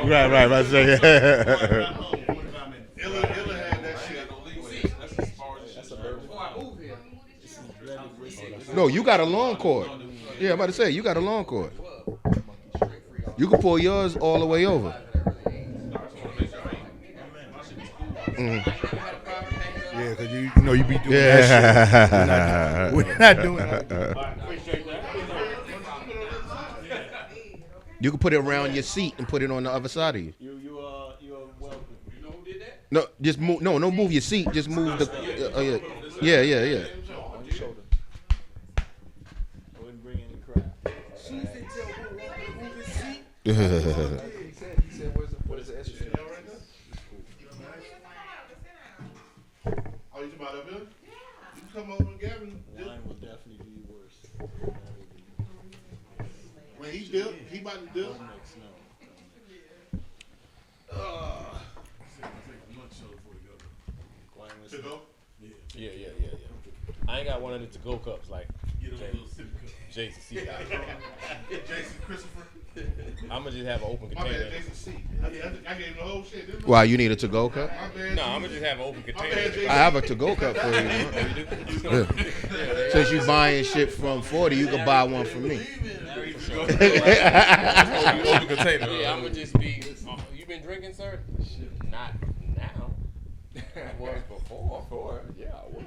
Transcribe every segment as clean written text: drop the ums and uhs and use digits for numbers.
Right. I say. Illa had that shit. No, you got a long cord. Yeah, I'm about to say you got a long cord. You can pull yours all the way over. Yeah, because you be doing that shit. We're not doing that. You can put it around your seat and put it on the other side of you. You welcome. You know who did that? No, just move. No, don't move your seat. Just move the. Yeah. On your shoulder. I wouldn't bring any crap. She said, "Tell who want to move his seat." Yeah. He said, "What is the extra?" Oh, you talking about up here? You can come over and Gavin. Mine would definitely be worse. When he dip, he about to dip. To go? Yeah. I ain't got one of the to-go cups like Jason. See, Jason Christopher. I'm gonna just have an open My container. bad, Jason C. I gave him the whole shit. Didn't I? Why you need a to-go cup? My bad. No, I'm gonna just have an open My bad, container. Jason. I have a to-go cup for you. Yeah. Since you buying shit from 40, you can buy one from me. Open container. Yeah, I'm gonna just be. You been drinking, sir? Not now. I was before. Yeah, I was.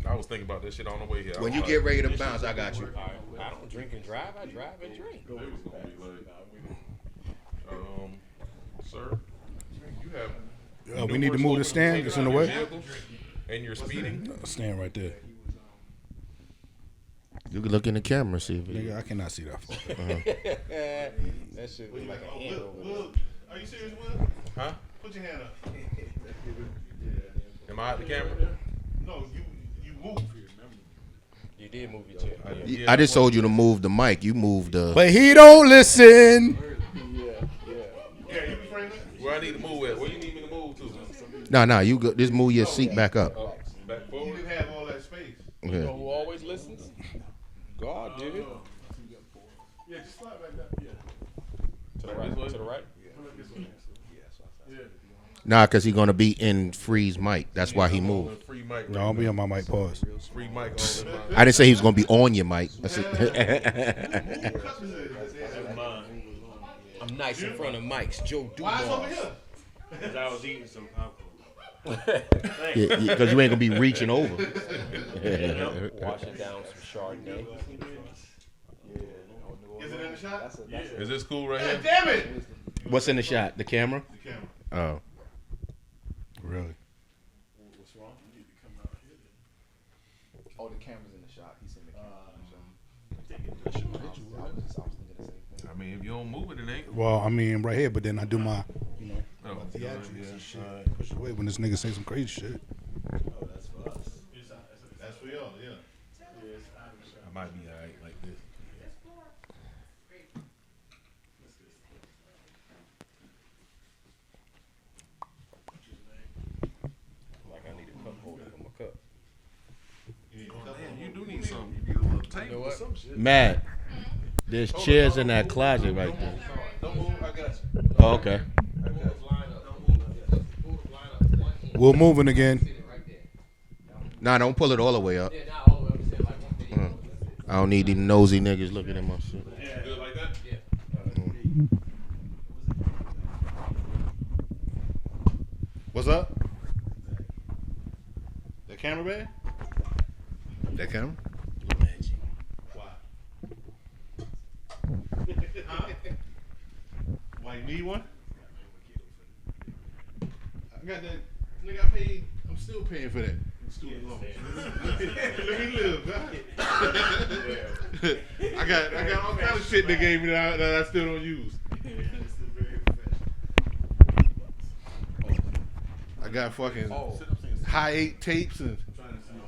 I was thinking about this shit on the way here. When you get ready to bounce, I got you. I don't drink and drive. I drive and drink. Sir, you have. We need to move the stand. It's in the way. And you're speeding. Stand right there. You can look in the camera, see if it. Nigga, I cannot see that far. That shit was like a hand over there. Will, are you serious, Will? Huh? Put your hand up. Am I at the camera? No, you move. You did move your chair. I just told you to move the mic. You moved the. But he don't listen. Yeah, you be framing it? Where I need to move at? Where you need me to move to? No. You go, just move your seat back up. Back You forward? didn't have all that space. You know Yeah. who always listens? God did it. Yeah, just slide back down. Yeah. To the right. To the right. Nah, cause he gonna be in Free's mic. That's why he moved. Free mic. No, I'll be on my mic. Pause. Free mic on I didn't say he was gonna be on your mic. I said- I'm nice in front of mics. Joe Why is over Dumas. here? Because I was eating some popcorn. Yeah, cause you ain't gonna be reaching over. Washing down some Chardonnay. Is it in the shot? Is this cool right God here? damn it! What's in the shot? The camera? The camera. Oh. Really? What's wrong? You need to come out here. Oh, the camera's in the shot. He's in the camera. Taking the shot. I was thinking the same thing. I mean, if you don't move it, it ain't. Well, I mean, right here, but then I do my, Oh, theatrics and shit. Push away when this nigga say some crazy shit. Oh, that's for us. That's for y'all, yeah. I might be alright like this. Like I need a cup holder for my cup. Man, you do need something. You need a little table or some shit. Matt, there's chairs in that closet right there. Don't move. I got you. Oh, okay. We're moving again. Nah, don't pull it all the way up. I don't need these nosy niggas looking at my shit. Good like that? What's up? The camera bag? That camera? Why? Why you need one? I got that. Nigga, I paid. I'm still paying for that. Student loan. Let me live, man. I got all kind of shit they gave me that I still don't use. I got fucking high 8 tapes and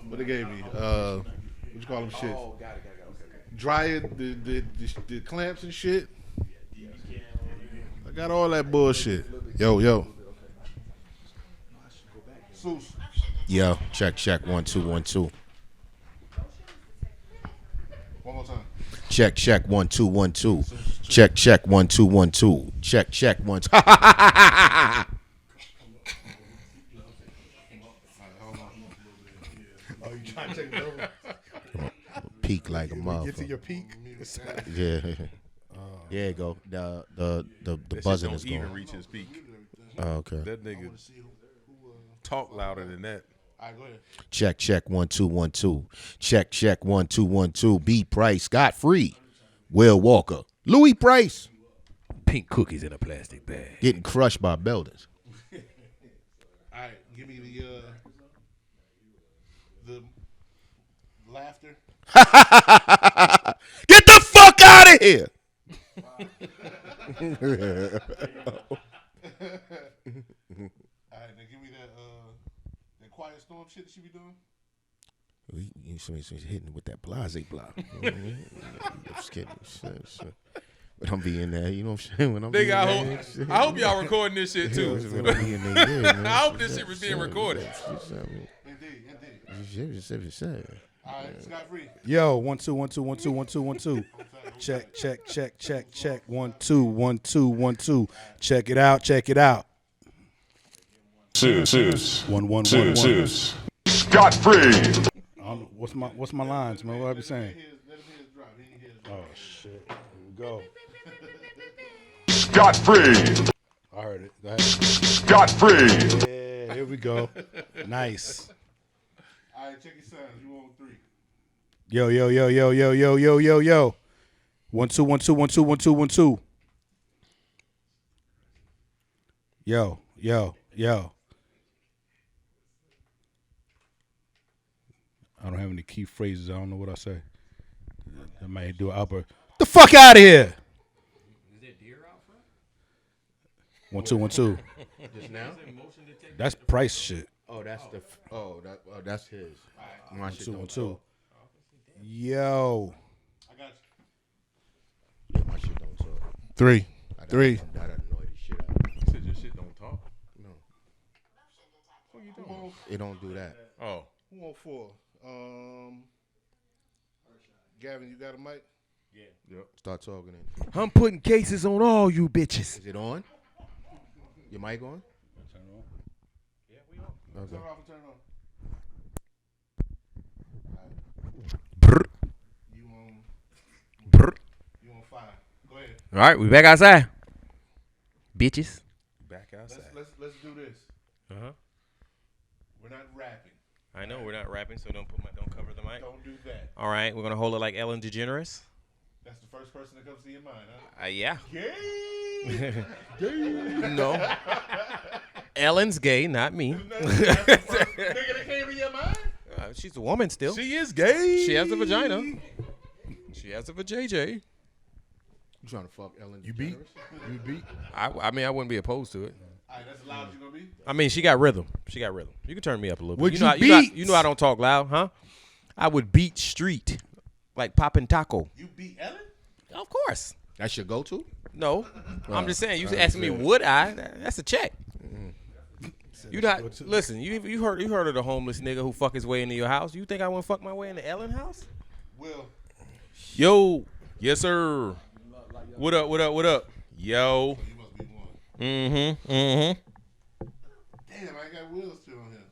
what they gave me. What you call them shit? Oh, got it. Okay. Dryer, the clamps and shit. I got all that bullshit. Yo. Seuss. Yo, check. 1 2 1 2. One more time. Check 1 2 1 2. Check 1 2 1 2. Check 1 2. Oh, you trying to take it over? Peak like a Get to motherfucker. your peak. Yeah. There you go. The That buzzing shit is don't even going. reach his peak. Oh, okay. That nigga talk louder than that. All right, go ahead. Check 1 2 1 2. Check 1 2 1 2. B Price, Scott Free, Will Walker, Louis Price, Pink cookies in a plastic bag. getting crushed by buildings. All right, give me the laughter. Get the fuck out of here! All right, now give me that Quiet Storm shit that she be doing. He's hitting with that blase blah. I'm just kidding. Shit. But I'm being there, you know what I'm saying? When I'm Nigga, I hope y'all recording this shit too. I hope this shit was being recorded. Indeed. All right, Scott Free. Yo, 1 2 1 2 1 2 1 2 1 2. Check 1 2 1 2 1 2. Check it out. Zeus. 1 1 1 1. Scott Free. What's my lines, man? What I be saying? Let him hear his drop. He didn't hear his Oh shit. Here we go. Scott Free. I heard it. Go ahead. Scott Free. Yeah, here we go. Nice. All right, check your signs. You on 3. Yo. 1 2 1 2 1 2 1 2 1 2. Yo. I don't have any key phrases. I don't know what I say. I might do an outburst. The fuck out of here. Is there deer out front? 1 2 1 2. Just now? That's Price shit. Oh, that's his. My shit 2 don't 1 2. talk. Yo. I got you. Yeah, my shit don't talk. 3. That 3. annoy the shit out. You said your shit don't talk. No, What you doing? it don't do that. Oh, Who on 4? Gavin, you got a mic? Start talking. I'm putting cases on all you bitches. Is it on? Your mic on? Yeah, we on. Okay. Turn off and turn on. You on 5. Go ahead. All right, we back outside. Bitches. back outside. Let's do this. Uh-huh. We're not rapping. I know we're not rapping, so don't cover the mic. Don't do that. All right, we're gonna hold it like Ellen DeGeneres. That's the first person that comes to your mind, huh? Yeah. Gay. No. Ellen's gay, not me. Nigga that came to your mind? She's a woman still. She is gay. She has a vagina. She has a vajayjay. You trying to fuck Ellen? You beat? DeGeneres? You beat? I mean, I wouldn't be opposed to it. All right, that's as loud as you gonna be. I mean, she got rhythm. You can turn me up a little bit. Would you know, beat? you know I don't talk loud, huh? I would beat street like popping taco. You beat Ellen? Of course. That's your go-to? No, I'm just saying. You asking me would I? That's a check. You not listen. You heard of the homeless nigga who fuck his way into your house? You think I wouldn't fuck my way into Ellen house? Will. Yo. Yes, sir. What up? Yo. You must be one. Mm-hmm. Damn, I ain't got Will still on here.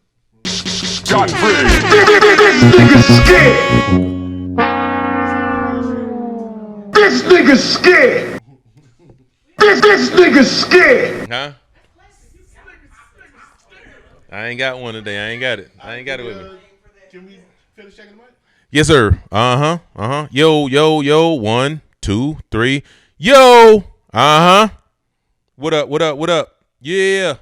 Scott Free. This nigga's scared. This nigga's scared. Huh? I ain't got one today. I ain't got it. I ain't got it with me. Can we finish checking the mic? Yes, sir. Uh-huh. Yo. 1, 2, 3. Yo. Uh-huh. What up? Yeah.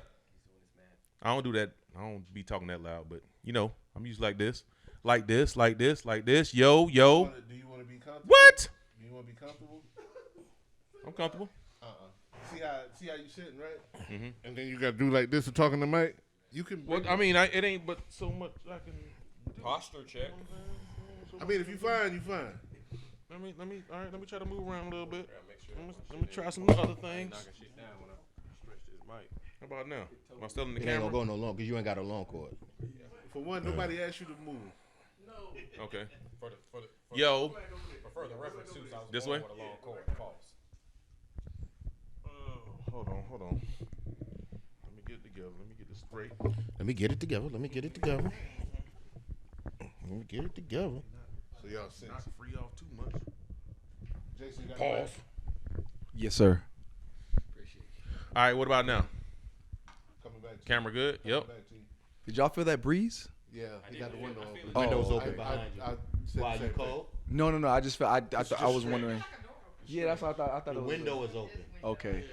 I don't do that. I don't be talking that loud, but you know, I'm used like this. Like this. Yo. Do you want to be comfortable? What? Do you want to be comfortable? I'm comfortable. See how you sitting, right? Mm-hmm. And then you got to do like this to talk in the mic. You can. Well, I mean, it ain't but so much I can do. Posture check. I mean, if you fine, you fine. Let me try to move around a little bit. Let me try some other things. How about now? Am I still in the It ain't camera? gonna go no long because you ain't got a long cord. For one, nobody asked you to move. Okay. For Yo. further reference too, so I was This going way? with a long cord. Pause. Hold on. Let me get it together. Let me get this straight. Let me get it together. So y'all sense. Not free off too much. Jason, you got Pause. Yes, sir. All right, what about now? Coming back to Camera good? Yep. back to you. Did y'all feel that breeze? Yeah, he got the window open. Window's Oh, open behind you. said Why the you same cold? No. I just felt. I was wondering. Yeah, that's what I thought. The it was window is open. Okay.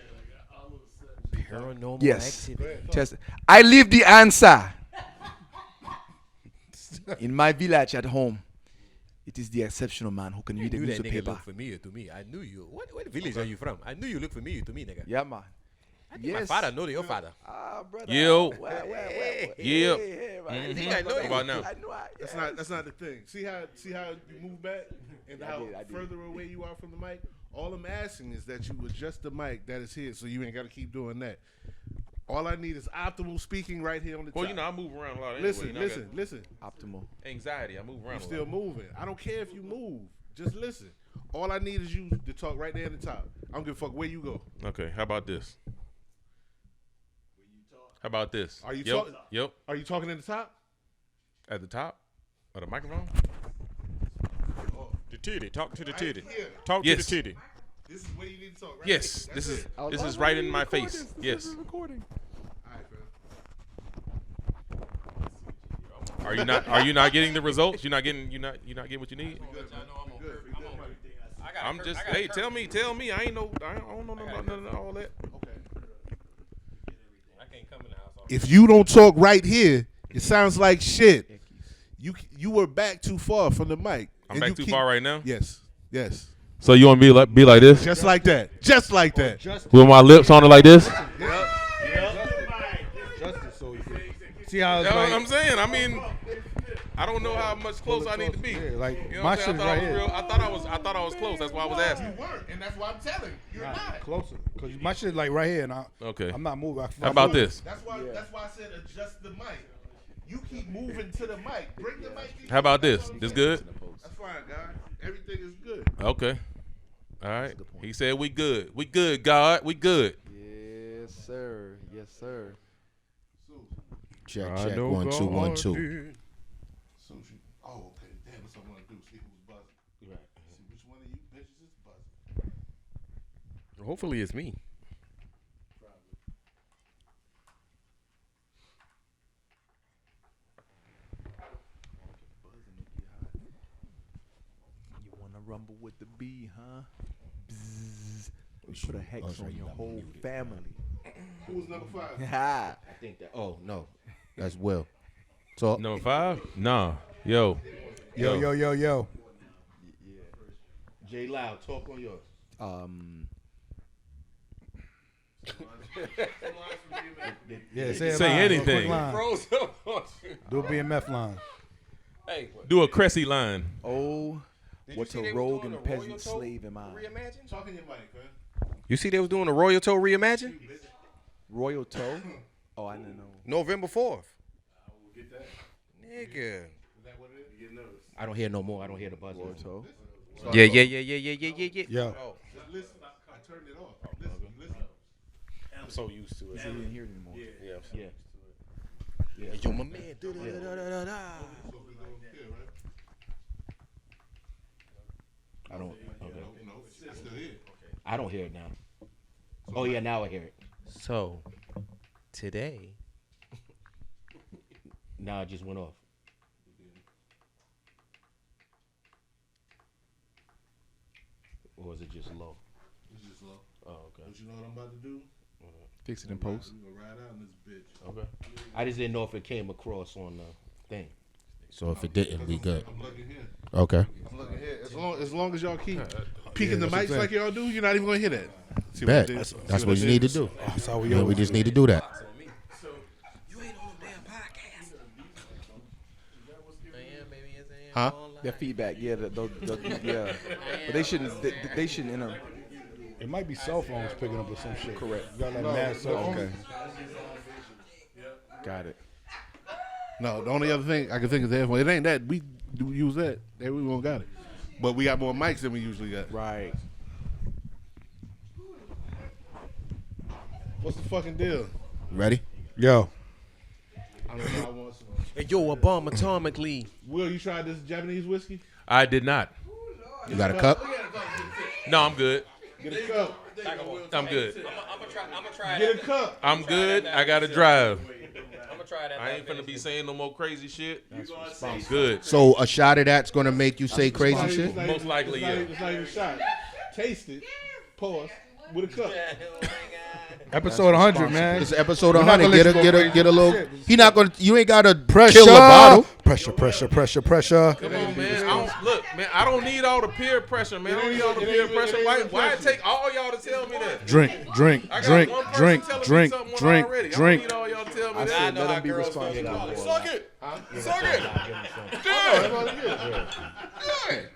Paranormal Yes. activity. Test. I leave the answer in my village at home. It is the exceptional man who can read the Knew that nigga newspaper. look familiar to me. I knew you. What village are you from? I knew you look familiar to me, nigga. Yeah, man. I think my father know your father. Ah, brother. Yo. Where? Yep. Man. I think I know What you. about now? I know. That's not the thing. See how you move back and I how did. further away you are from the mic. All I'm asking is that you adjust the mic that is here, so you ain't got to keep doing that. All I need is optimal speaking right here on the Well, top. I move around a lot anyway. Listen. Optimal. Anxiety. I move around You're a still lot. moving. I don't care if you move. Just listen. All I need is you to talk right there at the top. I don't give a fuck where you go. Okay, how about this? How about this? Are you Yep. talk- Yep. Are you talking at the top? At the top of the microphone? The titty. Talk to the titty. Here. Talk Yes. to the titty. This is where you need to talk. Right Yes. here. This That's is it. this is right in my face. Yes. Recording. All right, fam. Are you not getting the results? You're not getting what you need? I'm just hey, tell me. I don't know none of all that. I can't come in the house. If you don't talk right here, it sounds like shit. You were back too far from the mic. I'm back too far right now? Yes. So you want me to be like this? Just like that. With my lips on it like this? Justice, so you can see how it's That's what like. I'm saying. I mean, I don't know how much closer I need to be. Yeah, like You know my what I'm shit saying? is right here. I thought I was close. That's why I was asking. You weren't, and that's why I'm telling you. You're not. Closer, cause my shit is like right here, and Okay. I'm not moving. How about this? That's why I said adjust the mic. You keep moving to the mic. Bring the mic to you. How about this? This good? That's fine, guys. Everything is good. Okay. All right. He said we good. We good, God. We good. Yes, sir. Check. 1 2 1 2. Sushi. Oh, okay. Damn, that's what I want to do. See who's buzzing. Right. See which one of you bitches is buzzing. Hopefully it's me. You wanna rumble with the bee, huh? Bzzz. Put a hex on your whole family. Who's number 5? Ha. I think that. Oh no, that's Will. Talk. Number 5? Nah. Yo. Yo. J Loud, talk on yours. Yeah, say Say line, anything. quick line. Froze up on you. Do a BMF line. Hey, Do a Cressy line. Oh, did what you see a they was rogue doing and the Royal peasant Toe slave am I? Reimagine? Talk in your mic, man. You see they was doing the Royal Toe Reimagine? Royal toe? Oh, I didn't know. November 4th. We'll get that. Nigga. I don't hear no more. I don't hear the buzz. Royal toe. Yeah. Yo. Oh, Just listen. I turned it off. Listen. I'm so used to it. You didn't hear it anymore. Yeah. Hey, yo, my man. Da-da-da-da-da-da. So we go here, right? I don't. Okay. No, it's still here. I don't hear it now. Oh yeah, now I hear it. So, today, Now it just went off. Or is it just low? It's just low. Oh, okay. But you know what I'm about to do? Fix it in post. We're gonna ride out in this bitch. Okay. I just didn't know if it came across on the thing. So if it didn't, we good. I'm looking here. Okay. I'm looking here. As long as y'all keep peeking the that's mics the like y'all do, you're not even gonna hear that. See Bet. I did? That's See what you I need to did? do. That's how we Yeah, we always just do. need to do that. you ain't on the damn podcast. Huh? Their feedback, yeah, yeah. But they shouldn't. They shouldn't enter. It might be cell phones picking up or some shit. Correct. You got like mad cell phones. Okay. Got it. No, the only other thing I can think of the headphone. It ain't that. We do use that. Everyone got it. But we got more mics than we usually got. Right. What's the fucking deal? Ready? Yo. I don't know. I want some. Hey, yo, a bomb atomically. Will, you tried this Japanese whiskey? I did not. You got a cup? No, I'm good. Get a cup. I'm good. I'm gonna try Get a cup. I'm good. I gotta drive. I'm gonna try that. I ain't finna be saying no more crazy shit. I'm good. So a shot of that's gonna make you say crazy shit? It's like- Most likely, yeah. It's like a shot. Taste it. Pause. With a cup. Episode 100, man. It's episode We're not 100. gonna let you go Get a little. shit. He not gonna. You ain't gotta Pressure. kill a bottle. Pressure. Come on, man. I don't need all the peer pressure, man. I don't need all the peer pressure. Why it take all y'all to tell me that? Drink. I got one person telling me something already. I don't need all y'all to tell me I that. said let them be responsible. Suck it. Suck it. Do it.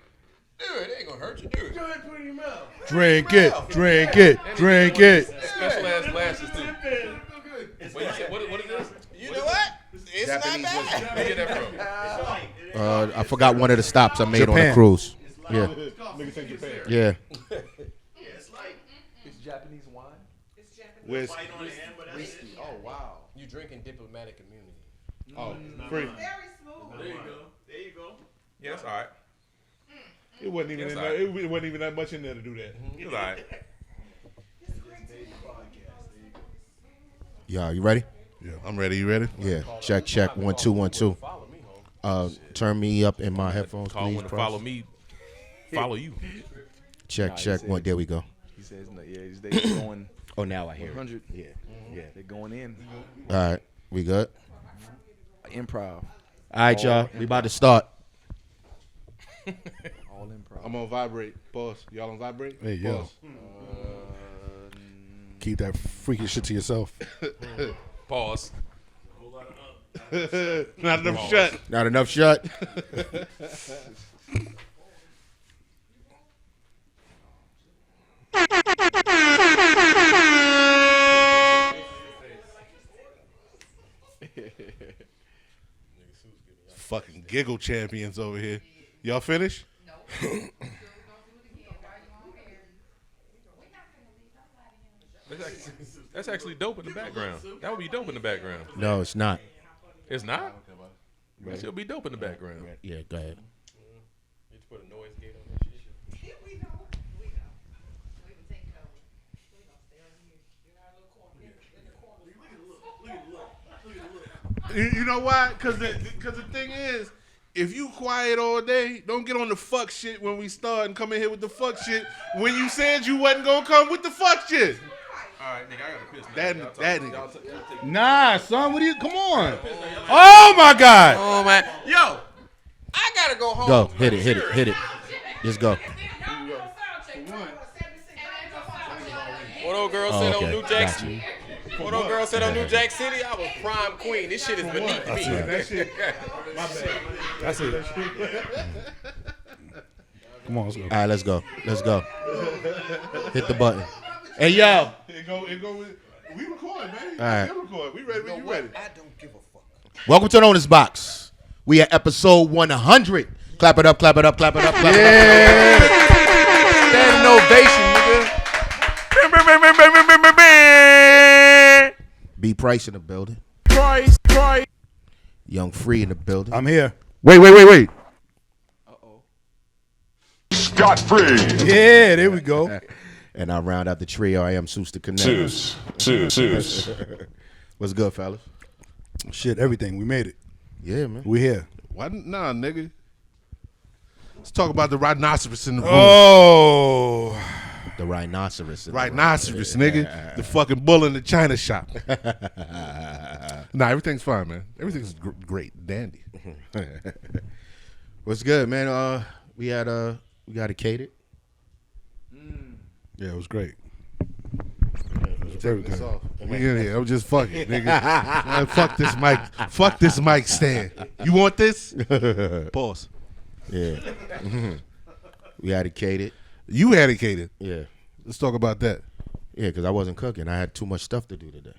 It ain't gonna hurt you. Do it. Go ahead, put it in your mouth. Drink it. Special ass glasses too. Wait, you said, what is this? You know what? It's Japanese not bad. Where you get that from? I forgot one of the stops I made on Japan. the cruise. Yeah. Nigga take your pair. Yeah. It's Japanese wine. Whiskey. Whiskey. Oh wow. You drinking diplomatic immunity. Oh, free. There you go. Yeah, that's all right. It wasn't even. Yes, in I- there. It wasn't even that much in there to do that. It's all right. Yeah. You ready? Yeah, I'm ready. You ready? Yeah. Check. 1 2 1 2. Turn me up in my headphones, Call please. when to Pros. follow me. Follow you. Check. One. There we go. He says no, yeah, they're going Oh, now I hear 100. Yeah. They're going in. All right. We good? Improv. All right, y'all. We about to start. All improv. I'm on vibrate. Pause. Y'all on vibrate? Hey, yo. Pause. Keep that freaky shit to yourself. Pause. Not enough shut. Not enough shut. Fucking giggle champions over here. Y'all finished? That's actually dope in the background. That would be dope in the background. No, it's not. It's not? That should be dope in the background. Yeah, go ahead. You just put a noise gate on that shit. You know why? Because the thing is, if you quiet all day, don't get on the fuck shit when we start and come in here with the fuck shit when you said you wasn't going to come with the fuck shit. All right, nigga, I got to piss. That nigga. Nah, son, what are you? Come on. Oh my God. Oh man, yo, I gotta go home. Go. Hit it. Just go. What old girl Oh, said okay. on New Jack Got City? What old girl said on New Jack City? I was prime queen. This shit is beneath me. That shit. My bad. That's it. Come on, let's go. All right, let's go. Hit the button. Hey, yo. It go with, we recording, man. All right. We record. We ready when you ready. I don't give a fuck. Welcome to the Owner's Box. We at episode 100. Clap it up. Standing ovation, nigga. B Price in the building. Price. Young Free in the building. I'm here. Wait. Scot free. Yeah, there we go. And I round out the trio. I am Seuss the Connect. Zeus. What's good, fellas? Shit, everything. We made it. Yeah, man. We here. Why? Nah, nigga. Let's talk about the rhinoceros in the room. Oh. The rhinoceros. in the Rhinoceros, nigga. The fucking bull in the china shop. Nah, everything's fine, man. Everything's great. Dandy. What's good, man? We got a catered. Yeah, it was great. It was very This good. off. We in here. I'm just fucking, nigga. Man, fuck this mic. Fuck this mic stand. You want this? Pause. Yeah. We had a catered. You had it catered. Yeah. Let's talk about that. Yeah, because I wasn't cooking. I had too much stuff to do today.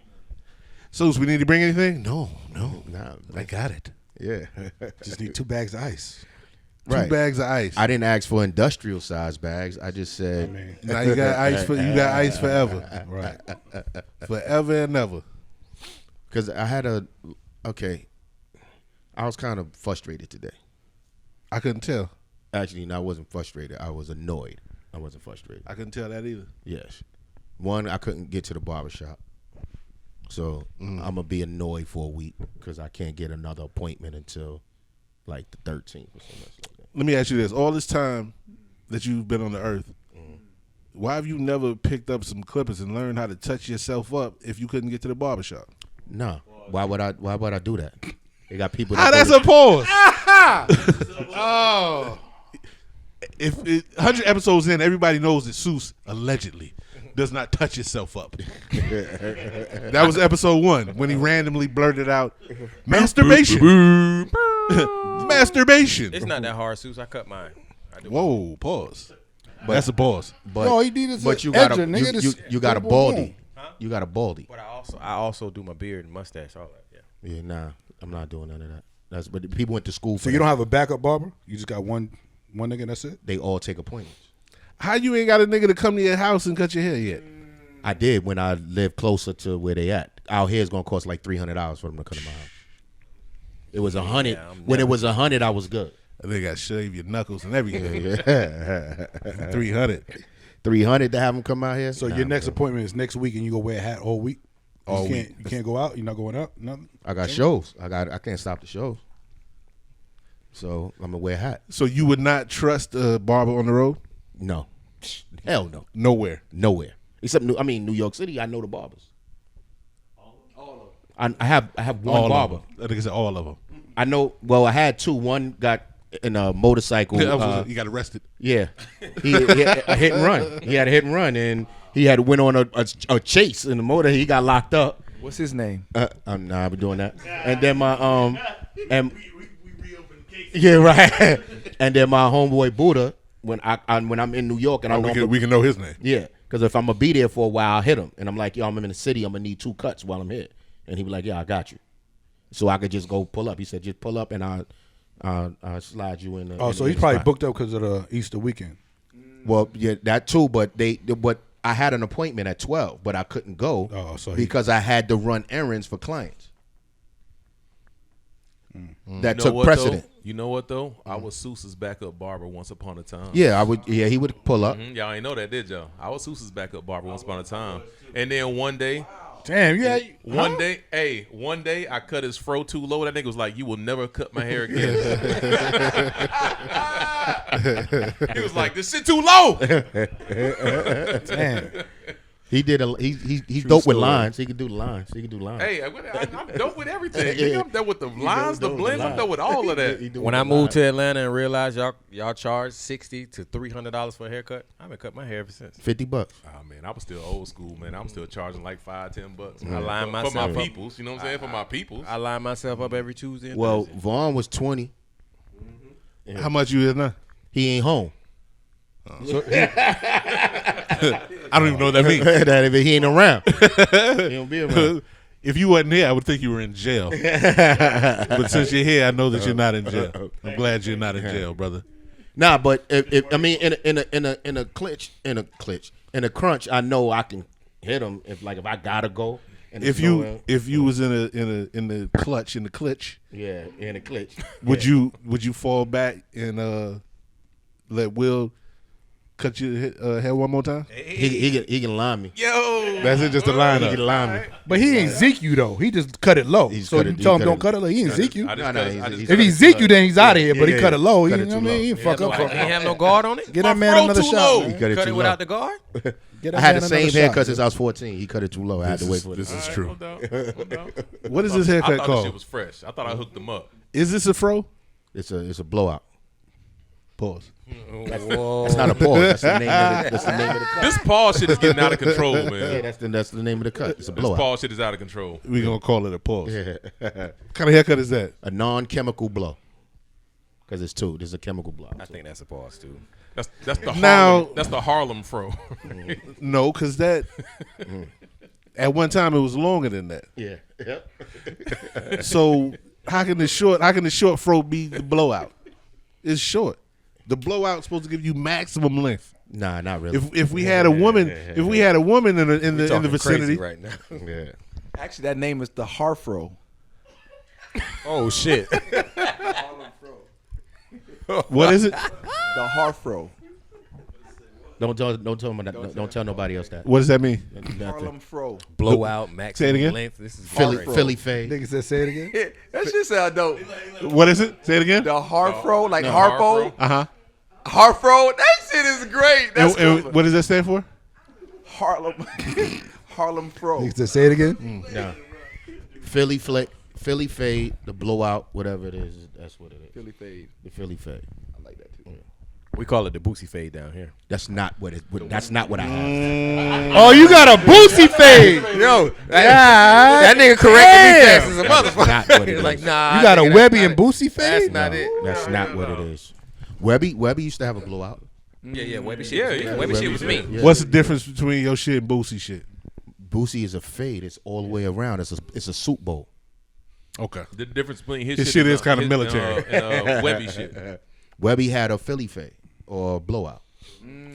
So, we need to bring anything? No. Nah. Nah, I got it. yeah. Just need 2 bags of ice. Right. 2 bags of ice. I didn't ask for industrial size bags. I just said, Now you got ice forever. Right. Forever and ever. because I was kind of frustrated today. I couldn't tell. Actually, no, I wasn't frustrated. I was annoyed. I wasn't frustrated. I couldn't tell that either. Yes. One, I couldn't get to the barbershop. So I'm going to be annoyed for a week because I can't get another appointment until like the 13th or something like that. Let me ask you this. All this time that you've been on the earth, why have you never picked up some clippers and learned how to touch yourself up if you couldn't get to the barbershop? No. Why would I do that? They got people That's a pause. Oh. If 100 episodes in, everybody knows that Seuss allegedly does not touch himself up. That was episode 1 when he randomly blurted out masturbation. Masturbation. It's not that hard, Seuss. I cut mine. I do. Whoa, pause. That's a pause. But, No, he needed but you edger, got a nigga. This- you got a boom, boom, baldy. boom. You got a baldy. But I also do my beard and mustache, all that. Yeah. Yeah, nah, I'm not doing none of that. But people went to school for So you don't have a backup barber? You just got one nigga and that's it? They all take appointments. How you ain't got a nigga to come to your house and cut your hair yet? I did when I lived closer to where they at. Our hair is gonna cost like $300 for them to cut in my house. It was 100. When it was 100, I was good. They got to shave your knuckles and everything. Yeah. 300. 300 to have them come out here. So your next appointment is next week and you go wear a hat all week? You can't go out? You're not going out? Nothing? I got shows. I can't stop the shows. So I'm gonna wear a hat. So you would not trust a barber on the road? No. Hell no. Nowhere. Nowhere. Except New York City, I know the barbers. All of them. I have one barber. I think it's all of them. I know. Well, I had 2. One got in a motorcycle. He got arrested. Yeah, he had a hit and run. He had a hit and run, and he had went on a chase in the motor. He got locked up. What's his name? I'm not doing that. And then my and we reopened cases. Yeah, right. And then my homeboy Buddha, when I'm in New York and we can know his name. Yeah, because if I'm gonna be there for a while, I'll hit him, and I'm like, yo, I'm in the city. I'm gonna need 2 cuts while I'm here, and he be like, yeah, I got you. So I could just go pull up. He said, just pull up, and I'll slide you in. So he's probably booked up because of the Easter weekend. Well, yeah, that too. But I had an appointment at 12, but I couldn't go because I had to run errands for clients. That took precedent. You know what though? I was Seuss's backup barber once upon a time. Yeah, I would. Yeah, he would pull up. Y'all ain't know that, did y'all? I was Seuss's backup barber once upon a time, and then one day. Damn, yeah. One day I cut his fro too low. That nigga was like, "You will never cut my hair again." He was like, "This shit too low." Damn. He did he's dope with lines. He can do lines. Hey, I'm dope with everything. Nigga, I'm dope with the lines, the blends. I'm dope with all of that. When I moved to Atlanta and realized y'all charge $60 to $300 for a haircut, I've been cutting my hair ever since. $50. Oh man, I was still old school, man. I'm still charging like $5-10. I line for myself my up. peoples. You know what I'm saying? For my peoples. I line myself up every Tuesday. And Well, Thursday. Vaughn was 20. How much you is now? He ain't home. I don't even know what that means. That he ain't around. He don't be around. If you wasn't here, I would think you were in jail. But since you're here, I know that you're not in jail. I'm glad you're not in jail, brother. Nah, but if I mean in a crunch, I know I can hit him if I gotta go. And If you was in the clutch, yeah, in a clutch, would you fall back and let Will cut your hair one more time? he can line me. Yo, That's it, just a lineup. He can line me. But he ain't Zeke you though. He just cut it low. So you tell him don't cut it low. He ain't Zeke you. If he Zeke you, then he's out of here. But he cut it low. You know what I mean? He fuck up. He ain't have no guard on it. Get that man another shot. He Man. cut it Cut too it low. without the guard. Get that I had man the same another haircut shot. since I was 14. He cut it too low. I had to wait for it. This is true. No doubt. What is this I haircut thought this called? shit was fresh. I thought I hooked them up. Is this a fro? It's a blowout. Pause. Whoa. That's not a pause. That's the name of the cut. This Paul shit is getting out of control, Yeah, man. that's the name of the cut. It's a This blowout. Paul shit is out of control. We're going to call it a pause. Yeah. What kind of haircut is that? A non-chemical blow. Because it's 2. This is a chemical blow. I think that's a pause too. That's the Now- Harlem. That's the Harlem fro. No, because that at one time it was longer than that. Yeah. Yep. So How can the short fro be the blowout? It's short. The blowout's supposed to give you maximum length. Nah, not really. If we had a woman, in the Talking vicinity, crazy right now. yeah. Actually, that name is the Harfro. Oh shit. what is it? The Harfro. Don't tell nobody else that. What does that mean? Nothing. Harlem Fro. Blowout, maximum again. length. This is Philly fade. Niggas that say it again. That shit sound dope. What is it? Say it again. The Harfro, like Harpo. Uh-huh. Harfro. That shit is great. That's And cool. what does that stand for? Harlem. Harlem Fro. Niggas that say it again. No. Philly fade, the blowout, whatever it is. That's what it is. Philly fade. The Philly fade. I like that too. We call it the Boosie fade down here. That's not what it. That's not what I have. Oh, you got a Boosie fade. Yo, that nigga corrected me fast as a motherfucker. Not what it is. Like, nah. You got a nigga, Webby that's and not Boosie it. fade. That's not it. That's not what it is. Webby used to have a blowout. Yeah, Webby shit. Yeah, Webby shit was me. Yeah. What's the difference between your shit and Boosie shit? Boosie is a fade. It's all the way around. It's a Super Bowl. Okay. The difference between his shit is and, kinda his, military. and Webby shit. Webby had a Philly fade or blowout,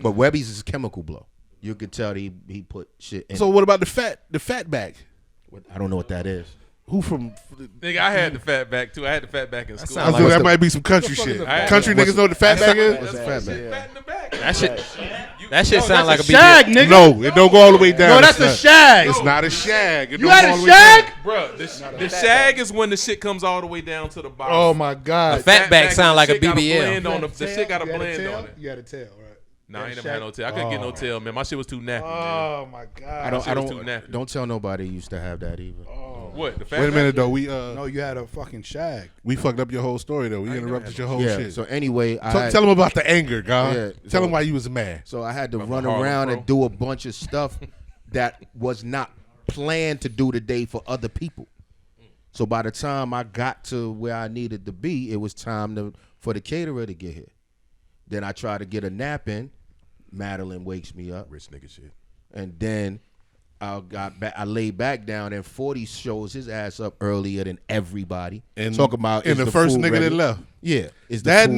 but Webby's is chemical blow. You could tell he put shit in. So what about the fat back? I don't know what that is. Who from? Nigga, I had the fat back too. I had the fat back in school. I feel that might be some country shit. Country niggas know what the fat back is. What's the fat back? Fat in the back. That shit sound like a shag, BBL. nigga. No, it don't go all the way down. No, that's a shag. It's not a shag. It You don't had go all a the way down. shag? Bro, the shag is when the shit comes all the way down to the bottom. Oh my god. Fat back is sound the like a shit gotta BBL. blend on the shit got a blend on it. You had a tail, right? Nah, I ain't never had no tail. I couldn't get no tail, man. My shit was too nappy, man. Oh my god. I shit was too nappy. don't tell nobody used to have that either. What? The fat Wait a back? minute though. No, you had a fucking shag. We fucked up your whole story though. We interrupted your whole Yeah. shit. So anyway, Tell him about the anger, God. Yeah, Tell so- him why you was mad. So I had to From run Harlem around Pro. and do a bunch of stuff that was not planned to do today for other people. So by the time I got to where I needed to be, it was time for the caterer to get here. Then I tried to get a nap in. Madeline wakes me up. Rich nigga shit. And then I laid back down, and 40 shows his ass up earlier than everybody. And talking about and is the first food nigga ready? that left. Yeah, is the That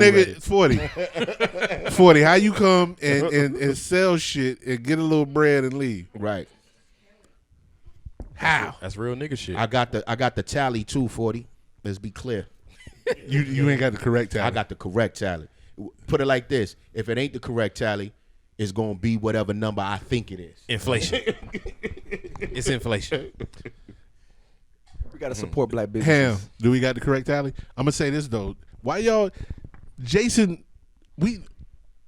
food nigga ready? 40. How you come and sell shit and get a little bread and leave? Right. How? That's real nigga shit. I got the tally too, 40. Let's be clear. You ain't got the correct tally. I got the correct tally. Put it like this: if it ain't the correct tally, it's gonna be whatever number I think it is. Inflation. It's inflation. We gotta support black Ham, businesses. do we got the correct tally? I'm gonna say this though. Why y'all, Jason? We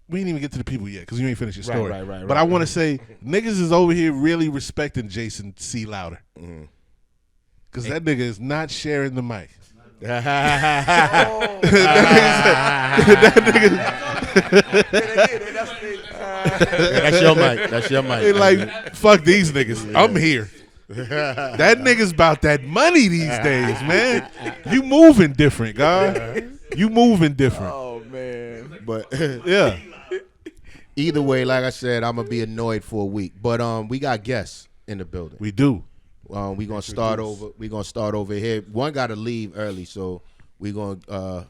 didn't even get to the people yet because you ain't finished your story. Right. But I want to say niggas is over here really respecting Jason C. Louder because that nigga is not sharing the mic. That's your mic. That's your mic. They like, fuck these niggas. I'm here. That nigga's about that money these days, man. You moving different, God. You moving different. Oh man. But Yeah. either way, like I said, I'm gonna be annoyed for a week. But we got guests in the building. We do. We gonna start over. We gonna start over here. One got to leave early, so we gonna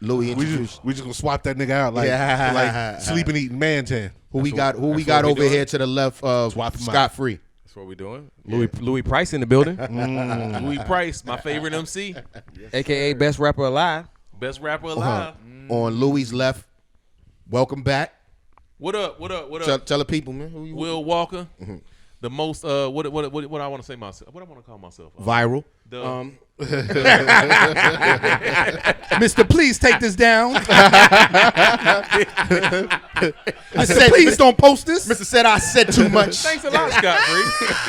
Louis introduce. We just gonna swap that nigga out like sleeping eating man tan. Who we got what we over doing. here to the left of Swap him out. Scott Free. That's what we doing. Louis Price in the building, Louis Price, my favorite MC. aka best rapper alive. Best rapper alive. On Louis' left. Welcome back. What up? What up? What up? Tell the people, man. Who you Will Walker. The most what I want to say myself. What I want to call myself. Viral. The, Mr. Please take this down. I said, please don't post this. Mr. said I said too much. Thanks a lot, Scott Free.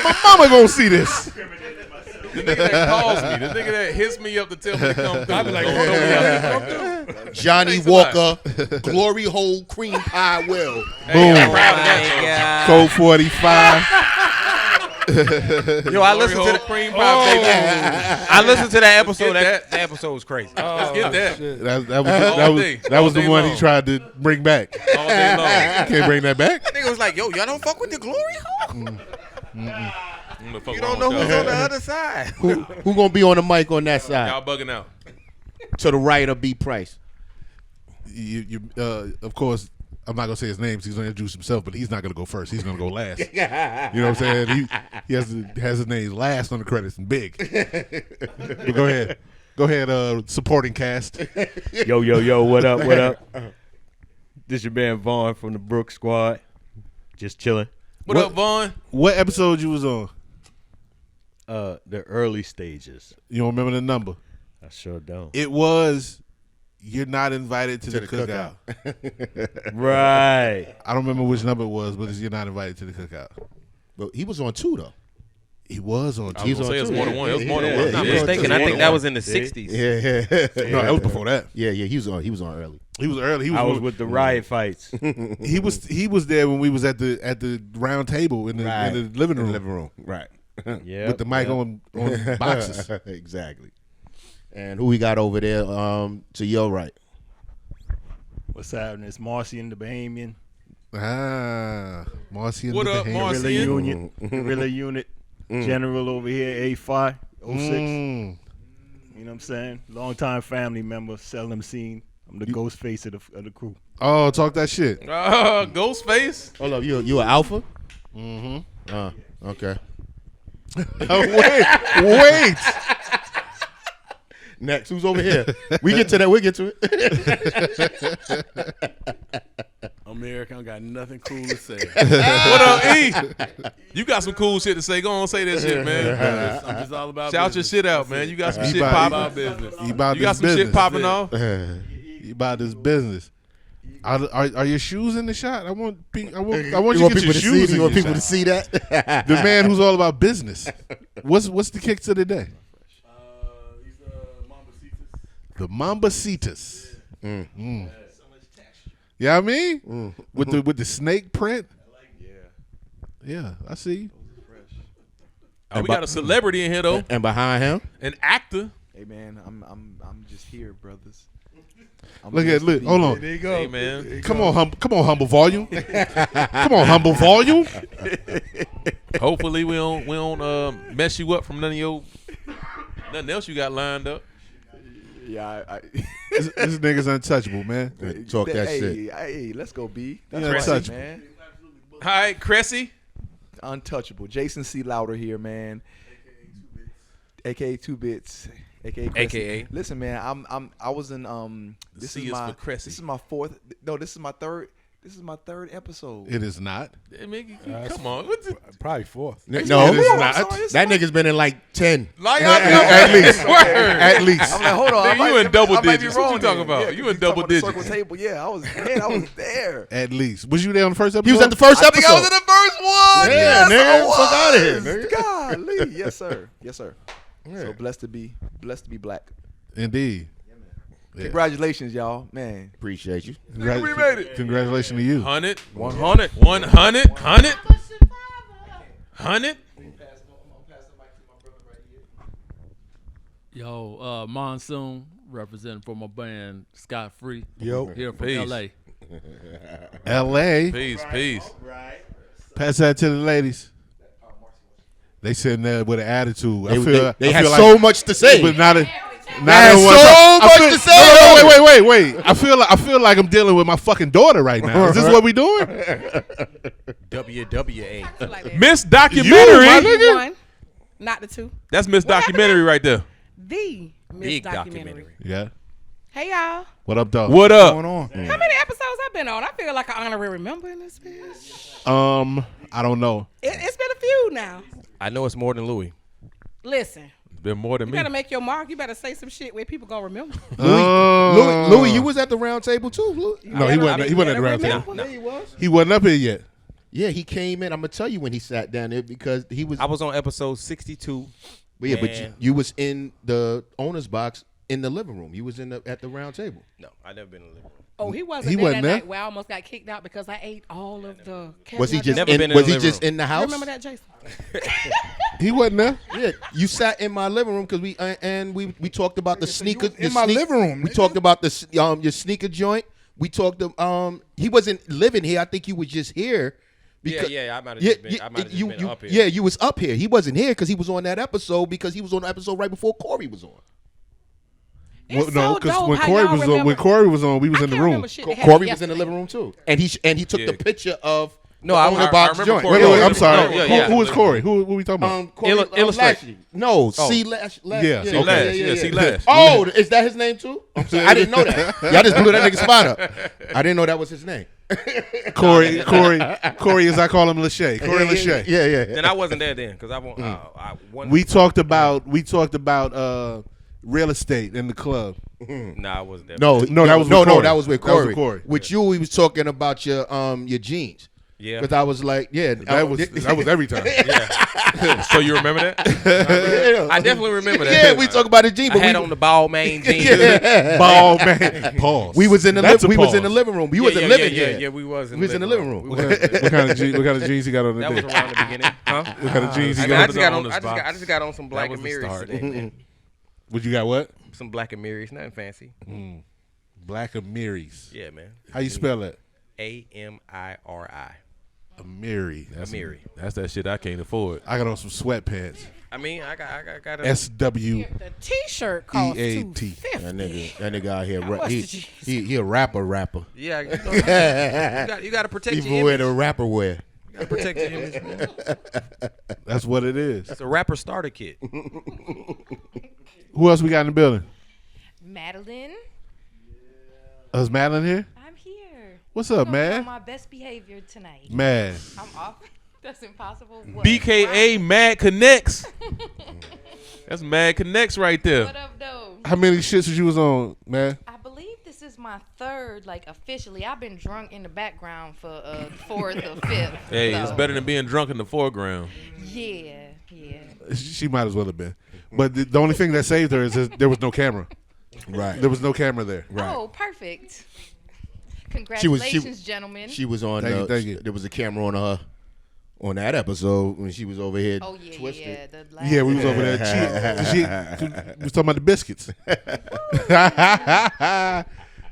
My mama gonna see this. The nigga that calls me, the nigga that hits me up to tell me to come through. I be like, Johnny Thanks a Walker, Glory Hole Cream Pie Will. Boom. God. Code 45. Yo, I listened to the cream pie, baby. I listened to that episode. Get That episode was crazy. Let's get that That was All the day one he long. tried to bring back. all day long. Can't bring that back. Nigga was like, yo, y'all don't fuck with the Glory Hole? You don't know who's on the other side. Who gonna be on the mic on that side? Y'all bugging out. To the right of B Price. Of course, I'm not gonna say his name because he's gonna introduce himself, but he's not gonna go first. He's gonna go last. You know what I'm saying? He has his name last on the credits and big. But go ahead. Supporting cast. Yo, what up? This your man Vaughn from the Brook Squad. Just chilling. What up, Vaughn? What episode you was on? The early stages. You don't remember the number? I sure don't. It was. You're not invited to the cookout. Right. I don't remember which number it was, but you're not invited to the cookout. But he was on 2 though. He was on. I was gonna say it was more than one. It was more than Yeah, one. yeah, I'm not yeah. mistaken. I think that was in the 60s. Yeah. No, that was before that. Yeah, he was on early. He was early. I was with the riot fights. He was there when we was at the round table in the living room. Right. Yeah. With the mic on boxes. Exactly. And who we got over there to your right? What's happening? It's Marcian the Bahamian. Marcian. What up, Marcian? Guerrilla Unit. General over here, A5, 06. You know what I'm saying? Long-time family member, seldom seen. I'm the ghost face of the crew. Oh, talk that shit. Ghostface. Hold up, you an alpha? Mm-hmm. Okay. Wait. Next, who's over here? We get to that. We'll get to it. I'm Eric. I don't got nothing cool to say. What up, E? You got some cool shit to say. Go on, say that shit, man. I'm just all about Shout business. your shit out, man. You got some shit About popping. business. He about You got this some business. shit popping off. He about this business. Are your shoes in the shot? I want you to get your shoes in You want your people to shot. see that? The man who's all about business. What's the kicks of the day? These The Mambacitas. Yeah, I mean, with the snake print. Yeah, I see you. Oh, we got a celebrity in here though, And behind him, an actor. Hey man, I'm just here, brothers. Look, hold on. There you go. Hey man, Come on, humble volume. Come on, humble volume. hopefully we don't mess you up from nothing else you got lined up. Yeah, This nigga's untouchable, man. talk that hey, shit. Hey, let's go, B. Yeah, That's untouchable. man. All right, Cressy. Untouchable. Jason C. Louder here, man. AKA 2 Bits. AKA Cressy. AKA. Listen, man, I was in this C is is my for Cressy. this is my fourth. No, this is my third. This is my third episode. It is not. Hey, man, come on. What's it? Probably 4th. No, It is not. that nigga's been in like 10. Like, At least. Word. At least. I'm like, hold on. Nigga, you in double I might be digits. What wrong you talking then. about? Yeah, You in talking double about the digits. Circle table. Yeah, I was there. At least. Was you there on the first episode? He was at the first I episode. think I was in the first one. Yeah, Yes, nigga, I was. fuck outta here, nigga. Golly. Yes, sir. Yes, sir. So blessed to be black. Indeed. Yeah. Congratulations, y'all. Man. Appreciate you. We made it. Congratulations to you. 100, 100, 100, 100, 100. Yo, Monsoon representing for my band Scott Free. Yo. Here from Peace. LA. L.A. Peace. Pass that to the ladies. They sitting there with an attitude. They had so much to say. But not had so much to say. No, wait. I feel like I'm dealing with my fucking daughter right now. Is this what we doing? WWA. Miss You, Documentary. my nigga. One, not the two. That's Miss What happened Documentary right there. The Miss Big documentary. documentary. Yeah. Hey y'all, What up, dog? What up? What's going on? how many episodes I've been on? I feel like an honorary member in this bitch. I don't know. It's been a few now. I know it's more than Louis. Listen, It's been more than you me. better make your mark. You better say some shit where people gonna remember. Louis, you was at the round table too. Louis. No, he wasn't. He wasn't at the round table. Remember? Yeah, he was. He wasn't up here yet. Yeah, he came in. I'm gonna tell you when he sat down there because he was. I was on episode 62. But yeah, but Man. you was in the owner's box in the living room. You was at the round table. No, I never been in the living room. Oh, he wasn't He there wasn't that there. night where I almost got kicked out because I ate all of the. Was he just Never in? been in Was the he living just room. in the You house? remember that, Jason? He wasn't there. Yeah, you sat in my living room because we talked about the sneaker. in my living room, We nigga. talked about the your sneaker joint. We talked. He wasn't living here. I think he was just here I might have just been up here. Yeah, you was up here. He wasn't here because he was on that episode because he was on the episode right before Corey was on. It's no, so because dope when how Corey y'all was remember- on, we was I in the can't room. remember shit that Corey happened was in the yesterday. living room too, and he took the picture of. No, I owner I box remember joint. Corey. Wait, I'm sorry. No, yeah. Who is Corey? Who we talking about? Corey Illustrate. Lashley. No, C. Lash. Yeah, C. Lash. Yeah, C. Lash. Oh, is that his name too? I'm sorry, I didn't know that. Y'all just blew that nigga spot up. I didn't know that was his name. Corey, as I call him, Lachey. Corey Lachey. Yeah. Then I wasn't there then because I won. We talked about real estate in the club. Nah, I wasn't there. that was with Corey. that was with Corey. Corey. With you, we was talking about your jeans. Yeah. Because I was like, That was every time. So you remember that? I definitely remember that. Yeah, we talk about his jeans. I had on the ball main jeans. Ball man. Pause. We was in the living room. You wasn't living here. Yeah, we was in We was in the living room. What kind of jeans he got on That today? was around the beginning. Huh? What kind of jeans he I got just on? got I just got on some Black and Marys today, man. What you got? What? Some Black and Marys, nothing fancy. Black Amiri. Yeah, man. How you spell it? Amiri. Amiri. Amiri. That's that shit I can't afford. I got on some sweatpants. I mean, I got a SW. The T-shirt costs EAT. $250. That nigga out here, much did he a rapper. Yeah, you got to protect Even your wear image. the rapper wear. You got to protect your image, man. That's what it is. It's a rapper starter kit. Who else we got in the building? Madeline, Is Madeline here? I'm here. What's up, I'm gonna be man? on my best behavior tonight. Man. I'm off. That's impossible. What? BKA Mad Connects. That's Mad Connects right there. What up, though? How many shits you was on, man? I believe this is my third, like officially. I've been drunk in the background for fourth or fifth. Hey, so. it's better than being drunk in the foreground. Yeah. She might as well have been. But the only thing that saved her is that there was no camera. Right. There was no camera there. Right. Oh, perfect. Congratulations, gentlemen. She was on. Thank you. There was a camera on her on that episode when she was over here. Oh yeah, twisted. Yeah, we was over there. She was talking about the biscuits.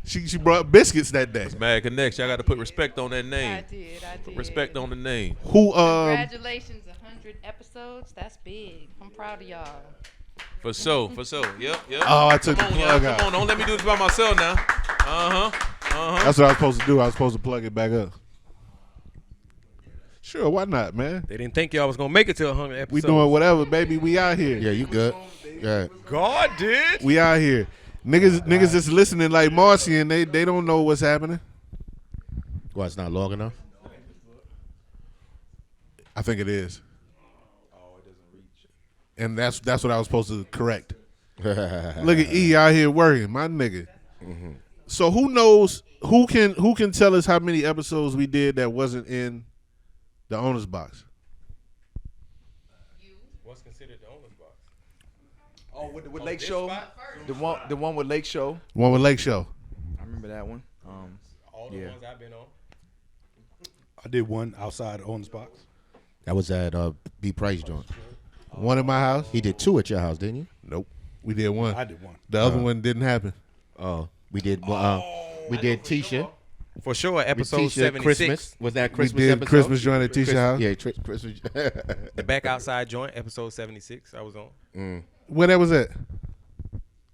She brought biscuits that day. It's Mad Connects. Y'all got to put respect on that name. I did. Put respect on the name. Who? Congratulations, 100 episodes. That's big. I'm proud of y'all. For sure. Yep. Oh, I took the plug Come out. on, don't let me do this by myself now. That's what I was supposed to do. I was supposed to plug it back up. Sure, why not, man? They didn't think y'all was gonna make it to 100 episodes. We doing whatever, baby. We out here. Yeah, you good. Yeah. God did. We out here. Niggas just listening like Marcy and they don't know what's happening. Well, it's not long enough. I think it is. And that's what I was supposed to correct. Look at E out here working, my nigga. Mm-hmm. So who knows? Who can tell us how many episodes we did that wasn't in the owner's box? What's considered the owner's box? Oh, with Lake Show, the one with Lake Show. One with Lake Show. I remember that one. All the ones I've been on. I did one outside the owner's box. That was at B Price joint. One in my house. He did two at your house, didn't you? Nope. We did one. I did one. The other one didn't happen. Oh, we did. We did Tisha. For sure, episode Tisha 76. Christmas. Was that Christmas we did episode? Christmas joint at Tisha house. Yeah, Christmas. The back outside joint, episode 76. I was on. Where that was at?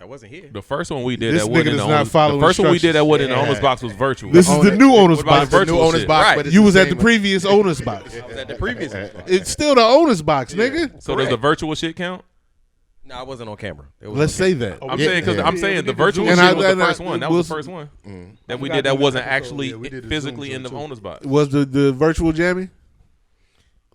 I wasn't here. The first one we did This that wasn't nigga in does the not owner's. follow The first one we did that wasn't in the instructions. owner's box was virtual. This is the new owner's What about box. the The new virtual owner's shit? box. Right. but it's You the was at same the previous owner's box. I was at the previous one. It's still the owner's box, nigga. So does the virtual shit count? No, I wasn't on camera. It was Let's on say that. I'm Yeah, saying because yeah. I'm saying the virtual And shit I- was the and I- first one. That was the we'll- first one that we forgot did. That about wasn't that episode. actually Yeah, we did the physically Zoom in the joint, too. owner's box. Was the virtual jammy?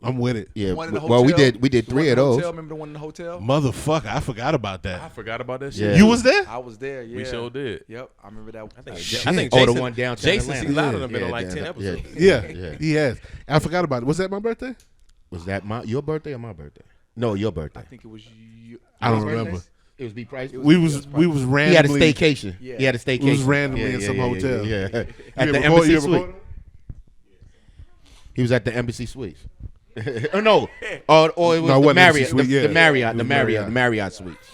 I'm with it. Yeah. One in the Well, we hotel. did The three one of in the those. hotel. Remember the one in the hotel? Motherfucker, I forgot about I that. forgot about that Yeah. shit. You was there? I was there. Yeah, We sure did. Yep, I remember that. I think Shit. I think Oh, the Jason, one downtown Jason C. Atlanta. Lotta done been on like 10 yeah, episodes. Yeah, Yeah. he has. I forgot about it. Was that my birthday? Was that your birthday or my birthday? No, your I birthday. think it was you. I don't His birthday? remember. It was B Price. We was randomly. He had a staycation. Yeah. He had a staycation. It was randomly in some hotel. Yeah. You At the ever Embassy you ever Suite. called? He was at the Embassy Suites. Oh no, or it was No, it the wasn't Marriott, Embassy Suite, yeah. the Marriott, It the was Marriott, Marriott. the Marriott Suites.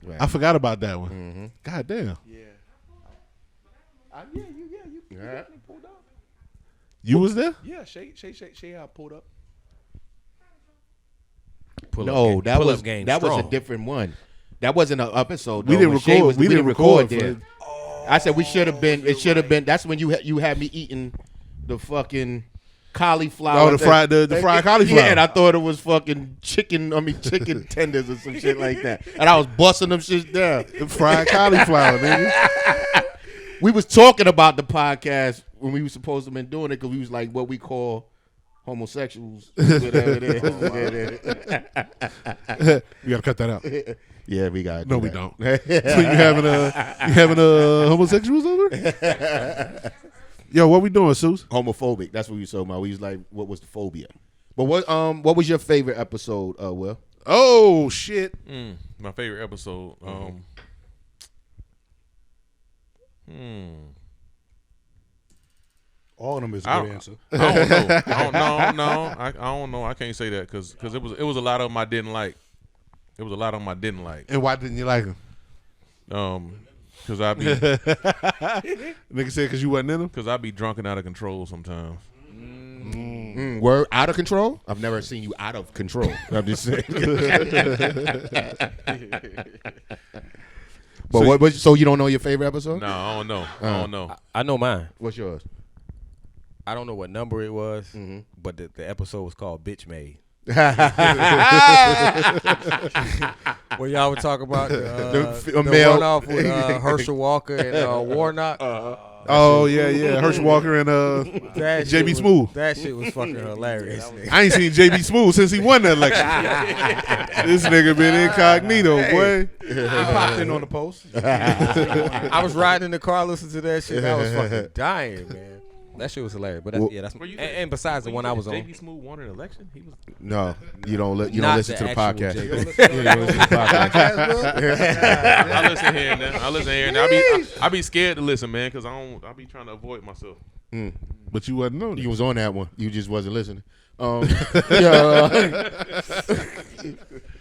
Right. I forgot about that one. God damn. Yeah. You definitely pulled up. You was there? Yeah, Shay pulled up. No, that was game that was strong. a different one. That wasn't an episode. We though. didn't When Shay record. was- We didn't record there. for I said we should have been. It should have been. That's when you had me eating the fucking cauliflower. Oh, the fried cauliflower. Yeah, and I thought it was fucking chicken tenders or some shit like that. And I was busting them shit down. the fried cauliflower, nigga. We was talking about the podcast when we were supposed to been doing it because we was like what we call homosexuals. Whatever it is. You gotta cut that out. Yeah, we got. No, we don't. So you having a homosexuals over? Yo, what we doing, Seuss? Homophobic. That's what we was talking about. We was like, what was the phobia? But what was your favorite episode, Will? Oh shit! My favorite episode. All of them is a I good don't- answer. I don't know. I don't know. I can't say that because it was a lot of them I didn't like. It was a lot of them I didn't like. And why didn't you like him? Because I be Nigga said because you wasn't in him. because I be drunk and out of control sometimes. Word out of control? I've never seen you out of control. I'm just saying. But so you don't know your favorite episode? No, I don't know. I don't know. I know mine. What's yours? I don't know what number it was, but the episode was called "Bitch Made." Where y'all would talk about the male- one off with Herschel Walker and Warnock. Oh yeah. Herschel Walker and That shit JB was- Smooth. That shit was fucking hilarious. Nigga. I ain't seen JB Smooth since he won the election. This nigga been incognito, boy. He popped in on the post. I was riding in the car listening to that shit. I was fucking dying, man. That shit was hilarious. But that's and besides the one I was on. JB Smooth won an election. He was No, you don't. You Not don't listen the to the actual podcast. JB. You don't listen to the podcast. I listen here and there. I listen here and there. I be scared to listen, man, because I be trying to avoid myself. But you wasn't on it. You was on that one. You just wasn't listening.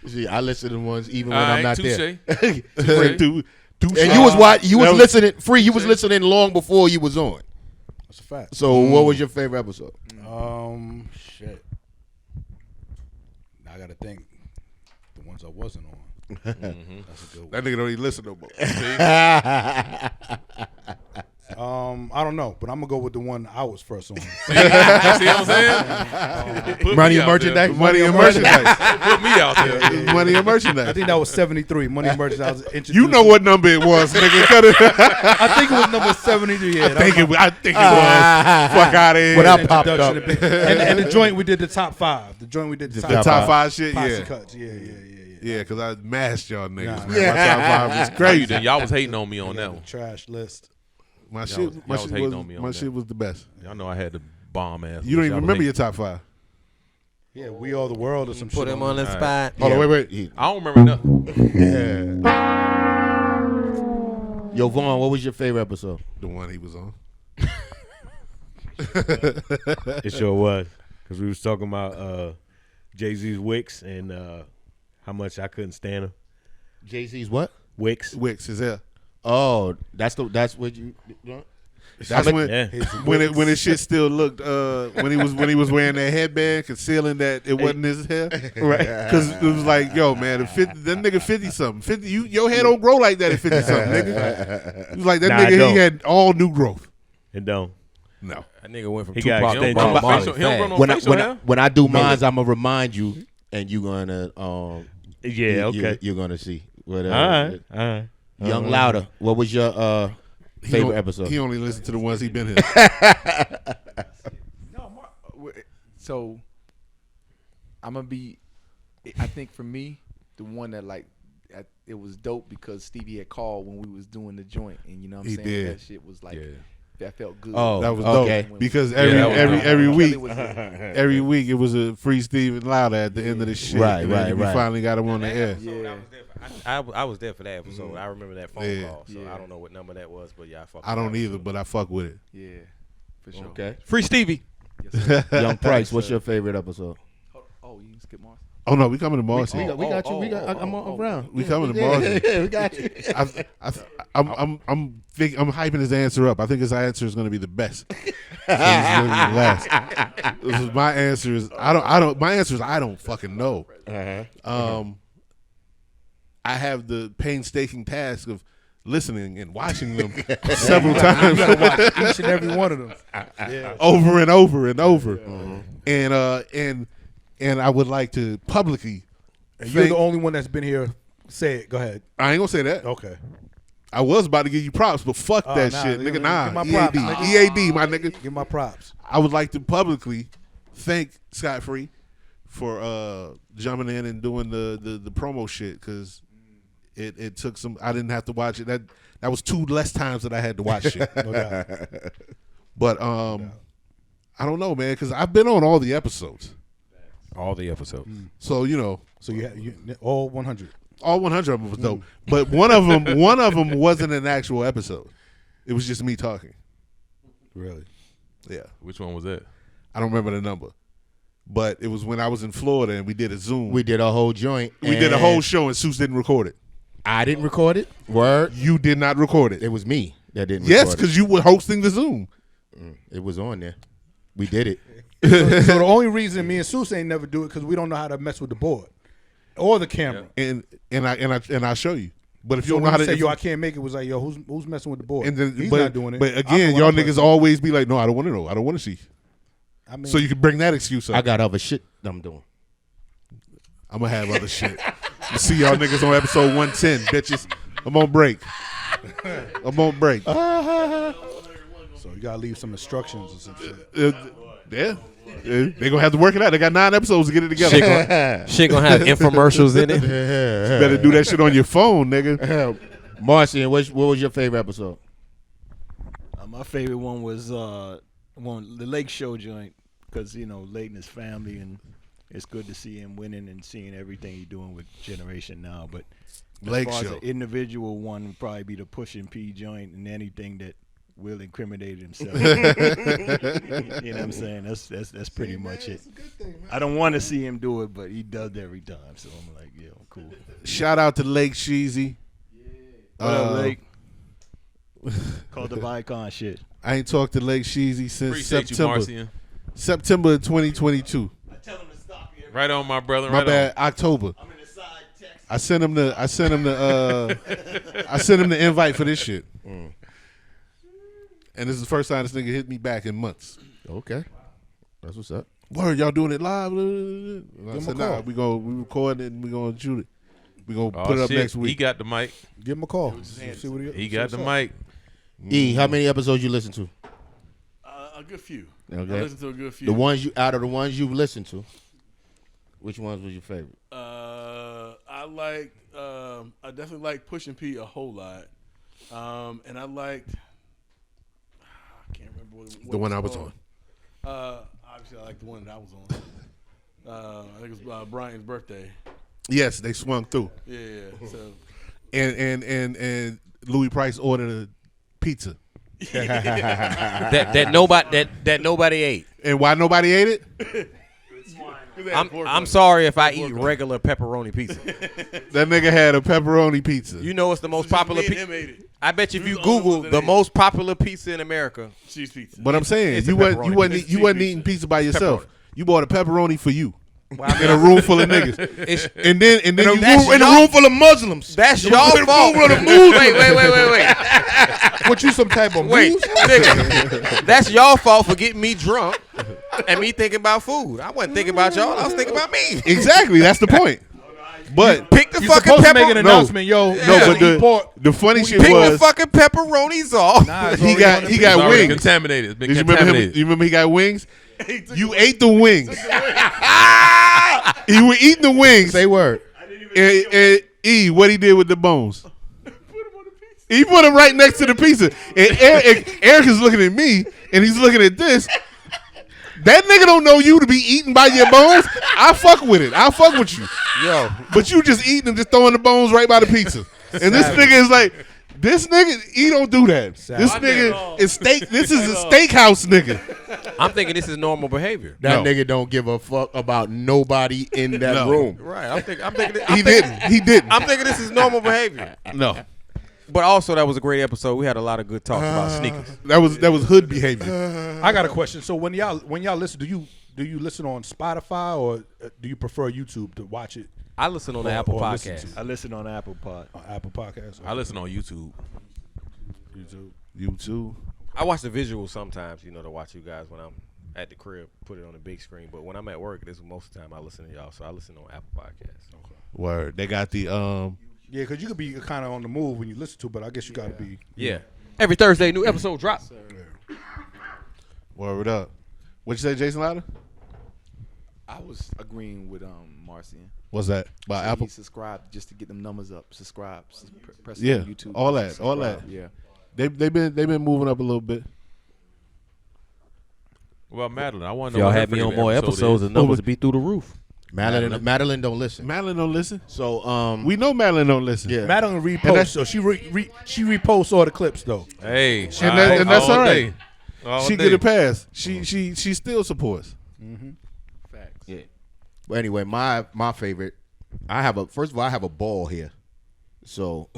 See, I listen to the ones even when I'm not there. And And you was listening free. You was listening long before you was on. That's a fact. So what was your favorite episode? Shit. Now I gotta think. The ones I wasn't on. That's a good one. That nigga don't even listen no more. I don't know, but I'm gonna go with the one I was first on. See what I'm saying? Put Money me and out merchandise. there. Money and merchandise. Put me out there. Money and merchandise. I think that was 73. Money and merchandise. I was introduced You know what number it was, nigga. Cut it. I think it was number 73. Yeah, I think it was. Fuck out of here. When I popped up. and the joint we did the top 5. The joint we did the The top 5 shit, posse yeah. cuts. Yeah. Yeah, because I mashed y'all niggas, Nah. man. My top 5 was crazy. Then y'all was hating on me on that one. Trash list. My Y'all shit, was my shit hating was, on me on my that. shit was the best. Y'all know I had the bomb ass. You don't even Y'all was remember hating. your top 5. Yeah, We Are the World or some shit. Put him on the All spot. Hold on, wait. I don't remember nothing. Yo, Vaughn, what was your favorite episode? The one he was on. It sure was, because we was talking about Jay-Z's Wicks and how much I couldn't stand him. Jay-Z's what? Wicks. Wicks is there. Oh, that's what you. That's when Yeah. when his shit still looked when he was wearing that headband concealing that it wasn't his hair, right? Because it was like, yo, man, that nigga 50 something. 50, your hair don't grow like that at 50 something, nigga. It was like that Nah, it nigga. don't. He had all new growth. It don't. No, That nigga went from He got Tupac to extensions. Bob Marley. He don't grow no When facial hair. when I do mines, I'm gonna remind you, and you gonna Yeah, okay. you're gonna see. Whatever. All right. Young Lotta, what was your favorite episode? He only listened to the ones he been here. So I'm gonna be. I think for me, the one that it was dope because Stevie had called when we was doing the joint, and you know what I'm He saying did. that shit was like that felt good. Oh, That was okay. dope because that was every dope. week Kelly was there. every week it was a free Steven Lauder at the end of the shit. Right, And then right, we right. finally got him on the air. Yeah. I was there for that episode. I remember that phone Yeah. call. So Yeah. I don't know what number that was, but yeah, I fuck. I with don't that either, episode. but I fuck with it. Yeah, for sure. Okay. Free Stevie. Yes, sir. Young Price, what's your favorite episode? Oh, you can skip Mars. Oh no, we coming to Marcy. We got you. I'm around. We coming to Marcy. We got you. I'm hyping his answer up. I think his answer is going to be the best. So he's gonna be the last. My answer is I don't fucking know. I have the painstaking task of listening and watching them several times. You gotta watch each and every one of them. Over and over and over. And I would like to publicly. And you're the only one that's been here. Say it. Go ahead. I ain't gonna say that. Okay. I was about to give you props, but fuck that shit, nigga. Nah, give my props, EAD, my nigga. Give my props. I would like to publicly thank Scott Free for jumping in and doing the promo shit, because it took some. I didn't have to watch it. That was 2 less times that I had to watch shit. No doubt. But I don't know, man, because I've been on all the episodes. All the episodes. So So you all 100. All 100 of them was dope. But one of them wasn't an actual episode. It was just me talking. Really? Yeah. Which one was that? I don't remember the number. But it was when I was in Florida and we did a Zoom. We did a whole joint. We did a whole show and Seuss didn't record it. I didn't record it. Word. You did not record it. It was me that didn't Yes, record it. because you were hosting the Zoom. It was on there. We did it. So the only reason me and Seuss ain't never do it because we don't know how to mess with the board or the camera. And I'll show you. But if So you don't know when how you to say, yo, I can't make it, was like, yo, who's messing with the board? and then He's but, not doing it. But I'm again, the y'all one niggas person. always be like, no, I don't want to know. I don't want to see. I mean, So you can bring that excuse up. I got other shit I'm doing. I'm gonna have other shit. You see y'all niggas on episode 110, bitches. I'm on break. I'm on break. so you gotta leave some instructions or some shit. Yeah. They gonna have to work it out. They got 9 episodes to get it together. Shit gonna have infomercials in it. Better do that shit on your phone, nigga. Marcy, what was your favorite episode? My favorite one was the Lake Show joint, because Lake and his family, and it's good to see him winning and seeing everything he's doing with Generation Now. But Lake as far Show. as an individual one would probably be the Push and P joint, and anything that Will incriminated himself. You know what I'm saying? That's pretty much it. I don't want to see him do it, but he does it every time. So I'm like, yeah, cool. Shout out to Lake Sheezy. What up, Lake? Called the Vicon shit. I ain't talked to Lake Sheezy since Appreciate you, September. Marcian. September 2022. Right on, my brother. My right bad. on. October. I sent him the invite for this shit. And this is the first time this nigga hit me back in months. Okay. That's what's up. Word, y'all doing it live? I said, a call. we record it and we gonna shoot it. We gonna Oh, put it up shit. next week. He got the mic. Give him a call. See what He got the mic. How many episodes you listen to? A good few. Okay. I listened to a good few. The ones out of the ones you've listened to, which ones was your favorite? I definitely liked Push and P a whole lot, and I liked. I can't remember what The one I was called. Obviously, I like the one that I was on. I think it was Brian's birthday. Yes, they swung through. Yeah. So. And Louis Price ordered a pizza. that nobody ate. And why nobody ate it? I'm sorry if I eat regular pepperoni pizza. That nigga had a pepperoni pizza. You know it's the most popular pizza. ate it. I bet you if you Google the most popular pizza in America, cheese pizza. But I'm saying It's you a wasn't pepperoni. eating pizza by yourself. Pepperoni. You bought a pepperoni for you. Well, I mean, in a room full of niggas. And then in a room full of Muslims. That's y'all fault. Wait. What, you some type of Wait, moose? nigga. That's y'all fault for getting me drunk and me thinking about food. I wasn't thinking about y'all. I was thinking about me. Exactly. That's the point. But Pick the You fucking supposed to pepper. make an announcement, yo. No, but the funny shit Pick was the fucking pepperonis off. he got It's already wings. contaminated. It's been Did you remember contaminated. him? You remember he got wings? You ate the wings. You were eating the wings. Say word. And E, what he did with the bones? He put them right next to the pizza. And Eric is looking at me, and he's looking at this. That nigga don't know you to be eaten by your bones. I fuck with it. I'll fuck with you. Yo. But you just eating and just throwing the bones right by the pizza. And this nigga is like, This nigga, he don't do that. This nigga is steak. This is a steakhouse nigga. I'm thinking this is normal behavior. That nigga don't give a fuck about nobody in that room. Right. I'm thinking He didn't. I'm thinking this is normal behavior. No. But also, that was a great episode. We had a lot of good talks about sneakers. That was hood behavior. I got a question. So when y'all listen, do you listen on Spotify or do you prefer YouTube to watch it? I listen on the Apple Podcast. I listen on Apple Pod. Apple Podcast. I listen on YouTube. YouTube. I watch the visuals sometimes, to watch you guys when I'm at the crib, put it on the big screen. But when I'm at work, this is most of the time I listen to y'all. So I listen on Apple Podcasts. Okay. Word. They got the Yeah, because you could be kind of on the move when you listen to, but I guess you got to be. Yeah. Every Thursday, new episode drop. Word up. What you say, Jason Lotta? I was agreeing with Marcian. What's that? By So Apple? he subscribed just to get them numbers up. Subscribe. Press Yeah. on YouTube. All that. Subscribe. Yeah. They've been moving up a little bit. Well, Madeline, I want If to know y'all what her had me on favorite more episode episodes, is. the numbers would be through the roof. Madeline don't listen. Madeline don't listen. So we know Madeline don't listen. Yeah. Madeline reposts, so she reposts all the clips though. Hey, And that's all right. She day. get a pass. She still supports. Mm-hmm. Facts. Yeah. But anyway, my favorite. First of all, I have a ball here. So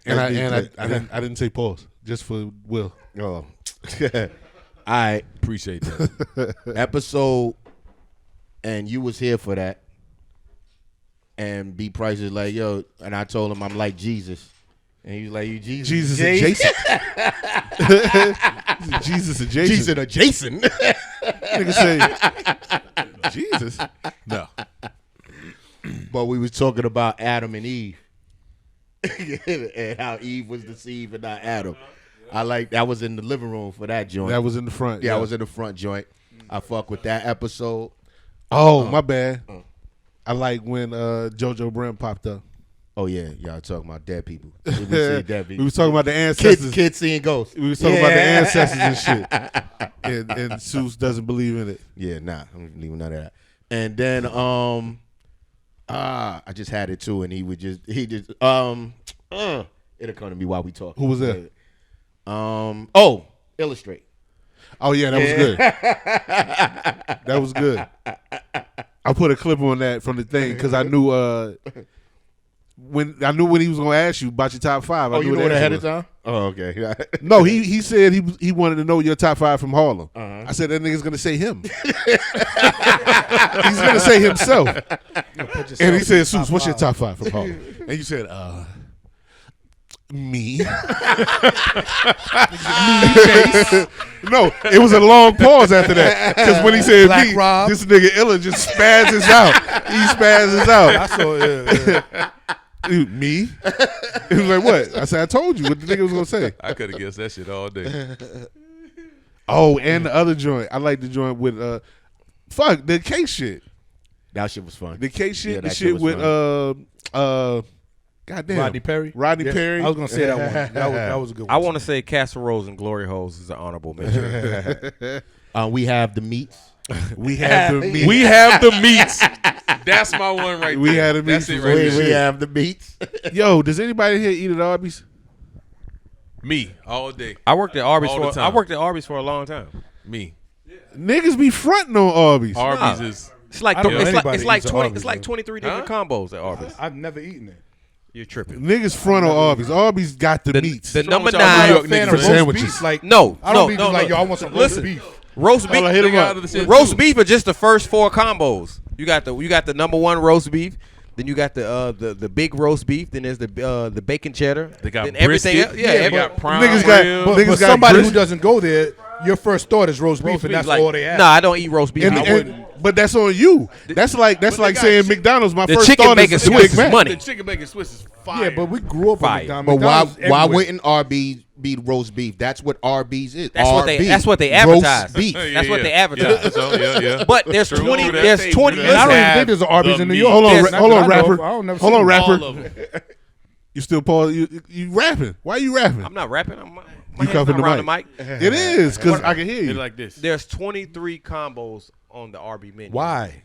And I didn't say pause just for Will. Oh. I appreciate that. Episode, and you was here for that. And B Price is like, yo, and I told him I'm like Jesus. And he was like, you Jesus. Jesus Jason? adjacent. Jesus adjacent. Jesus adjacent. Nigga say Jesus. No. But we was talking about Adam and Eve. And how Eve was deceived and not Adam. I was in the living room for that joint. That was in the front. Yeah, I was in the front joint. I fuck with that episode. Oh, my bad. I like when JoJo Brown popped up. Oh yeah, y'all talking about dead people. We see dead people. We was talking about the ancestors. Kids seeing ghosts. We was talking about the ancestors and shit. And Seuss doesn't believe in it. Yeah, nah, I'm leaving none of that. And then I just had it too, and it'll come to me while we talk. Who was that? Illustrate. Oh yeah, that was good. That was good. I put a clip on that from the thing because I knew when he was gonna ask you about your top five. I knew you know what it ahead of was. time? Oh, okay. No, he said he wanted to know your top five from Harlem. I said that nigga's gonna say him. He's gonna say himself. And he said, "Seuss, what's your top five from Harlem?" And you said, me. No, it was a long pause after that. Because when he said Black me, Rob. this nigga Illa just spazzes out. He spazzes out. I saw it. Me? He was like, what? I said, I told you what the nigga was going to say. I could have guessed that shit all day. Oh, and the other joint. I like the joint with, the K shit. That shit was fun. The K shit, Yeah, the that shit was with, fun. goddamn. Rodney Perry. Rodney Perry. I was gonna say that one. That was a good one. I want to say casseroles and glory holes is an honorable mention. We have the meats. We have the meats. We have the meats. That's my one right there. We had the meats. That's it right there. We have the meats. Yo, does anybody here eat at Arby's? Me all day. I worked at Arby's All the for time. a long time. Me. Niggas be fronting on Arby's. Arby's is. It's like I don't know it's anybody like eats at 20. Arby's, It's like man. 23 different combos at Arby's. I've never eaten it. You're tripping. Niggas front on Arby's. Arby's got the meats. The number with y'all New 9 York I'm not a fan niggas of for roast sandwiches. beef. Like No, I don't no, be no, just like no. yo. I want some roast Listen. beef. roast beef. Hold on, hit 'em Nigga up. out of the shit Roast too. beef are just the first 4 combos. You got the number 1 roast beef. Then you got the big roast beef. Then there's the bacon cheddar. They got then everything brisket. else. They got prime niggas got- rib. but- But Niggas got somebody who brisket. doesn't go there, your first thought is roast beef, Roast and beef, that's like, all they have. Nah, I don't eat roast beef. But that's on you. That's like saying McDonald's. My The first chicken thought bacon is Swiss Big is Mac. money. The chicken bacon Swiss is fire. Yeah, but we grew up Fire. on McDonald's. But why McDonald's wouldn't Arby's be roast beef? That's what Arby's is. That's what they. RB, That's what they roast advertise. beef. That's what they advertise. Yeah, so, yeah. But there's True, 20. true that. There's 20. And I don't even Have think there's an Arby's the in New meat. York. Hold on, Yes, hold not on, that I know rapper. of. I don't never Hold seen on, it. rapper. All of them. You still pause? You rapping? Why you rapping? I'm not rapping. My You hand's cuffing not the around mic. the mic. It is because I can hear They you. like this. There's 23 combos on the RB menu. Why?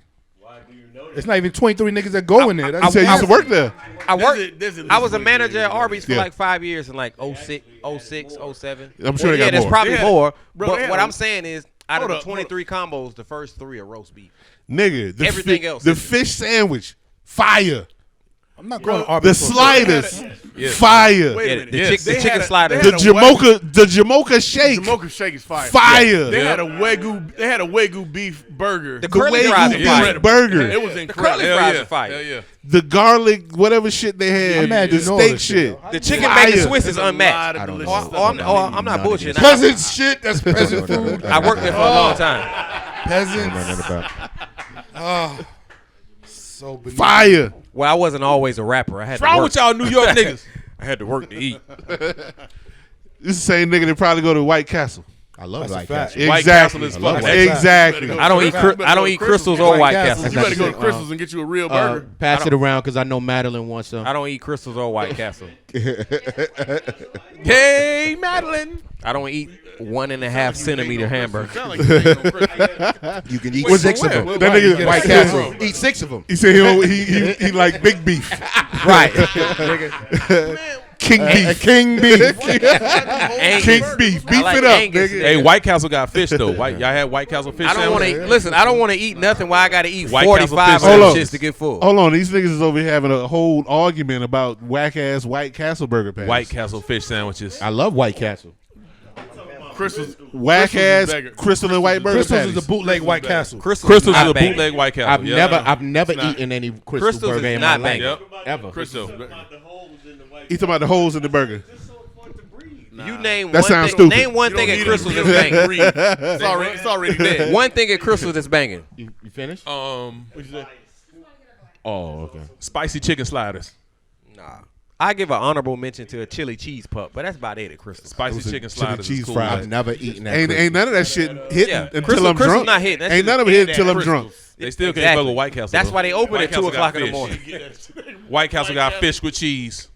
It's not even 23 niggas that go in there. I said you used to work there. I worked. There's at I least was a 23 manager at niggas. Arby's for Yeah. like 5 years in like 06, 07. I'm sure they got there's more. probably They had- more. bro, But they had what a- I'm saying is, out of Hold the up, hold 23 combos, the first 3 are roast beef. Nigga, Everything else the is- fish sandwich, fire. I'm not going to The Arby's. sliders, Wait fire. a minute. The They chicken had a- sliders. they The had a Jamocha shake, Jamocha shake is fire. fire. They had a Wagyu. They had a Wagyu beef burger. The The curly fries Wagyu are beef fire. burger, It was The incredible. curly fries are fire. yeah. the garlic, whatever shit they had, imagine the all steak this shit. shit, The chicken Fire. bacon Swiss is There's a unmatched. lot of I don't delicious know. stuff. I'm not bullshitting. Peasant shit. That's peasant food. I worked there for a long time. Peasants. Oh, so beneath. Fire. Well, I wasn't always a rapper. I had What's to wrong work. with y'all New York niggas? I had to work to eat. This is the same nigga that probably go to White Castle. I love That's a White fact. Castle. White Exactly. Castle is I love fucking. White Exactly. I don't eat. I don't eat crystals or White Castle. You better go to That's Crystals and get you a real burger. Pass it around because I know Madeline wants some. I don't eat crystals or White Castle. Hey, Madeline. I don't eat 1.5 centimeter hamburger. Sound like you ain't no Crystals. You can eat Wait, 6 of where? them. Where? That nigga, White Castle. Eat 6 of them. He said he like big beef, Right. king beef, King beef. king beef. Beef like it up, Angus. nigga. Hey, White Castle got fish though. Y'all had White Castle fish I don't want sandwich? to listen. I don't want to eat nothing. Why I got to eat White 45 Castle fish. Hold sandwiches on. to get full? Hold on, these niggas is over here having a whole argument about whack ass White Castle burger patties. White Castle fish sandwiches. I love White Castle. Crystals. whack Crystals is ass beggar. Crystal and White burger Crystals patties. is a bootleg White Castle. Crystals is not a banging. bootleg White Castle. I've never eaten any Crystal Crystals burger is in not my life. banging. Ever. Crystals. He talking about the holes in the burger. You name That one sounds thing. stupid. Name one You thing don't at need Crystals it. that's banging. It's already dead. One thing at Crystals that's banging. You finished? Oh, Oh, okay. Spicy chicken sliders. Nah. I give an honorable mention to a chili cheese pup, but that's about it at Crystals. Spicy Those are chicken chili sliders. cheese is cool. fries. I've never eaten that. Ain't none of that shit hitting Yeah. until Crystal- I'm Crystal's drunk. not hitting. That Ain't shit none of it is hitting until I'm at drunk. They still can't Exactly. fuck with White Castle. That's though. why they open White at 2 Castle o'clock got in the fish. morning. White Castle got fish with cheese.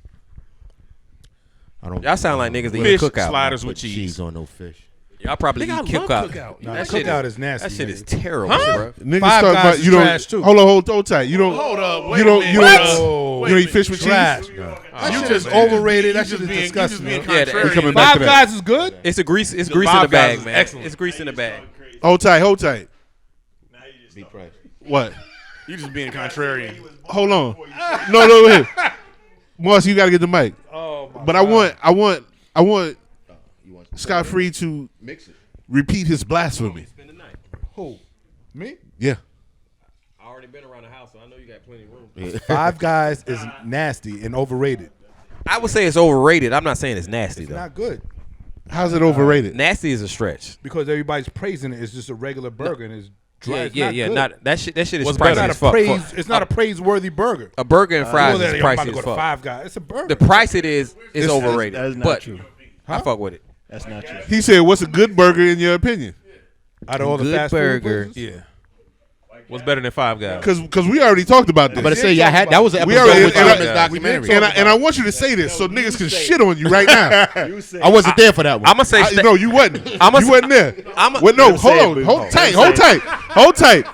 I don't. Y'all sound like niggas that eat Fish cookout. sliders put with cheese cheese. on no fish. Y'all probably Nigga, eat I love cookout. cookout. Nah, That shit cookout is nasty. That shit nigga. is terrible, bro. Niggas Five talk Guys about is you don't. trash, too. Hold tight. You don't. Hold up. Wait You a don't. minute. You Wait don't. a eat- minute. You don't eat fish with Trash. cheese. That shit is overrated. That shit is You disgusting. just being man. Yeah, contrary. We coming back to Five that. Guys is good. It's grease in the Five Guys bag, is man. excellent. It's grease in the bag. Hold tight. Be pressed. What? You just being contrarian. Hold on. No, wait. Marcy, you gotta get the mic. Oh my But God. I want Scott Free to Mix it. repeat his blasphemy. Who? Me? Yeah. I already been around the house, so I know you got plenty of room. Five Guys is nasty and overrated. I would say it's overrated. I'm not saying it's nasty It's though. not good How's it overrated? Nasty is a stretch. because everybody's praising it. It's just a regular burger and it's dry. Yeah, It's yeah, not yeah. good. Not that shit. That shit is What's pricey It's not as a fuck. praise. It's not a praiseworthy burger. A burger and fries Well, is I'm about pricey to go as to fuck. Five Guys. It's a burger. The price it is overrated. That is not but true. I fuck with it. That's not true. He said, "What's a good burger in your opinion?" Out of all the Good fast burger. food places? Yeah. What's better than Five Guys? Because we already talked about this. I'm about to say, yeah, that was an We episode already- with and you I- in this documentary. And I want you to say this so niggas can shit on you right now. I wasn't there for that one. I'm gonna say. No, you wasn't. I'ma You wasn't there. I'ma- Well, no, Let him say hold it, on. boo.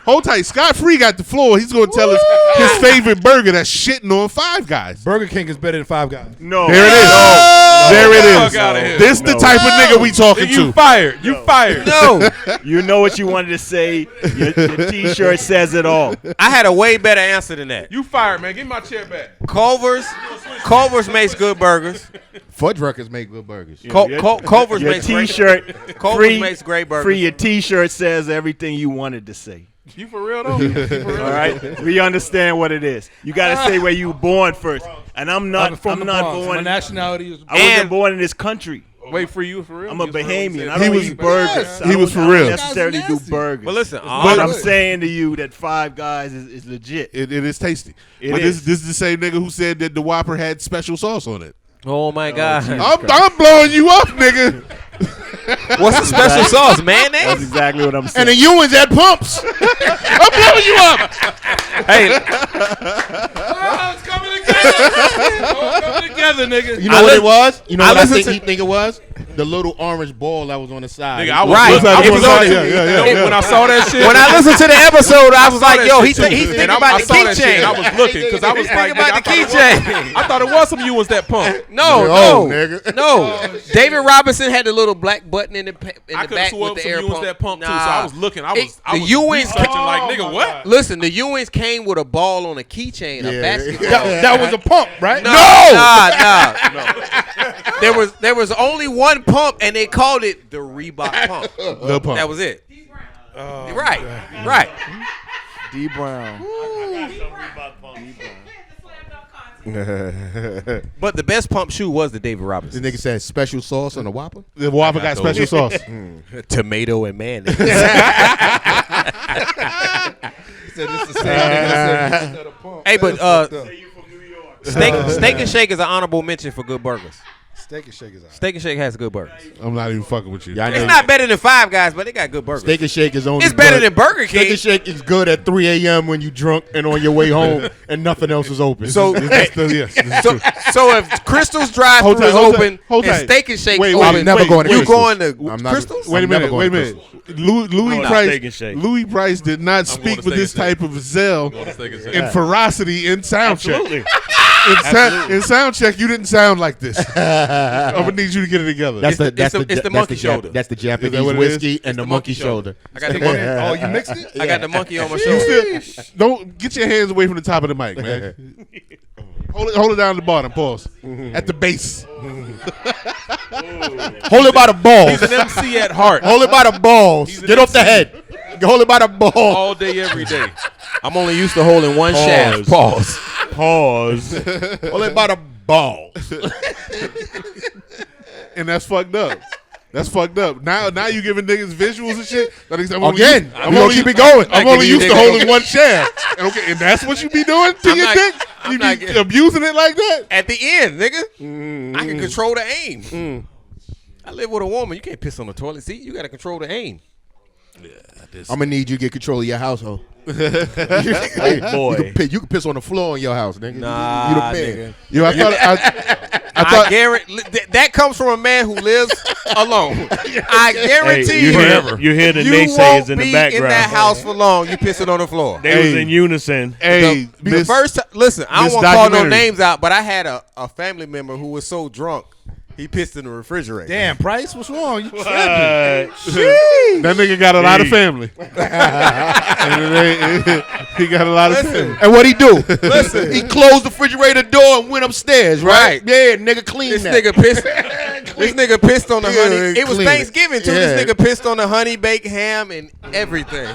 Hold tight. Scott Free got the floor. He's going to tell us his favorite burger that's shitting on Five Guys. Burger King is better than Five Guys. No. There it is. There it is. Fuck outta here. This the type of nigga we talking You to. fired. You fired. No, You know what you wanted to say. Your T-shirt says it all. I had a way better answer than that. You fired, man. Give me my chair back. Culver's makes good burgers. Fudge Records make good burgers. Culver's Your makes great. T-shirt Culver's free. makes great burgers. Free. Your T-shirt says everything you wanted to say. You for real though? All right, we understand what it is. You got to say where you were born first. And I'm not. from I'm the not Bronx. born. My nationality is. I wasn't born in this country. Wait, for you for real? I'm a You for real? Bahamian. I He don't was- eat burgers. he was for real. I don't necessarily do Nasty. burgers. But listen, But I'm honor- saying to you that Five Guys is legit. It is tasty. It but is. this is the same nigga who said that the Whopper had special sauce on it. oh my god, I'm blowing you up, nigga. what's the special sauce? That's Mayonnaise? exactly what I'm And saying. the Ewans at Pumps. I'm blowing you up. Hey, Oh, it's coming together. Oh, it's coming together, nigga. You know what it was? You know I what I listened think he think it was? the little orange ball that was on the side. Nigga, I was Right. looking- I It was was on looking- it. When I saw that shit, When I listened to the episode, I was saw like, that yo, shit he's too. thinking And about the I saw that shit and I keychain. was looking because I was He's like, thinking about nigga, the I keychain. thought it was some you was that pump. No, Oh, no, nigga. no. David Robinson had the little black button in the I could have back swore with the some air you was pump. that pump too. So Nah. I was looking. I was The Ewings researching like, nigga, what? Listen, the Ewings came with a ball on a keychain, a Yeah. basketball. That was a pump, right? No. There was only one pump, and they called it the Reebok pump. The pump. That was it. Right. D Brown. But the best pump shoe was the David Robinson. This nigga said special sauce on the Whopper. The Whopper got special sauce. Tomato and mayonnaise. He said it's the same nigga that said instead of pump. Hey, but That's fucked up. Steak and Shake is an honorable mention for good burgers. Steak and Shake is out. Steak and Shake has good burgers. I'm not even fucking with you. Yeah, I know. It's not better than Five Guys, but they got good burgers. Steak and Shake is only. It's better good. than Burger King. Steak and Shake is good at 3 a.m. when you drunk and on your way home and nothing else is open. So, Yes, this is true. so if Crystal's drive-thru Hold is tight, hold open tight, hold and tight. Steak and Shake's Wait, open, I'm never going to you Crystal's. going to I'm not- Crystal's? Wait a I'm never minute. going Wait a to minute. Louis Steak Price. and Shake. Louis Price did not speak going to with Steak this and Shake. type of zeal Going to Steak and Shake. and ferocity in sound check. Absolutely. In sound check, you didn't sound like this. I'm gonna need you to get it together. That's the it's the monkey shoulder. That's the Japanese what it whiskey is? and the monkey shoulder. I got the monkey. Oh, you mixed it? I got the monkey on my You shoulder. still, don't get your hands away from the top of the mic, man. Hold it down at the bottom. Pause. At the base. Hold it by the balls. He's an MC at heart. Hold it by the balls. an Get off the MC. head. Hold it by the balls. All day, every day. I'm only used to holding one shaft. Pause. Pause. Hold it by the balls. And that's fucked up. That's fucked up. Now you giving niggas visuals and shit. That niggas, Again, we gonna keep it going. I'm only used to holding one shaft. And okay, and that's what you be doing to I'm your not- dick? I'm You not be getting- abusing it like that? At the end, nigga, I can control the aim. I live with a woman. You can't piss on the toilet seat. You got to control the aim. I'm gonna need you to get control of your household. Hey, boy. You can piss on the floor in your house, nigga. Nah, you the man. nigga. Yo, I I thought guarantee that comes from a man who lives alone. I guarantee Hey, you hear the you naysayers won't in the be background. in that house for long. You pissing on the floor. They was Hey. in unison. hey, The Miss- first time, listen, I Miss don't want to call no Documentary. names out, but I had a family member who was so drunk he pissed in the refrigerator. Damn, Price, what's wrong? You tripping? that nigga got a lot of family. He got a lot of family. And what he do? Listen, he closed the refrigerator door and went upstairs, right? Right. Yeah, nigga, clean This that. nigga pissed. This nigga pissed on the Yeah, honey. It was clean it. Thanksgiving too. Yeah. This nigga pissed on the honey baked ham and everything.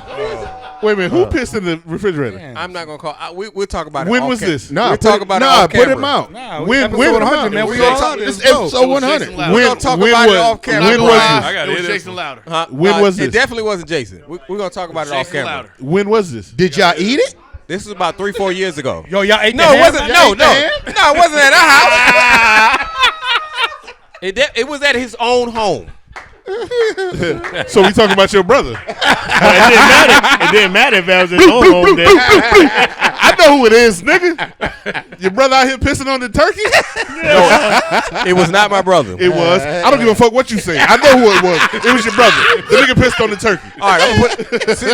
Wait a minute, who pissed in the refrigerator? I'm not gonna call. We'll talk about it. When off was cam- this? Nah, we'll put talk it- about it nah, off put camera. him out. Nah, When- episode when- 100, man. We gonna all talk- This It episode was 100. Jason Louder. We're gonna talk when about it was- off camera. when was I this? got It was it. Jason Louder. When was It this? definitely wasn't Jason. We're gonna talk about it off Jason camera. Louder. When was this? Did y'all eat it? This was about 3-4 years ago. Yo, y'all ate No, the it ham? wasn't. Y'all No, ate the no, ham? no, it wasn't at our house. It was at his own home. So we talking about your brother? But it didn't matter. It didn't matter if that was his own home then. I know who it is, nigga. Your brother out here pissing on the turkey? It was not my brother. It was. I don't give a fuck what you say. I know who it was. It was your brother. The nigga pissed on the turkey. All right, I'm gonna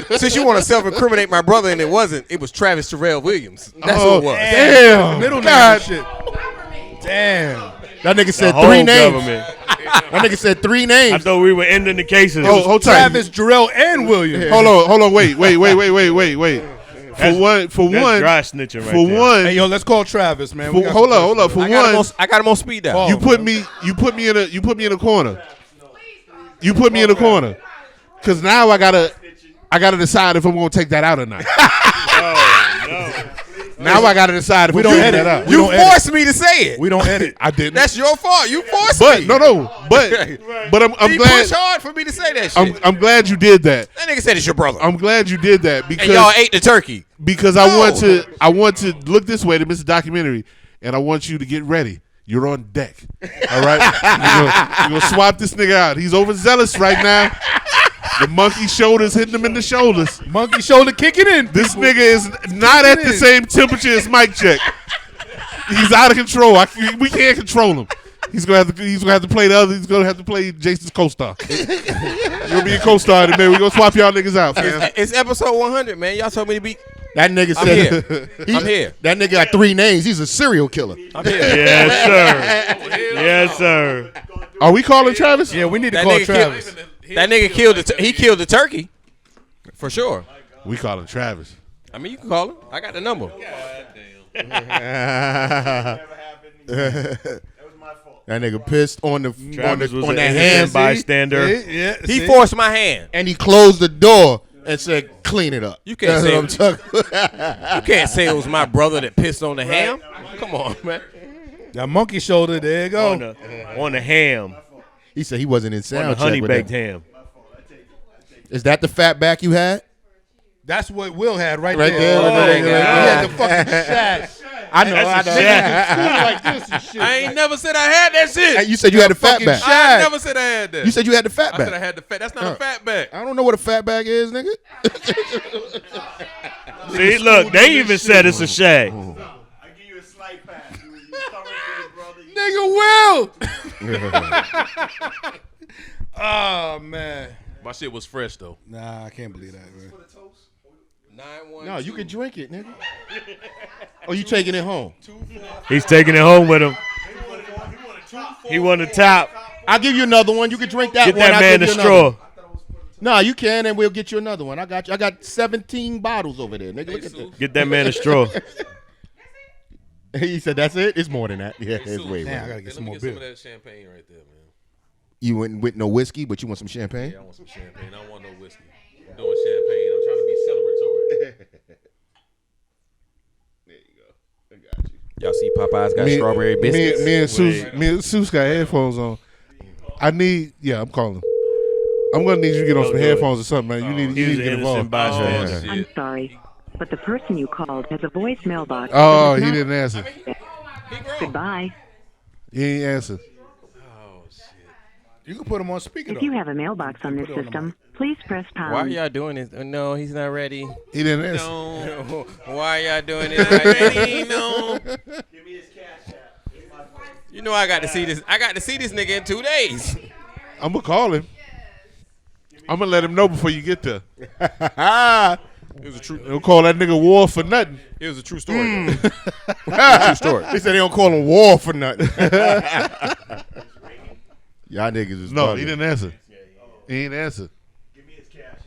put, since you want to self-incriminate my brother, and it wasn't. It was Travis Terrell Williams. That's who it was. Damn. Middle name God. and shit. Damn. That nigga The said whole 3 names. government. That nigga said 3 I names. thought we were ending the cases. Oh, hold tight. Travis, Jarrell, and Williams. Hold on. Wait. That's For one, dry snitching right for there. one, Hey, yo, let's call Travis, man. for, hold up. For I got, one, I got him on speed dial. you put me in a corner. You put me in a corner. Cause now I gotta decide if I'm gonna take that out or not. Now I gotta decide if We I'm don't taking edit. that out. We You don't edit. forced me to say it. We don't edit. I didn't. That's your fault. You forced but me. but I'm He glad pushed hard for me to say that shit. I'm glad you did that. That nigga said it's your brother. I'm glad you did that And y'all because ate the turkey. I want to look this way to Mr. Documentary, and I want you to get ready. You're on deck. All right? You're gonna swap this nigga out. He's overzealous right now. The monkey shoulders hitting him in the shoulders. Monkey shoulder kicking in. This nigga is not at the same temperature as Mike Check. He's out of control. We can't control him. He's gonna have to play the other. He's gonna have to play Jason's co-star. You're gonna be a co-star, and man, we gonna swap y'all niggas out, fam. It's episode 100, man. Y'all told me to be. That nigga I'm said, here. I'm here. That nigga got 3 names. He's a serial killer. I'm here. Yes, sir. Yes, sir. Are we calling Travis? Yeah, we need to That call nigga Travis. That nigga killed he killed the turkey, for sure. We calling Travis. I mean, you can call him. I got the number. That nigga pissed on the Travis was on an the innocent hand, bystander. Yeah, He forced my hand. and he closed the door and said, "Clean it up." You can't That's say what I'm talking. You can't say it was my brother that pissed on the ham. Come on, man. That monkey shoulder, there you go. On the ham. He said he wasn't in On sound the check honey with baked that. ham. Is that the fat back you had? That's what Will had right Right there. there. Right there. He had the fucking shash. I know. Like this and shit. I ain't never said I had that shit. You said you had a fat back. I never said I had that. You said you had the fat I back. said I had the fat. That's not a fat back. I don't know what a fat back is, nigga. See, look, they even said it's a shag. Nigga Will. Oh man. My shit was fresh though. Nah, I can't believe that, man. No, you can drink it, nigga. Oh, you taking it home? He's taking it home with him. He won the top. I'll give you another one. You can drink that Get one. that I'll man give the you another straw. one. No, you can, and we'll get you another one. I got you. I got 17 bottles over there, nigga. Look at that. Get that man a straw. He said, "That's it. It's more than that. Yeah, it's way Damn, I more." gotta get some Let me more get some beer. of that champagne right there, man. You went with no whiskey, but you want some champagne? Yeah, I want some champagne. I don't want no whiskey. I'm doing champagne. I'm trying to be celebratory. There you go. I got you. Y'all see Popeyes got strawberry biscuits? Me and Seuss got headphones on. I'm calling. I'm gonna need you to get on some headphones or something, man. You need to get involved. I'm sorry, but the person you called has a voicemail box. Oh, he didn't answer. Goodbye. He ain't answer. You can put him on speaker. If you have a mailbox on this system, please press pound. Why are y'all doing this? No, he's not ready. He didn't answer. No. Why are y'all doing this? Not ready? No. Give me his cash app. You know I got to see this. I got to see this nigga in 2 days. I'm gonna call him. I'm gonna let him know before you get there. It was a true. Don't call that nigga War for nothing. It was a true story. True story. They said they don't call him War for nothing. Y'all niggas is No, bugging. he didn't answer. He didn't answer. Give me his cash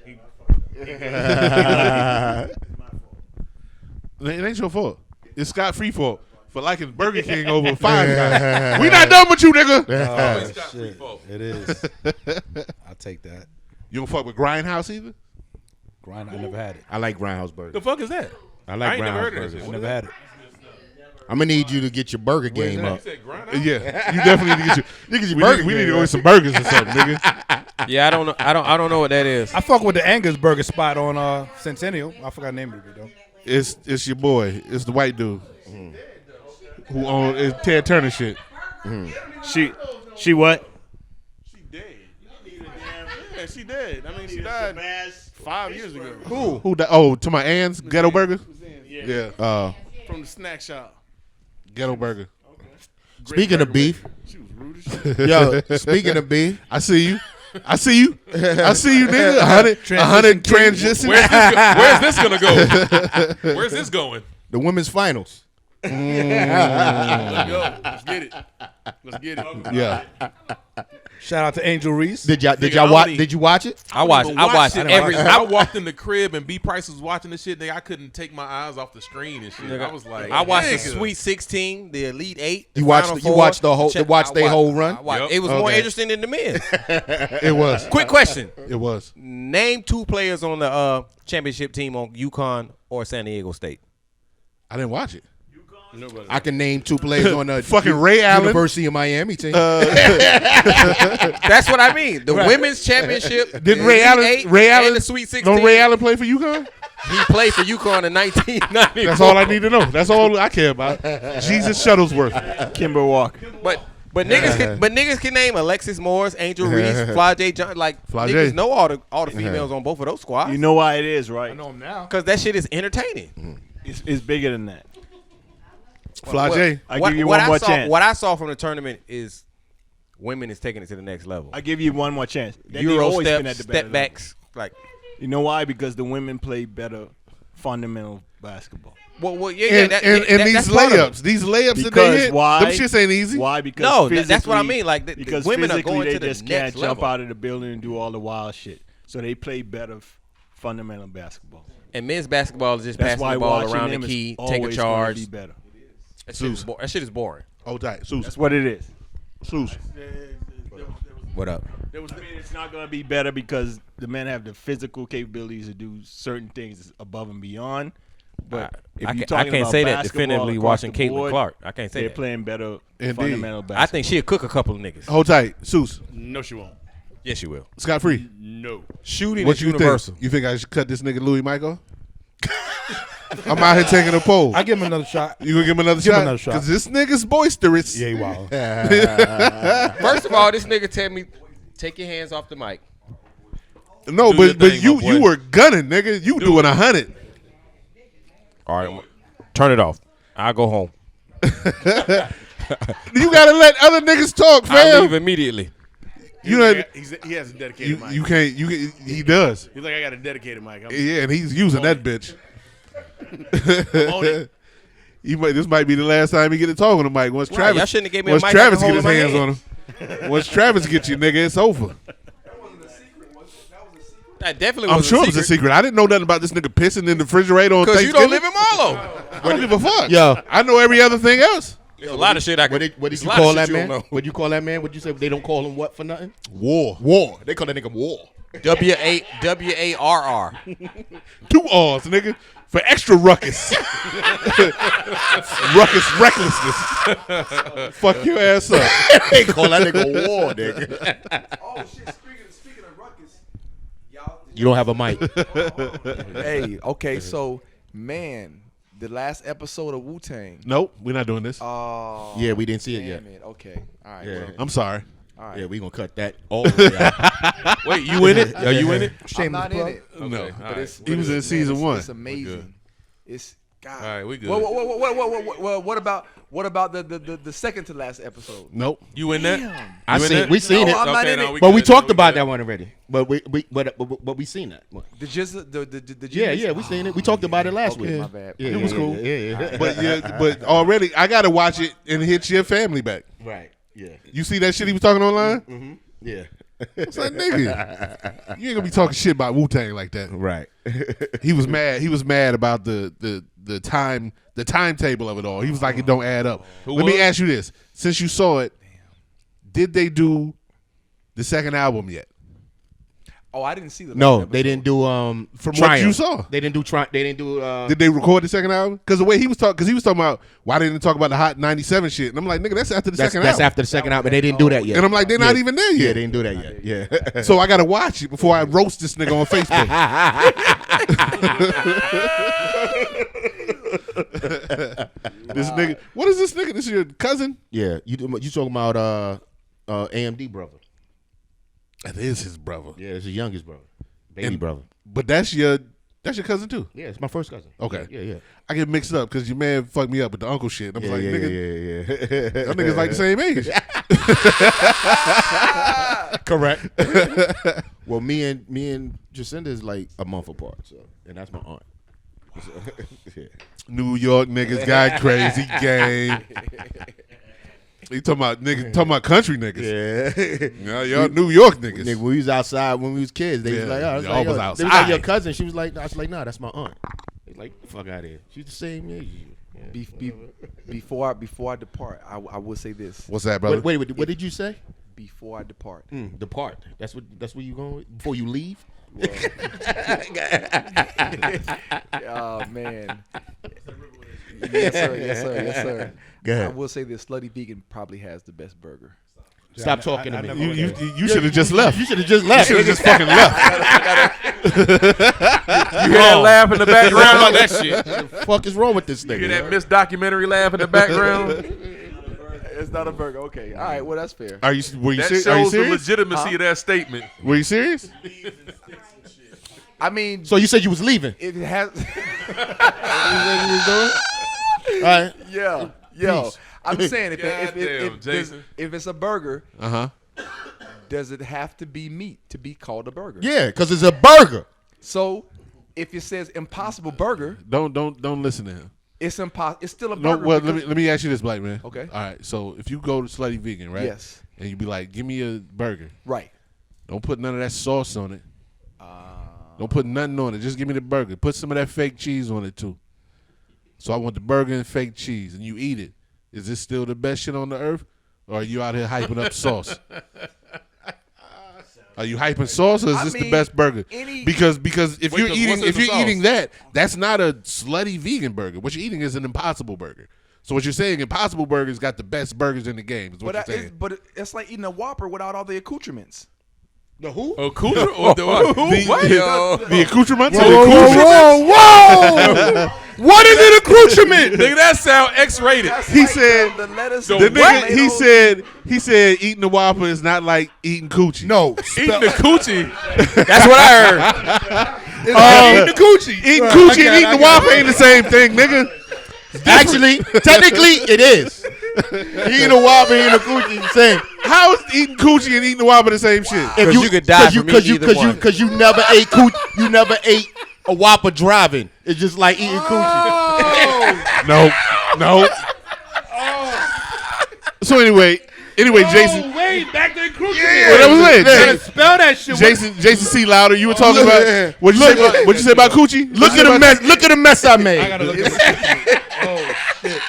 It ain't your fault. It's Scott Free fault for liking Burger King over Five Guys. We not done with you, nigga. Oh, shit. It is. I'll take that. You don't fuck with Grindhouse either? Grind, I never had it. I like Grindhouse burger. The fuck is that? I like ain't never Grindhouse heard of burgers. that shit. I never had it. I'm gonna need you to get your burger game up. Yeah, you definitely need to get You get your we burger need to game go up. get some burgers or something, nigga. Yeah, I don't know. I don't know what that is. I fuck with the Angus Burger spot on Centennial. I forgot the name of it though. It's your boy. It's the white dude who owns Ted Turner shit. She what? She dead. Yeah, she dead. I mean, she died 5 years ago. Who? Oh, to my Ann's Ghetto Burger. Yeah. From the snack shop. Ghetto Burger. Speaking of beef, She was rude as shit. yo. Speaking of beef, I see you. I see you, nigga. 100 transition. Where's this gonna go? Where's this going? the women's finals. Let's go. Let's get it. Let's get it. Yeah. Shout out to Angel Reese. Did y'all Nigga, watch? I Did you watch it? I watched it every. I walked in the crib and B Price was watching the shit. Nigga, I couldn't take my eyes off the screen and shit. I was like, I watched the nigga. Sweet 16, the Elite 8. The You watched. Final You Four. watched the whole. Check- Watched I their watched- whole run. I watched- Yep. It was more Okay. interesting than the men. It was. Quick question: It was. name 2 players on the championship team on UConn or San Diego State. I didn't watch it. I can name 2 players on the Fucking Ray Allen. University of Miami team. That's what I mean. The women's championship. Did the Ray Elite Allen? 8, Ray Allen. and the Sweet 16. Don't Ray Allen play for UConn? He played for UConn in 1994. That's all I need to know. That's all I care about. Jesus Shuttlesworth. Kimber Walker. But niggas can name Alexis Morris, Angel Reese, Fly J. John. Like Fly J. niggas know all the females on both of those squads. You know why it is, right? I know him now. Because that shit is entertaining. It's bigger than that. Fly J. I give you one more chance. What I saw from the tournament is women is taking it to the next level. I give you one more chance. They've Euro always been steps, at the better step backs, like you know why? Because the women play better fundamental basketball. Well, yeah, And, that, and, that, and that- these that's part of it. these layups that Because they hit, why? them shits ain't easy. Why? Because No, that's what I physically- mean. Like the because women are physically going they to the just next can't jump level. out of the building and do all the wild shit. So they play better fundamental basketball. And men's basketball is just That's passing why the ball watching around the them is key, always take a gonna charge. be better. That shit is boring. Hold tight, Susan. That's what it is. Susan. What up? I mean, it's not going to be better because the men have the physical capabilities to do certain things above and beyond. But if I you're can't talking about say that basketball definitively across watching the Caitlin board, Clark. I can't say they're that. playing better Indeed. fundamental basketball. I think she'll cook a couple of niggas. Hold tight, Susan. No, she won't. Yes, she will. Scott Free. No. Shooting What is you universal. think? You think I should cut this nigga Louis Michael? I'm out here taking a poll. I give him another shot. You gonna give him another Give him shot? another shot. Because this nigga's boisterous. Yeah, he wild. First of all, this nigga tell me, take your hands off the mic. No, Do your but thing, you my boy. you were gunning, nigga. You doing 100. All right, turn it off. I'll go home. You gotta let other niggas talk, I fam. leave immediately. You know, He has a dedicated mic. you can't. He does. He's like, I got a dedicated mic. Yeah, and he's using that bitch. On it. This might be the last time he get to talk on the mic. Once Right, Travis, y'all shouldn't have gave me a once mic I Travis can get his hold in hands my on him. Once Travis get you, nigga, it's over. That definitely I'm was sure a it was a secret. I didn't know nothing about this nigga pissing in the refrigerator on Because Thanksgiving. you don't live in Marlow. I don't give a fuck. Yo. I know every other thing else. There's a lot of shit I What could. did you there's a lot call of that shit you don't man? know. What'd you call that man? What'd you say they don't call him what for nothing? War. War. They call that nigga war. WARR. 2 R's, nigga. For extra ruckus. Ruckus recklessness. Fuck your ass up. They call that nigga war, nigga. Oh shit! Speaking of ruckus, y'all. You don't have a mic. Hey, okay, so man, the last episode of Wu-Tang. Nope, we're not doing this. Oh, Yeah, we didn't see it yet. damn it. Okay, all right. Yeah. Well, I'm sorry. all right. Yeah, we gonna cut that all the way out. Wait, you in it? Are you in it? I'm not in it. No. Okay, all But right. it's, He was in season 1. It's amazing. It's God. All right, we good. What about the second to last episode? Nope. You in that? I You in seen. that? We seen No, it, I'm not in no, it. but we good, talked we about good. that one already. But we seen that. one. The Yeah, genius? yeah, we seen it. We talked about it last Okay, week. my bad. Yeah, It was yeah, cool. Yeah. But already I gotta watch it and hit your family back. Right. Yeah. You see that shit he was talking online? Mm-hmm. Yeah. It's like, nigga, you ain't gonna be talking shit about Wu-Tang like that. Right. He was mad. He was mad about the timetable of it all. He was like, it don't add up. Let me ask you this: since you saw it, did they do the second album yet? Oh, I didn't see the. No, last they didn't do From Triumph. what you saw, They didn't do They didn't do. did they record the second album? Because the way he was talking, because he was talking about why didn't they talk about the Hot 97 shit, and I'm like, nigga, that's after the second That's album. after the second album, and they didn't do that yet. And I'm like, they're not even there Yeah, yet. they didn't do that yet. Yeah. So I gotta watch it before I roast this nigga on Facebook. This nigga, what is this nigga? This is your cousin? Yeah, you talking about AMD brother? That is his brother. Yeah, it's his youngest brother, baby And- brother. But that's your cousin too. Yeah, it's my first cousin. Okay. Yeah. I get mixed up because your man fucked me up with the uncle shit. And I was like, nigga, yeah. that nigga's like the same age. Correct. Well, me and Jacinda is like a month apart, so and that's my aunt. So, yeah. New York niggas got crazy gang. You talking about country niggas. Yeah. Y'all New York niggas. Nigga, we was outside when we was kids. They was Yeah, like, oh, I was y'all like, was yo. They was like, outside. your cousin. She was like, I was like, nah, that's my aunt. They like, get the fuck out of here. She's the same age as you. Yeah. Before I depart, I will say this. What's that, brother? Wait, what did you say? Before I depart. Depart. That's where you going with? Before you leave? Oh man. Yes sir. Go ahead. I will say this: Slutty Vegan probably has the best burger. Stop talking to me. You should have just left. You should have just left. You should have just fucking left. You hear that laugh in the background? About that shit. What the fuck is wrong with this You nigga? hear that misdocumentary laugh in the background? It's not a burger. Okay. All right. Well, that's fair. Were you That are you shows the serious? legitimacy of that statement. Were you serious? I mean, So you said you was leaving? it has. All right. Yeah. Yo. Peace. I'm just saying, Goddamn, Jason. if it's a burger, does it have to be meat to be called a burger? Yeah, because it's a burger. So if it says Impossible Burger, don't listen to him. It's impossible. It's still a No, burger. well, let me ask you this, black man. Okay. All right. So if you go to Slutty Vegan, right? Yes. And you be like, give me a burger. Right. Don't put none of that sauce on it. Don't put nothing on it. Just give me the burger. Put some of that fake cheese on it too. So I want the burger and fake cheese, and you eat it. Is this still the best shit on the earth, or are you out here hyping up sauce? Are you hyping sauce, or is this the best burger? Because if you're eating that, that's not a slutty vegan burger. What you're eating is an Impossible Burger. So what you're saying, Impossible Burger's got the best burgers in the game. Is what you're saying. But it's like eating a Whopper without all the accoutrements. The who? What? The accoutrements? Whoa! What is an accoutrement? Nigga, that sound X-rated. He said the lettuce. the nigga. He said eating the Whopper is not like eating coochie. No, Eating the coochie. That's what I heard. eating the coochie. Eating coochie and eating the Whopper ain't the same thing, nigga. Actually, technically, it is. Eating a Whopper and eating a coochie, same. How is eating coochie and eating the Whopper the same shit? If you could die from either one. Because you never ate you never ate a Whopper driving. It's just like eating coochie. No. So anyway, Jason. Wait, back to the coochie. Well, that was it. Spell that shit. Jason C. Louder, you were talking about what'd you say about coochie? Look at the mess I made. I gotta look at the Oh shit.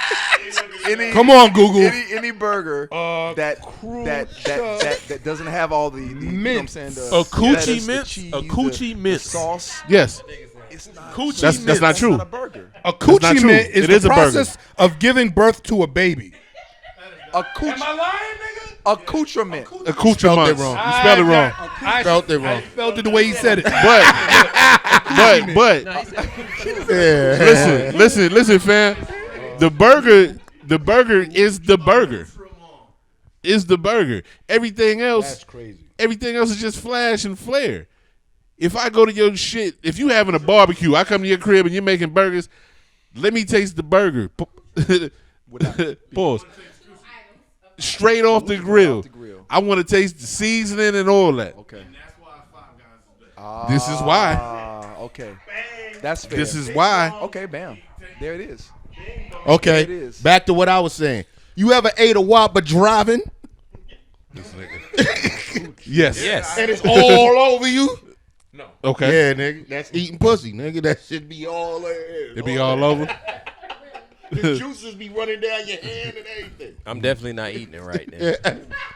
Come on, Google. Any burger that doesn't have all the you know what I'm saying, A coochie mince. the sauce. Yes. It's not. Coochie That's mince. not true. Not a burger. A not coochie true. mint is It the is a burger. process of giving birth to a baby. Am I lying, nigga? Accoutrement. Accoutrement. You spelled it wrong. You spelled it wrong. I spelled it wrong. I spelled it the way he said it. But listen, fam. The burger is the burger. Is the burger. Everything else. That's crazy. Everything else is just flash and flare. If I go to your shit, if you having a barbecue, I come to your crib and you're making burgers, let me taste the burger. Pause. Straight off the grill. I want to taste the seasoning and all that. Okay. This is why. Okay. That's fair. This is why. Okay, bam. There it is. Okay. There it is. Back to what I was saying. You ever ate a Whopper driving? Yes. And it's all over you? No. Okay. Yeah, nigga. That's eating pussy, nigga. That should be all over. It be all over. The juices be running down your hand and everything. I'm definitely not eating it right now.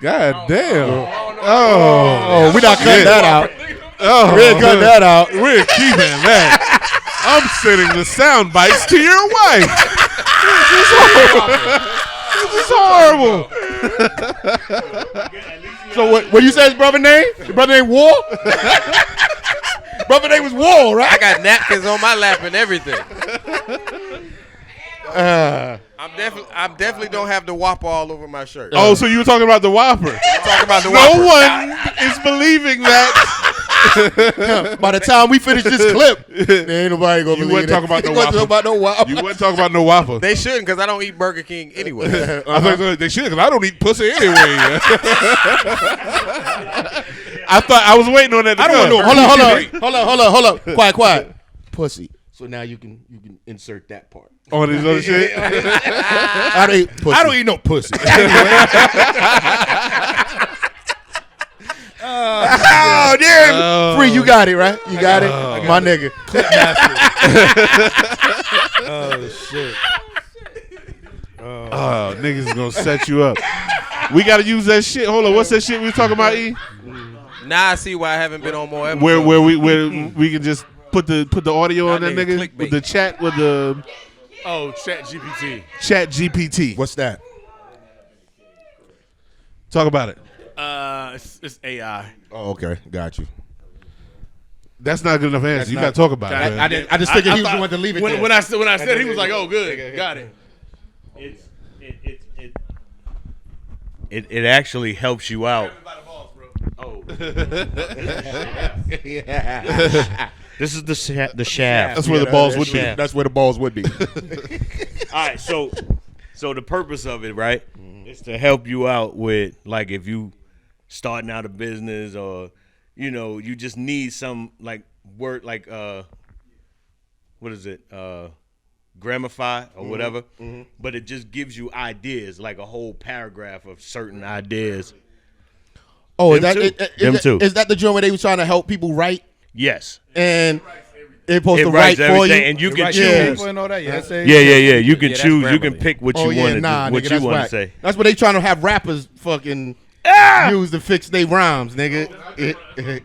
God damn. Oh, we not cutting that out. Oh, We ain't cutting that out. We're keeping that. I'm sending the sound bites to your wife. This is horrible. So what you say his brother name? Your brother name War? Brother name was War, right? I got napkins on my lap and everything. I'm definitely don't have the Whopper all over my shirt. Oh, so you were talking about the Whopper? Talking about the No Whopper. one is believing that. By the time we finish this clip, there ain't nobody gonna You believe wasn't talking about no He wasn't Whopper. talking about no Whopper. You wasn't talking about no Whopper. They shouldn't, because I don't eat Burger King anyway. I think they should, because I don't eat pussy anyway. I thought I was waiting on that. To I don't come. know. Hold up. Quiet. Pussy. So now you can insert that part. On this other shit. I don't eat no pussy. Oh, damn. Free, you got it, right? You got it? My nigga. Oh shit. Oh, niggas is gonna set you up. We gotta use that shit. Hold on, what's that shit we was talking about, E? Now I see why I haven't been on more episodes. Where we can just put the audio on that nigga clickbait. with the chat with the Chat GPT. Chat GPT. What's that? Talk about it. It's AI. Oh, okay. Got you. That's not good enough answer. You gotta talk about it. man. I just figured he was the one to leave it when, there. when I said it, he was like, "Oh, good, got it." It actually helps you out. Oh. This is the shaft. That's where the balls would be. That's where the balls would be. All right, so So the purpose of it, right, is to help you out with, like, if you starting out a business or, you know, you just need some, like, word, like, what is it, Gramify or whatever, but it just gives you ideas, like a whole paragraph of certain ideas. Oh, Them too. Is that the joint where they was trying to help people write? Yes. And they're supposed It to write writes for you, everything, and you can Write choose. people and all that. Yeah, Yeah. You can that's choose. You can Grammarly. pick what Oh you yeah, want to nah, what nigga, you that's want to whack. say. That's what they trying to have rappers fucking use to fix their rhymes, nigga.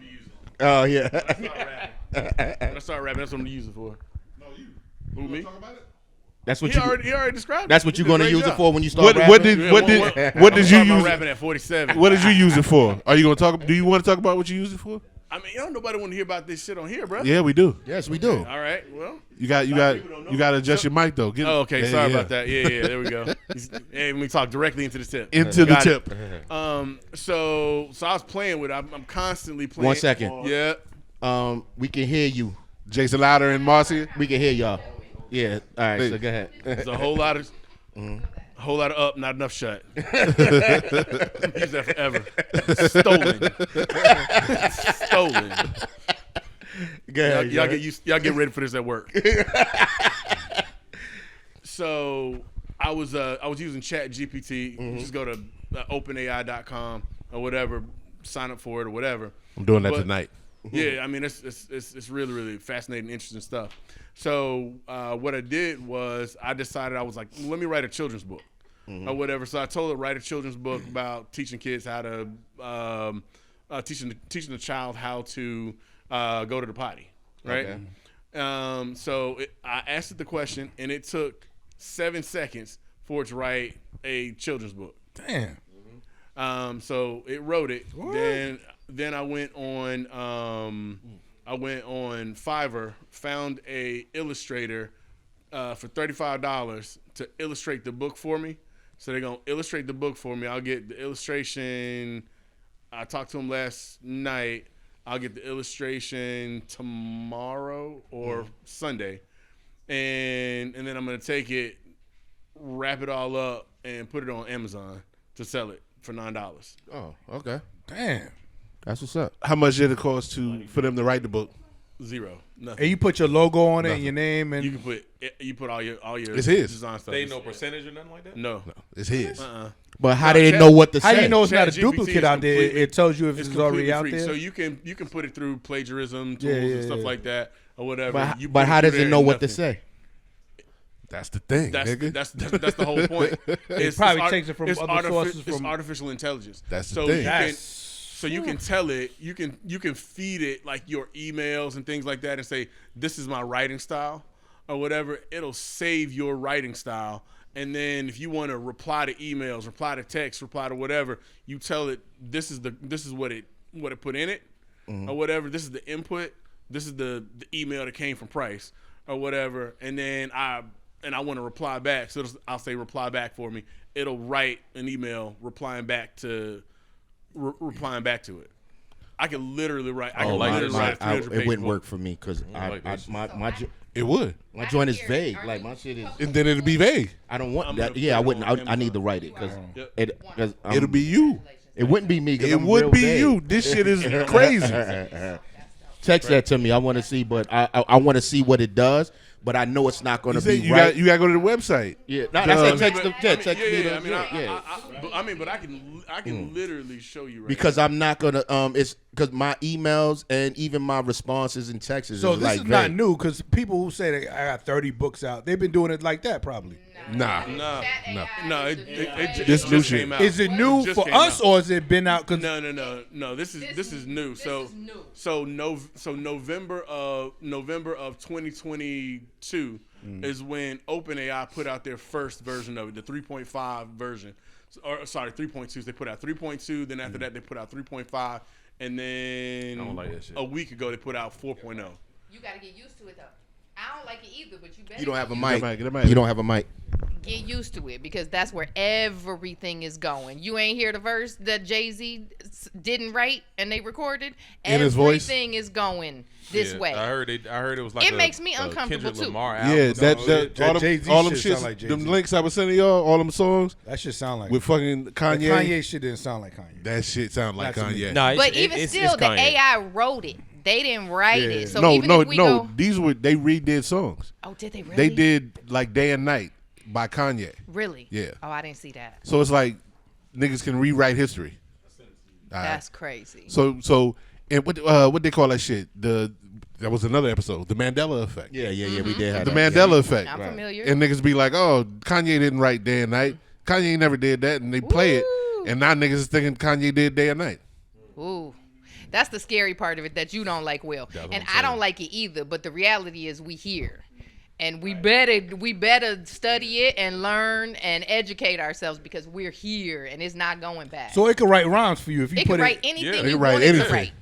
Oh yeah. When I start rapping, that's what I'm gonna use it for. No, you. Who, me? That's what He you. already described. That's it. what He you're did a gonna great use it job. for when you start rapping. What did you I'm use? rapping at 47. What did you use it for? Are you gonna talk? Do you want to talk about what you use it for? I mean, nobody want to hear about this shit on here, bro. Yeah, we do. Yes, we do. All right. Well. You got to adjust your mic though. Get it. Oh, okay. Yeah, Sorry yeah. about that. Yeah. There we go. Hey, let me talk directly into the tip. Into the Got tip. it. So I was playing with it. I'm constantly playing. 1 second. Yeah. We can hear you. Jason Louder and Marcy. We can hear y'all. Yeah. All right. So go ahead. There's a whole lot of up, not enough shut. Use that forever. Stolen. Go ahead, y'all get ready for this at work. So I was using Chat GPT. Just go to openai.com or whatever, sign up for it or whatever. I'm doing that tonight. Yeah, I mean it's really, really fascinating, interesting stuff. So what I did was I decided I was like, let me write a children's book or whatever. So I told her to write a children's book about teaching kids how to teaching the child how to go to the potty, right? Okay. So I asked it the question, and it took 7 seconds for it to write a children's book. Damn. So it wrote it. What? Then I went on Fiverr, found a illustrator for $35 to illustrate the book for me. So they're gonna illustrate the book for me. I'll get the illustration. I talked to them last night. I'll get the illustration tomorrow or Sunday, and then I'm gonna take it, wrap it all up, and put it on Amazon to sell it for $9. Oh, okay. Damn. That's what's up. How much did it cost for them to write the book? Zero. Nothing. And you put your logo on it and your name, and you put all your It's his. design stuff. They ain't no percentage or nothing like that? No, it's his. But how do they know what to say? how do you know it's not a ChatGPT duplicate is out there? completely- It tells you if it's already completely out free. there. So you can put it through plagiarism tools Yeah, and stuff yeah. like that or whatever. But, You but put how it does through it there know and what to nothing. say? That's the thing, nigga. That's the whole point. It's probably takes it from it's other sources It's from- artificial intelligence. That's the so thing. So you can tell it. You can feed it like your emails and things like that, and say, "This is my writing style," or whatever. It'll save your writing style, and then if you want to reply to emails, reply to text, reply to whatever, you tell it, "This is what it put in it," or whatever. This is the input. This is the email that came from Price or whatever, and then I want to reply back. So I'll say reply back for me. It'll write an email replying back to it. I can literally write. I can literally write a 300 page it wouldn't book. work for me because It would. my joint is vague. Like my shit is. And then it'll be vague. I don't want I'm that. gonna Yeah, I put it wouldn't. on I need to write it because It'll be you. It wouldn't be me. 'Cause It I'm would real be vague. you. This shit is crazy. Text that to me. I want to see, but I want to see what it does. But I know it's not going to be You right. got to go to the website. Yeah, no, that's text me. Text me. But I can literally show you right Because now. I'm not gonna it's because my emails and even my responses and texts So is this like is not vague. new because people who say that I got 30 books out, they've been doing it like that probably. Nah. No. It This just new shit. came out. Is it new just for came us out. or has it been out? Cause No. This is new. So November of 2022 is when OpenAI put out their first version of it, the 3.5 version. 3.2. They put out 3.2. Then after that, they put out 3.5, and then I don't like that shit. a week ago they put out 4.0. You gotta get used to it though. I don't like it either, but you better. You don't have a get mic. Get a mic. You don't have a mic. Get used to it because that's where everything is going. You ain't hear the verse that Jay-Z didn't write and they recorded. In his voice? Everything is going this way. I heard it was like it makes me uncomfortable Kendrick too. Lamar album. Yeah, That all them Jay-Z all them shit sound shits, like them Jay-Z. links I was sending y'all, all them songs That shit sound like with fucking that Kanye. Kanye shit didn't sound like Kanye. That shit sound like Not to me. Kanye. Nah, But even still, the AI wrote it. They didn't write it. So no, even no, if we no. go, These were they redid songs. oh, did they really? They did like Day and Night by Kanye. Really? Yeah. Oh, I didn't see that. So it's like niggas can rewrite history. All right. That's crazy. So and what they call that shit? That was another episode. The Mandela effect. Yeah, we did have The that. Mandela effect. I'm familiar. And niggas be like, oh, Kanye didn't write Day and Night. Kanye never did that, and they play it, and now niggas is thinking Kanye did Day and Night. Ooh. That's the scary part of it that you don't like, Will. That's what And I'm I don't like it either, but the reality is we here. And we better study it and learn and educate ourselves because we're here and it's not going back. So it could write rhymes for you if you it put could write anything It you can write want it anything. to write.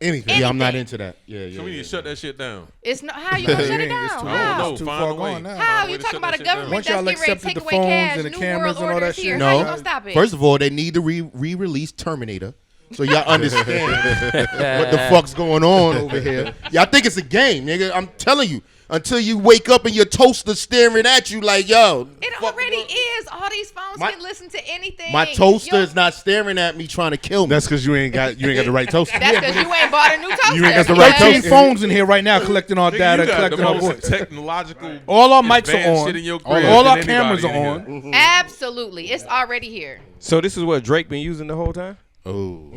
Anything. Yeah, I'm not into that. Yeah. So we need to shut that shit down. It's not how you gonna shut it down. It's too, How? it's too Find far a way. gone now. How Find a way you to talking shut about that a shit down. government Once that's y'all getting ready to accepted take the away phones cash? and the New cameras world and all order that is shit, here. no. How you gonna stop it? First of all, they need to re-release Terminator, so y'all understand what the fuck's going on over here. Y'all think it's a game, nigga? I'm telling you. Until you wake up and your toaster staring at you like, yo. It already is. All these phones My- can listen to anything. My toaster is not staring at me trying to kill me. That's because you ain't got the right toaster. That's because you ain't bought a new toaster. You ain't got the right 13 toaster. phones in here right now collecting our Nigga, data, you got the collecting our most voice. technological. All our mics are advanced on. shit in your crib All our than cameras are anybody in on. here. Absolutely. It's already here. So this is what Drake been using the whole time? Oh.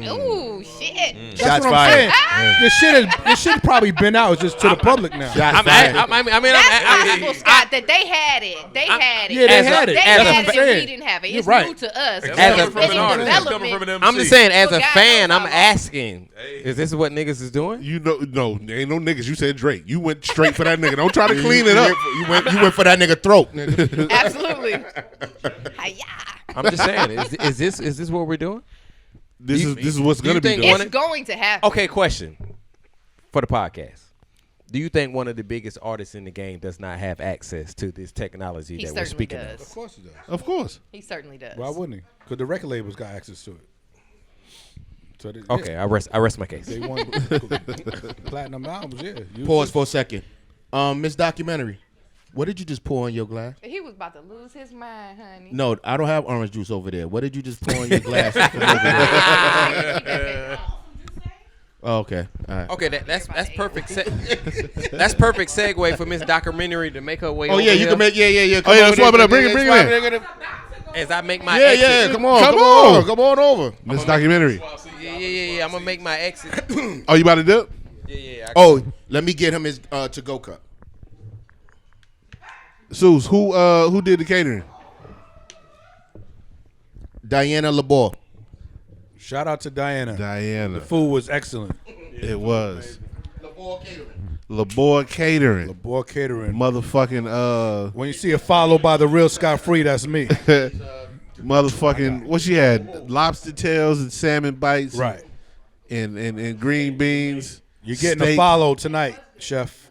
Ooh, shit. That's Shots what I'm saying. fired. This shit probably been out. It's just to the public now. Shots I'm, fired. I mean, That's possible, Scott, that they had it. They had it. Yeah, they As a- had it. They as a had it and fan. we didn't have it. You're It's right. new to us. That's As coming a- from an artist. That's coming from an MC. I'm just saying, as Well, a God fan, knows I'm I like- asking, is this what niggas is doing? You know, no, there ain't no niggas. You said Drake. You went straight for that nigga. Don't try to clean it up. You went for that nigga throat, nigga. Absolutely. Hi-ya. I'm just saying, is this what we're doing? This is what's do you gonna be think done. one It's going to happen. Okay, question for the podcast. Do you think one of the biggest artists in the game does not have access to this technology He that we're certainly speaking does. Of course he does. Of course. He certainly does. Why wouldn't he? Because the record labels got access to it. So they, of? Okay, I rest my case. They won platinum albums, yeah. You- Pause for a second. Miss Documentary, what did you just pour in your glass? He was about to lose his mind, honey. No, I don't have orange juice over there. What did you just pour in your glass? from over there? Oh, okay. All right. Okay, that's perfect. That's perfect segue for Miss Documentary to make her way. Oh over yeah, you here. can make yeah. Oh, yeah, swap it up. Bring it in. As I make my Yeah, exit. come on, Come come on over. This documentary. Yeah. I'm gonna make my exit. Oh, you about to dip? Yeah. Oh, let me get him his to-go cup. Suze, who did the catering? Diana LeBeau. Shout out to Diana. Diana. The food was excellent. It was. LeBoy Catering. LeBoy Catering. Motherfucking When you see a follow by the real Scott Free, that's me. motherfucking what she had? Lobster tails and salmon bites. Right. And green beans. You're getting steak, a follow tonight, chef.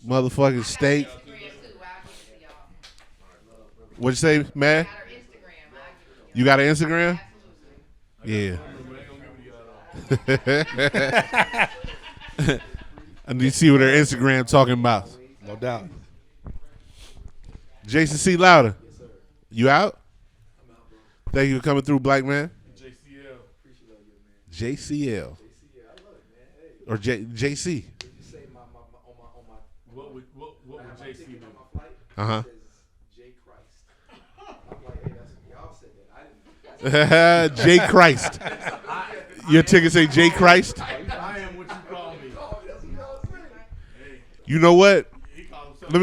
Motherfucking steak. What'd you say, man? You got an Instagram? Yeah. I need to see what her Instagram talking about. No doubt. Jason C. Lotta. You out? Thank you for coming through, black man. JCL. Or JC. What would JC do? Uh-huh. J. Christ. Your ticket say J. Christ? I am what you call me. You know what? Let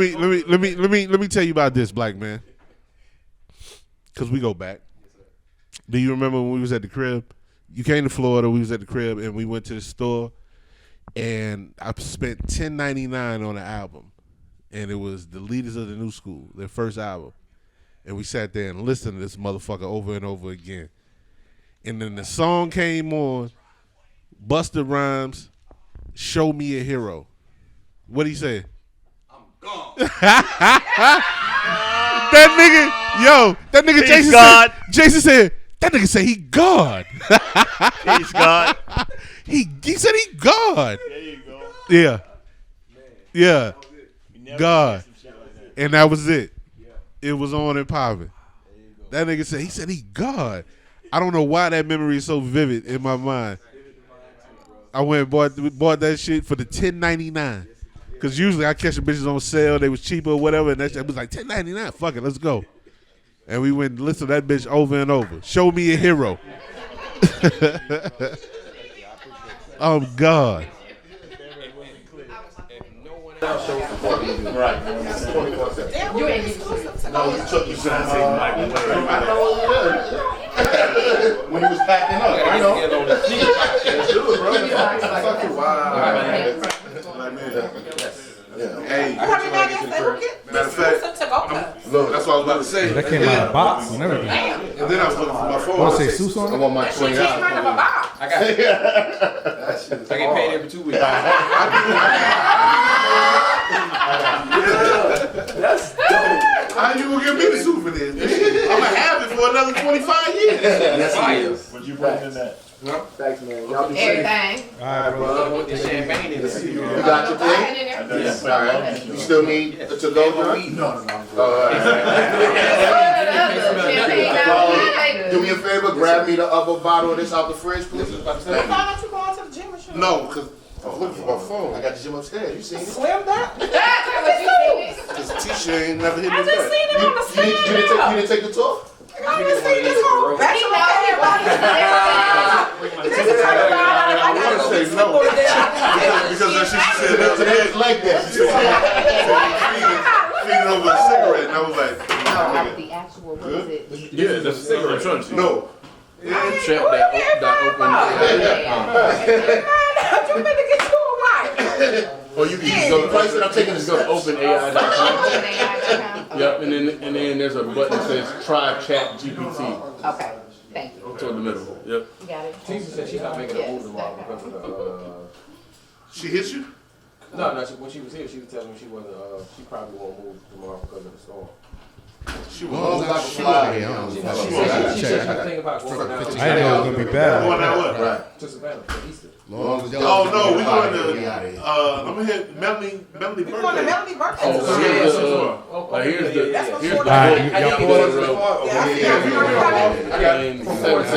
me tell you about this, black man. Cause we go back. Do you remember when we was at the crib? You came to Florida, we was at the crib and we went to the store and I spent $10.99 on an album. And it was the Leaders of the New School, their first album. And we sat there and listened to this motherfucker over and over again. And then the song came on, Busta Rhymes, Show Me a Hero. What'd he say? I'm gone. That nigga Jason God. Jason said, That nigga say he God. He's God. He said he God. There you go. Yeah. Yeah. God. And that was it. It was on and popping. That nigga said, he said he God. I don't know why that memory is so vivid in my mind. I went and bought that shit for the $10.99. Because usually I catch the bitches on sale. They was cheaper or whatever. And that shit was like $10.99. Fuck it, let's go. And we went and listened to that bitch over and over. Show me a hero. Oh, God. Right. You ain't exclusive. No, you took your son. When he was packing up, you know. Let's do it, bro. Hey, matter of fact, look, that's what I was about to say. That came out of the box and everything. And then I was looking for my phone. Want to say Seuss on it? I want my $20. I got it. I get paid every 2 weeks. That's dope. How you gonna give me the souvenirs? I'm gonna have it for another 25 years. That's fire. What you putting in that? Thanks, man. Y'all be safe. Everything. All right, bro. With the champagne in it. You got your thing? Yes. All right. You still need to go, John? No. Do me a favor, grab me the other bottle of this out the fridge, please. Why don't you go into the gym and show? No, because I'm looking for my phone. I got the gym upstairs. You seen it? Slim down. Because Tisha ain't never hit me I just back. seen him on the You didn't take the tour? I just seen this whole bachelor This is how I gotta say no. Because that shit she said the other day. Like that. She said feeding over a cigarette, and I was like, The actual, what is it? Yeah, that's a cigarette trunk. no. Check that open. You better get you a wife. Or you can just So go the price that I'm taking is go to good. OpenAI.com. Yep, and then there's a button that says try Chat GPT. Okay, thank you. Toward the middle. Yep. You got it? Tisha said she's not making Yes, a move tomorrow because of the. She hit you? No. When she was here, she was telling me she wasn't. She probably won't move tomorrow because of the storm. She Oh, was like a fly. She said she thinking about going out. I didn't know it was gonna be bad. Going out what? Right. To Savannah for Easter. Oh no, we going to. I'm gonna hit Melanie birthday. You going to Melanie birthday? Here's the. That's what's Here's for the. I got it from 4 to 6.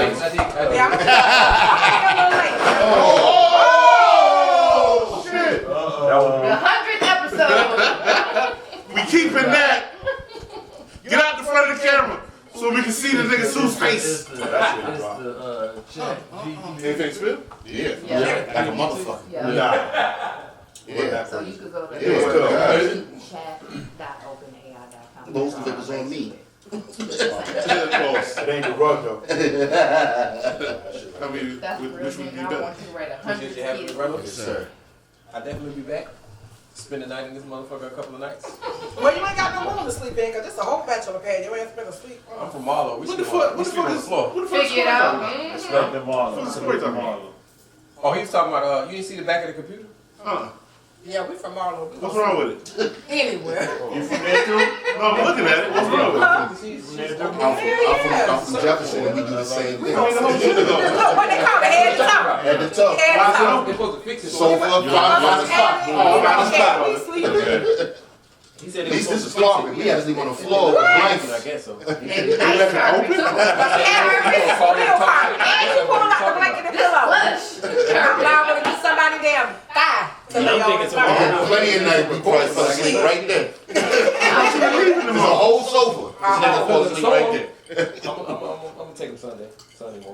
Oh, shit. The 100th episode. We keeping that. Get out the front of the camera so we can see the nigga Sue's face. Anything spill? Yeah. Yeah. Like a motherfucker. Yeah. So you could go to chat.openai.com. Most of it was on me. It ain't the rug though. I mean, That's which real would thing. be I better? want you to write Did you have 100 it, brother? Yes, sir. I'll definitely be back. Spend the night in this motherfucker a couple of nights. Well, you ain't got no room to sleep in because it's a whole bachelor pad. You ain't spend a sleep. I'm from Marlow. We What the sleep fuck? on What the fuck the is floor. What the fuck is Figure it out. Respect them all. What's the story talking about? Oh, he was talking about, you didn't see the back of the computer? Yeah, we from Marlow. What's wrong with it? Anywhere. You from there too? No, I'm looking at it. What's wrong with it? I'm from Jefferson and we do the same thing. Look, what they call it, head to toe. At the top. Head to toe. They're supposed to fix it. Sofa, find a spot. Oh, find a spot. We sleep. He said At least this is carpet. We had to sleep on the floor with I blankets. guess so. You left it open? And you pull out the blanket and pillow. I'm liable to get somebody damn thigh to lay on. Plenty of nights we probably fell asleep right there. There's a whole sofa. This nigga fell asleep right there. I'm gonna take him Sunday morning.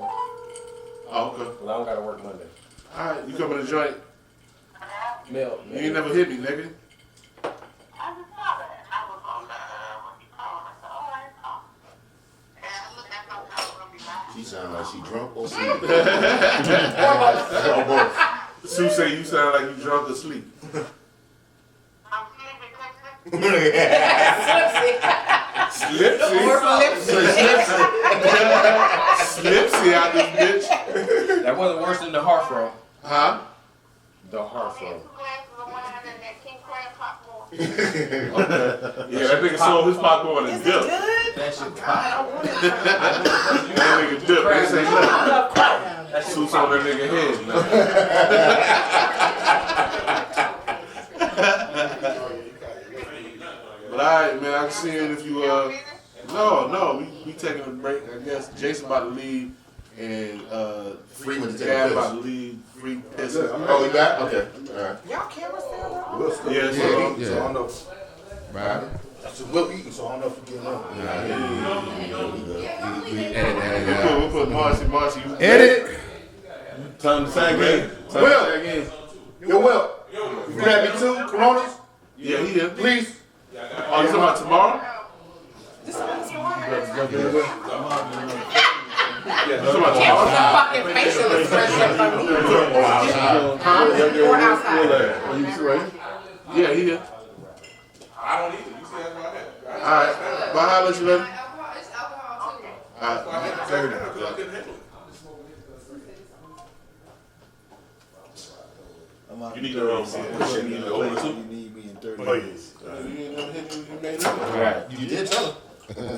Oh, okay. But I don't gotta work Monday. Alright, you coming to joint? Mel. You ain't never hit me, nigga. She sound like she drunk or sleep. Sue say you sound like you drunk or sleep. Slipsy out this bitch. That wasn't worse than the heartthrob. Huh? The heartthrob. Yeah, that nigga sold his popcorn and dipped. That shit That nigga dipped. This ain't nothing. Suits on that nigga head now. But alright, man, I can see it if you No, we taking a break. I guess Jason about to leave and Freeman's taking Gab a piss. about to leave. Free piss. Oh, you back? Okay. All right. Y'all cameras still on? Yeah, So I don't know. Right. So we're eating, so I don't know if we're getting on. We'll put Marcy. Edit. Time to tag in. Will. Yo, Will. You grab me 2 Coronas? Yeah, he is. Please. Oh, you talking about tomorrow? This one is one. Yeah, that's about Can't see fucking facial expression from me. Or outside. Yeah, he is. I don't either. You see that right there. Alright. Well, how much you ready? Alright. 30. You need the over 2? You need me in 30 minutes. Right. You did tell her.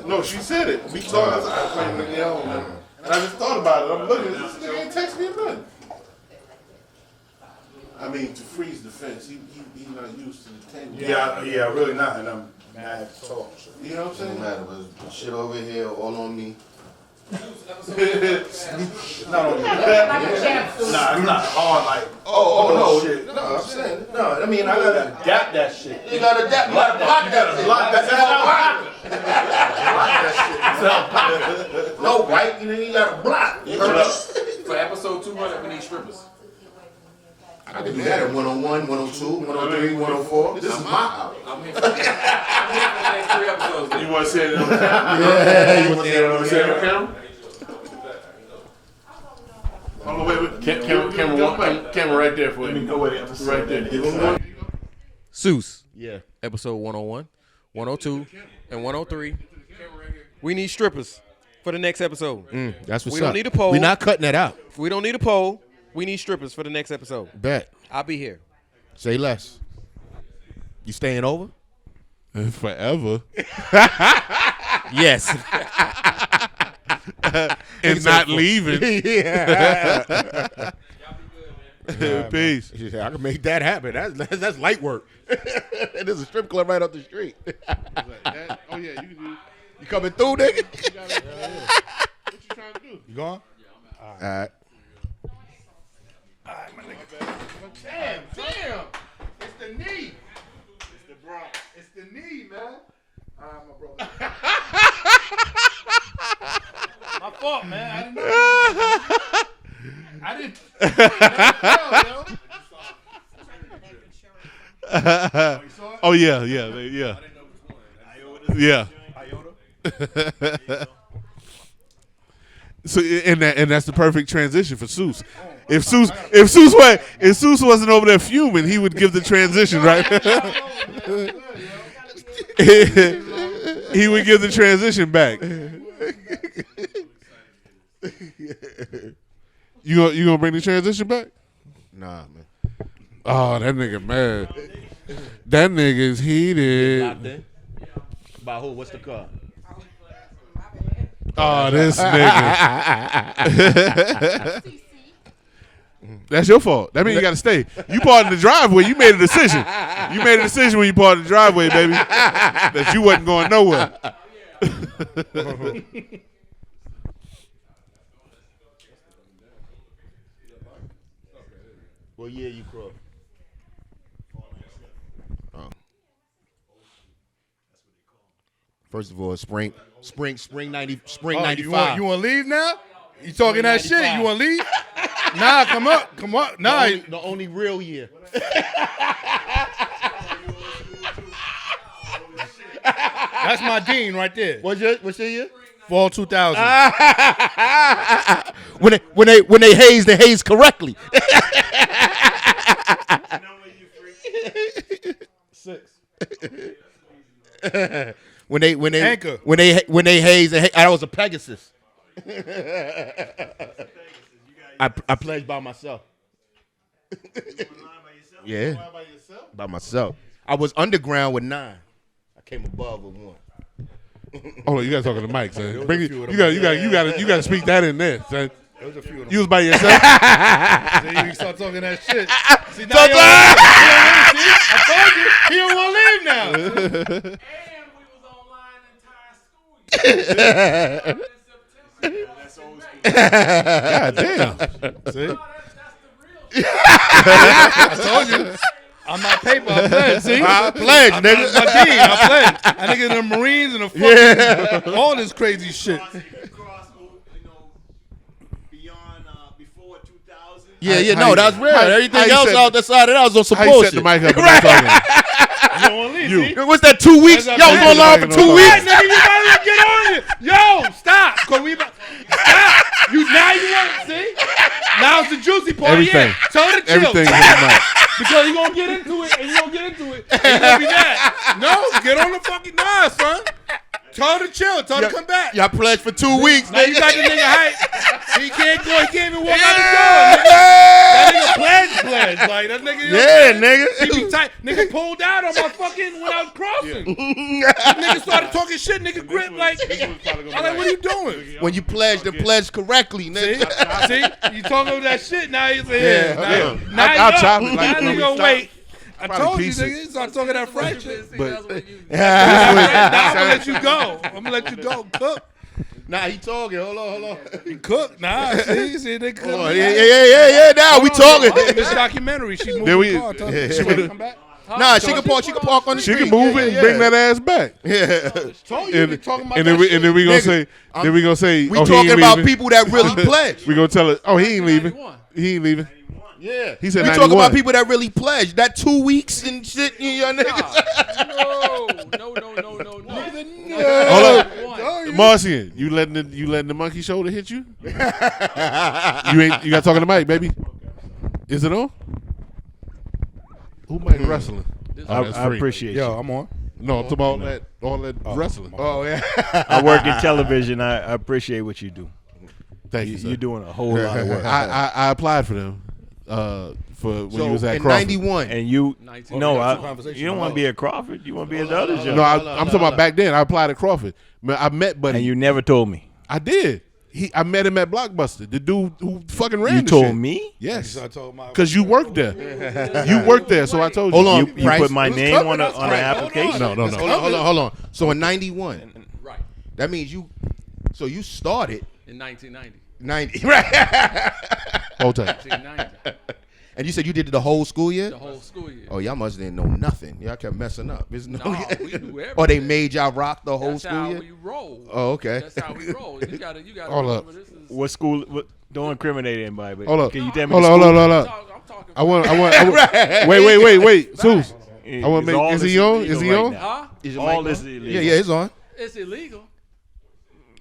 No, she said it. We talked. I was playing with the own. And I just thought about it. I'm looking. This nigga ain't text me or nothing. I mean, to freeze the fence, he's not used to the 10. Yeah, really not. And I'm mad to talk. You know what I'm saying? No matter what, shit over here, all on me. Not on you. Nah, it's not hard like, no, shit. No, I'm saying, no, I mean, I gotta adapt that shit. You gotta adapt, you gotta block that shit. Block that shit. No, right? You gotta block. You heard us? For episode 200, we need strippers. I can do that at 101, 102, 103, 104. This is my house. I'm here for the next 3 episodes. You want to say it on camera? Yeah, you want to say it on camera? Hold on, wait. Camera right there for you. Let me go with it. Right there. Seuss. Yeah. Episode 101, 102, and 103. We need strippers for the next episode. That's what's We up. don't need a poll. We're not cutting that out. We don't need a poll. We need strippers for the next episode. Bet. I'll be here. Say less. You staying over? Forever. Yes. And not leaving. Yeah. Peace. Yeah, I can make that happen. That's light work. There's a strip club right up the street. Oh, yeah, you can do. You coming through, nigga? What you trying to do? You going? All right. Damn. It's the knee. It's the Bronx. It's the knee, man. All right, my brother. My fault, man. I didn't know. I didn't know. Oh, yeah. So and that's the perfect transition for Seuss. If Seuss wasn't over there fuming, he would give the transition, right? He would give the transition back. You gonna bring the transition back? Nah, man. Oh, that nigga mad. That nigga's heated. Locked in? By who? What's the car? Oh, this nigga. That's your fault. That means you got to stay. You parked in the driveway. You made a decision. You made a decision when you parked in the driveway, baby, that you wasn't going nowhere. What year you crossed? First of all, spring 95. You want to leave now? You talking that shit? You want to leave? Nah, come up. Nah. The only real year. That's my dean right there. What's your year? Fall 2000. When they haze correctly. 6. when they Anchor. when they haze, I was a Pegasus. I pledged by myself. Yeah, by myself. I was underground with 9. I came above with 1. Hold on, you gotta talk to the mic, son. was Bring a it. few of You them. gotta speak that in there, son. There was a few of them. You was by yourself. See, you start talking that shit. See, now he don't want to leave. See, he don't want to leave now. God damn. See? I told you. I'm not paper. I pledge. See? I pledge, I'm nigga. not my dean. I pledge. I nigga in the Marines and the fucking all this crazy shit. Yeah, no, that's real. Everything how you else set- out the side of that was on some How you bullshit. set the mic up and not talking? You don't want to leave, see? What's that, 2 weeks? Y'all was on live for 2 Right, weeks? nigga, you better get on it. Yo, stop. Cause we about, stop. Now you want to see? Now it's the juicy part. Everything. Yeah. Tell her to chill. Everything is on the mic. Because you gonna get into it, and you gonna get into it. And you gonna be that. No, get on the fucking son. Tell her to chill. Tell her to come back. Y'all pledged for 2 weeks, Now you nigga. got the nigga hype. He can't go. He can't even walk out the door. Nigga. That nigga pledge. Like that nigga. Yeah, nigga. He be tight. Nigga pulled out on my fucking when I was crossing. Nigga started talking shit. Nigga grip like. I'm like, what are you doing? When you pledged and pledged correctly, nigga. See, you talking about that shit. Now he's here. Now I'll chop it like now you gonna wait. I Probably told you, pieces. nigga. You start talking that fried shit. But Now I'm gonna let you go. I'm gonna let you go. Cook. Nah, he talking. Hold on. He cook. Nah, see, they cook. Hold on. Yeah. Now we talking. This documentary, she moved Then we- the car. Tell her, yeah. she wanna come back. Nah, she can park on the She street. can move it and bring that ass back. Yeah. Told you, And, we talking about and that then we shit. and then we gonna Nigga, say then we gonna say We oh, he talking ain't about leaving. people that really pledged. We gonna tell her he ain't leaving. He ain't leaving. Yeah. He said We 91. talking about people that really pledged. That 2 weeks and shit, you know, niggas. No. Hold up, Marcian, you letting the monkey shoulder hit you? You got talking to Mike, baby. Is it on? Who Mike wrestling? I That's free. appreciate Yo, you. I'm on. No, I'm talking about all that wrestling. Oh yeah. I work in television. I appreciate what you do. Thank you, sir. You're doing a whole lot of work. I applied for them for when you was at in Crawford. 91. And you, no, conversation. you don't want to be at Crawford. You want to be at the other job. No, I'm talking about back then. I applied at Crawford. Man, I met Buddy. And you never told me. I did. I met him at Blockbuster. The dude who fucking ran You the told shit. me? Yes. I told my Because you worked there. You worked there, so I told you. Hold on. You Price. put my name on an application. No. Hold on. So in 91. Right. That means you started In 1990. 90. Right. Hold tight. 1990. And you said you did it the whole school year? The whole school year. Oh, y'all must didn't know nothing. Y'all kept messing up. There's no, No, we knew everything. Or they made y'all rock the whole That's school how year? we roll. Oh, okay. That's how we roll. You gotta Hold up. remember this is What school? Don't incriminate anybody. But Hold up. Can you tell me? Hold the on. school? I'm talking I want. Right. Wait. Zeus. I want to It's all make. Is this he on? illegal Is he right on? now. Huh? Is your All mic this on? is illegal. Yeah, it's on. It's illegal.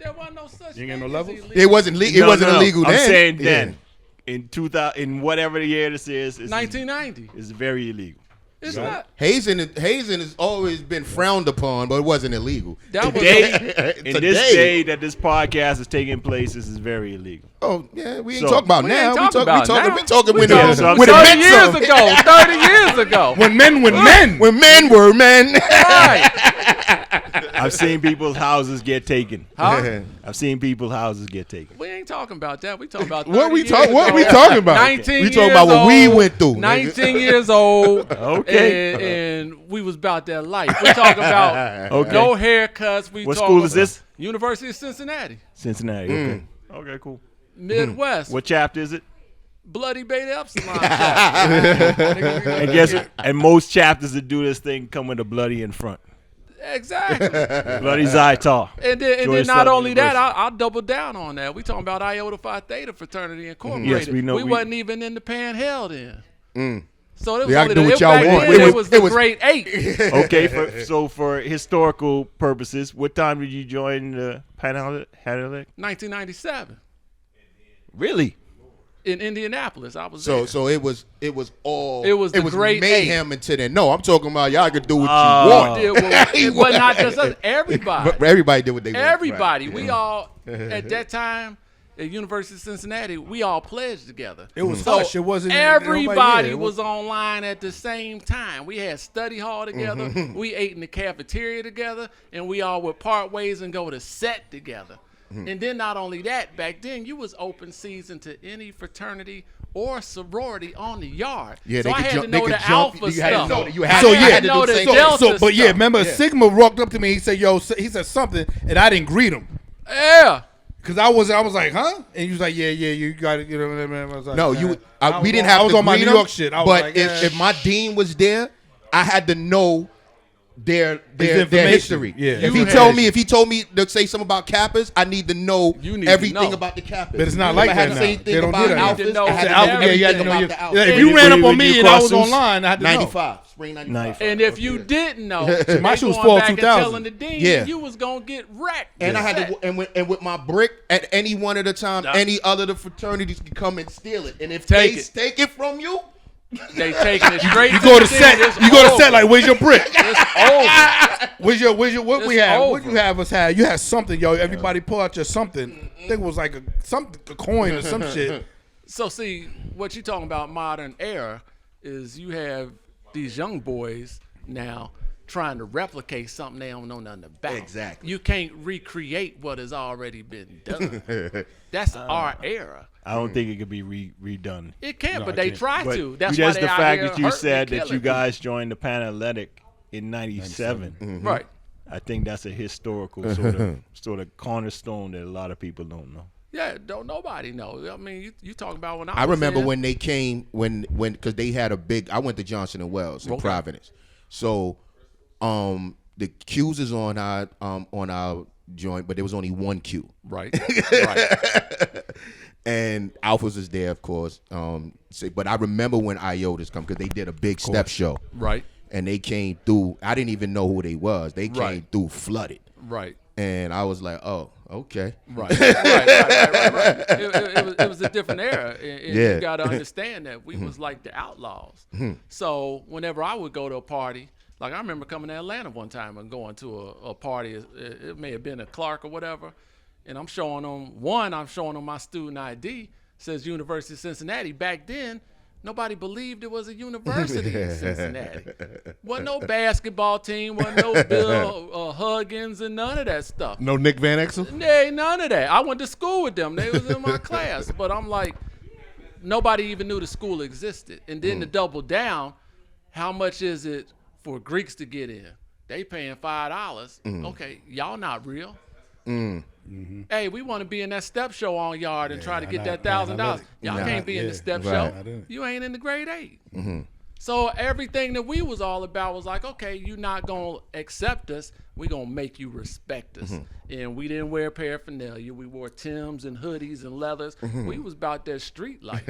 There wasn't no such You ain't thing got no as levels? illegal. It wasn't it wasn't illegal I'm then. saying Yeah. then. In 2000, in whatever the year this is, it's 1990. It's very illegal. It's not. Hazing has always been frowned upon, but it wasn't illegal. That was Today, in this day that this podcast is taking place, this is very illegal. Oh yeah, we ain't So- talking about We now. ain't We talking about now. we talking We when talking- it so I'm when it 30 meant years something. ago. 30 years ago. when men When men were men. Right. I've seen people's houses get taken. Huh? I've seen people's houses get taken. We ain't talking about that. We talking about 30 What we years talk- what ago. we talking about? 19 We talking years about what we old, went through, nigga. 19 years old. Okay. And we was about that life. We talking about Okay. no haircuts. We What talking school is this? University of Cincinnati. Cincinnati. Okay. Okay, cool. Midwest. What chapter is it? Bloody Beta Epsilon. chapter. And guess what? And most chapters that do this thing come with a bloody in front. Exactly. Bloody Zytar. And then Georgia not Southern only that, University. I'll double down on that. We talking about Iota Phi Theta Fraternity Incorporated. Yes, we know. We wasn't even in the Panhandle then. So it was Y'all only do the, what it, y'all back want. then, It it was- was the grade 8. Okay, so for historical purposes, what time did you join the Panhandle? 1997 Really? in Indianapolis. I was So there. so it was all It was the grade mayhem until then. No, I'm talking about y'all could do what Oh. you want. It was not just us. Everybody. But everybody did what they wanted. Everybody. Right. We all at that time. at University of Cincinnati, we all pledged together. It was So hush. It wasn't everybody yeah, it was online at the same time. We had study hall together. We ate in the cafeteria together, and we all would part ways and go to set together. And then not only that, back then you was open season to any fraternity or sorority on the yard. Yeah, so they I could had jump- to they know could the jump- alpha you had to stuff. know- you had So to- yeah, had to know do the the delta same. but yeah, stuff. remember Sigma walked up to me. He said, "Yo," he said something, and I didn't greet him. Yeah. Cause I was like, huh? And he was like, yeah, you got it. You know what I mean? I was like, No, nah. you. I we was didn't on- have I was to on my greet New them, York shit. I was but like, if my dean was there, I had to know their information. history. Yeah. If You he had- told me to say something about Kappas, I need to know You need to everything know. about the Kappas. But it's not If like I had that to now. say They anything don't about do that now. Alphas, know I had to Alpha, know yeah, you had to everything know about your- the yeah, Alphas. if you ran up on When me you and I was cross online, I had to know. 95, spring 95. And if you didn't know, My they shoe was going fall back and 2000. telling the dean, Yeah. you was gonna get wrecked. And I had to, and with my brick at any one at a time, any other of the fraternities can come and steal it. And if Take they it. take it from you, They taking it straight. You to go the to dean. set. It's You go to over. set. Like, where's your brick? It's over. Where's your what we It's have? What over. you have us have? You had something, yo. Everybody pull out your something. I think it was like a coin or some shit. So see, what you talking about modern era is you have these young boys now trying to replicate something they don't know nothing about. Exactly. You can't recreate what has already been done. That's our era. I don't think it could be redone. It can't, No, but it they can't. try But to. That's just why the they out fact here that you hurting said and that you killing guys joined the Pan Athletic in '97, people. Right. I think that's a historical sort of cornerstone that a lot of people don't know. Yeah, don't nobody know. I mean, you talking about when I was remember in- when they came because they had a big. I went to Johnson and Wells in Okay. Providence, so the Q's is on our joint, but there was only one Q. Right. Right. And Alphas is there, of course. But I remember when Iotas come because they did a big step show. Right. And they came through. I didn't even know who they was. They came Right. through flooded. Right. And I was like, oh, okay. Right. right. It was a different era. And Yeah. you got to understand that we was like the outlaws. So whenever I would go to a party, like I remember coming to Atlanta one time and going to a party. It may have been a Clark or whatever. And I'm showing them my student ID, says University of Cincinnati. Back then, nobody believed it was a university in Cincinnati. Wasn't no basketball team, wasn't no Bill Huggins and none of that stuff. No Nick Van Exel? There ain't none of that. I went to school with them. They was in my class. But I'm like, nobody even knew the school existed. And then to double down, how much is it for Greeks to get in? They paying $5. Okay, y'all not real. Hey, we want to be in that step show on yard and try to get that $1,000. Y'all can't be in the step show. You ain't in the grade 8. So everything that we was all about was like, okay, you're not gonna accept us. We gonna make you respect us. And we didn't wear paraphernalia. We wore Timbs and hoodies and leathers. We was about that street life.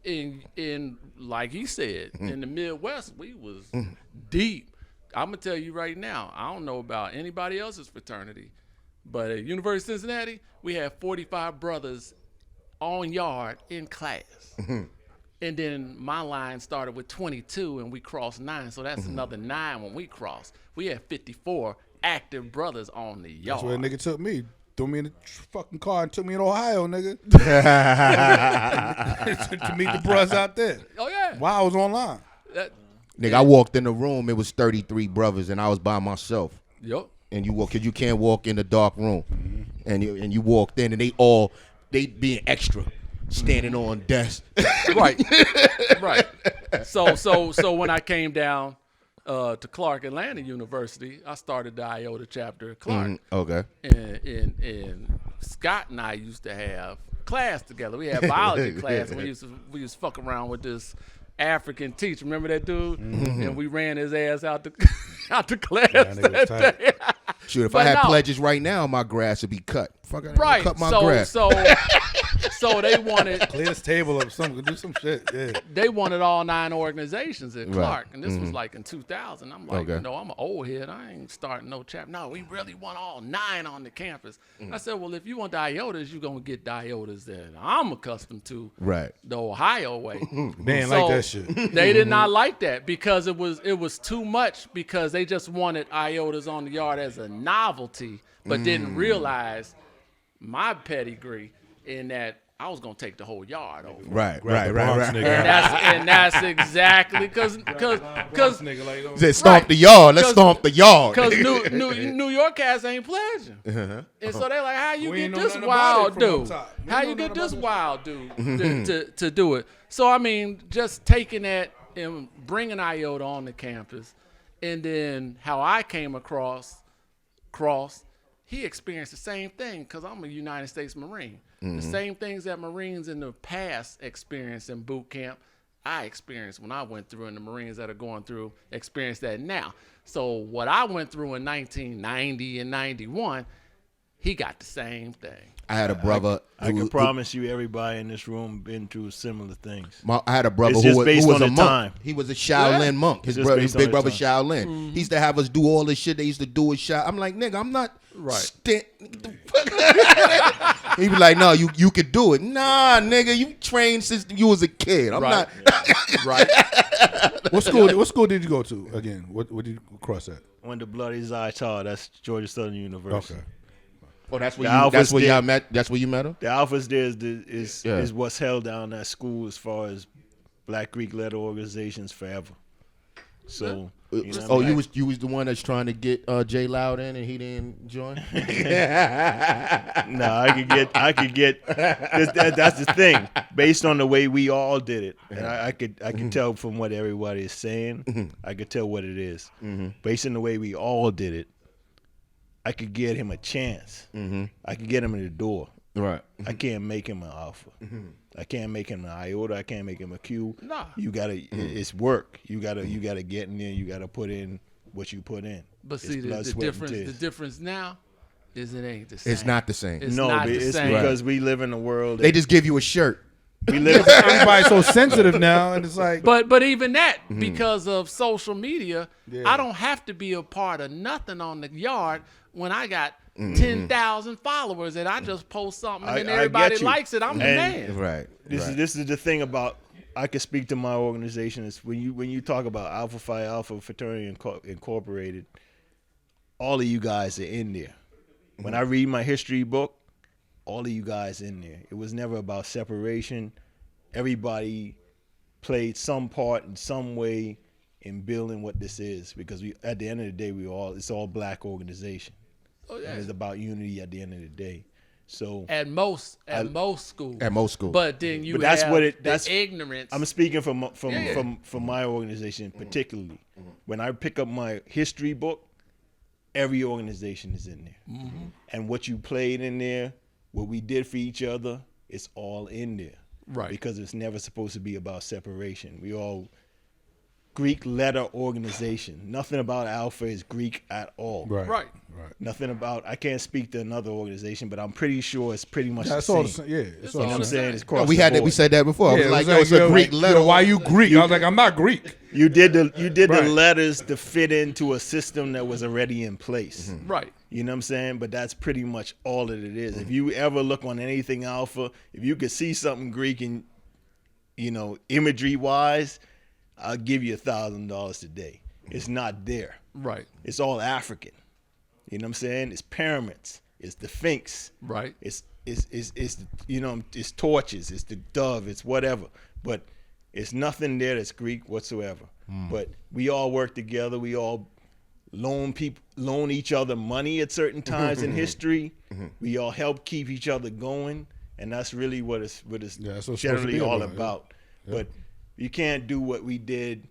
And like he said, in the Midwest, we was deep. I'm gonna tell you right now, I don't know about anybody else's fraternity, but at University of Cincinnati, we had 45 brothers on yard in class. And then my line started with 22 and we crossed 9. So that's another 9 when we crossed. We had 54 active brothers on the yard. That's where a nigga took me. Threw me in the fucking car and took me in Ohio, nigga. to meet the bros out there. Oh, yeah. While I was online. Nigga, I walked in the room. It was 33 brothers, and I was by myself. Yep. And you walk, cause you can't walk in the dark room. And you walked in, and they being extra, standing on desks. Right. Right. So when I came down to Clark Atlanta University, I started the IOTA chapter at Clark. Okay. And Scott and I used to have class together. We had biology class, and we used to fuck around with this African teacher. Remember that dude? And we ran his ass out the class that day. Shoot, if I had pledges right now, my grass would be cut. Fuck, I Right. cut my grass. So they wanted clear this table up, something, do some shit. Yeah. They wanted all 9 organizations at Clark, Right. and this was like in 2000. I'm like, Okay. no, I'm an old head. I ain't starting no chapter. No, we really want all 9 on the campus. I said, well, if you want diotas, you're gonna get diotas that I'm accustomed to. Right. The Ohio way. They ain't like that shit. They did not like that because it was too much because they just wanted iotas on the yard as a novelty, but didn't realize my pedigree. in that I was gonna take the whole yard over. Right. And that's exactly because They stomp the yard. Let's stomp the yard. Because New York cats ain't pledging, and so they're like, how you get this wild dude? How you get this wild dude to do it? So I mean, just taking that and bringing Iota on the campus, and then how I came across, he experienced the same thing because I'm a United States Marine. The same things that Marines in the past experienced in boot camp, I experienced when I went through, and the Marines that are going through experience that now. So what I went through in 1990 and 91, he got the same thing. I had a brother. I can promise you, everybody in this room been through similar things. I had a brother It's who just was based a on the monk. time. He was a Shaolin monk. His big brother Shaolin. Mm-hmm. He used to have us do all this shit they used to do with Shaolin. I'm like, nigga, I'm not. He be like, no, you could do it. Nah, nigga, you trained since you was a kid. I'm not. Right. What school did you go to again? What did you cross at? Went to Bloody Zytar. That's Georgia Southern University. Okay. Oh, that's where y'all met. That's where you met him. The Alphas there is what's held down at school as far as Black Greek letter organizations forever. So you was the one that's trying to get Jay Loud in and he didn't join. No, I could get. That's the thing. Based on the way we all did it, and I could tell from what everybody is saying. I could tell what it is. Based on the way we all did it, I could get him a chance. I could get him in the door. Right. I can't make him an alpha. I can't make him an iota. I can't make him a Q. Nah. You gotta. It's work. You gotta get in there. You gotta put in what you put in. But It's see, blood, the sweat, and difference. tears. The difference now is it ain't the same. It's not the same. It's not the it's same. because we live in a world. They just give you a shirt. We live. Everybody's so sensitive now, and it's like. But even that, because of social media, I don't have to be a part of nothing on the yard when I got 10,000 followers and I just post something and then everybody likes it. I'm the man. Right. This is the thing about. I can speak to my organization. Is when you talk about Alpha Phi Alpha Fraternity Incorporated, all of you guys are in there. When I read my history book, all of you guys in there. It was never about separation. Everybody played some part in some way in building what this is, because at the end of the day, it's all black organization. Oh, yeah. And it's about unity at the end of the day. So At most schools. At most schools. But then you that's have what it. the That's ignorance. I'm speaking from my organization particularly. When I pick up my history book, every organization is in there, and what you played in there, what we did for each other, it's all in there. Right. Because it's never supposed to be about separation. We all Greek letter organization. Nothing about Alpha is Greek at all. Right. Nothing about. I can't speak to another organization, but I'm pretty sure it's pretty much the That's same. all the same. Yeah, it's all You know what I'm the saying? same. It's cross We the had that. board. We said that before. I was it like, was yo, it's a yo, Greek letter. Why you Greek? I was like, I'm not Greek. You did the Right. letters to fit into a system that was already in place. Right. You know what I'm saying? But that's pretty much all that it is. If you ever look on anything Alpha, if you could see something Greek and imagery wise, I'll give you $1,000 today. It's not there. Right. It's all African. You know what I'm saying? It's pyramids. It's the Sphinx. Right. It's it's torches. It's the dove. It's whatever. But it's nothing there that's Greek whatsoever. But we all work together. We all loan each other money at certain times in history. We all help keep each other going, and that's really what it's that's what it's generally supposed to be all about, about. yeah. But you can't do what we did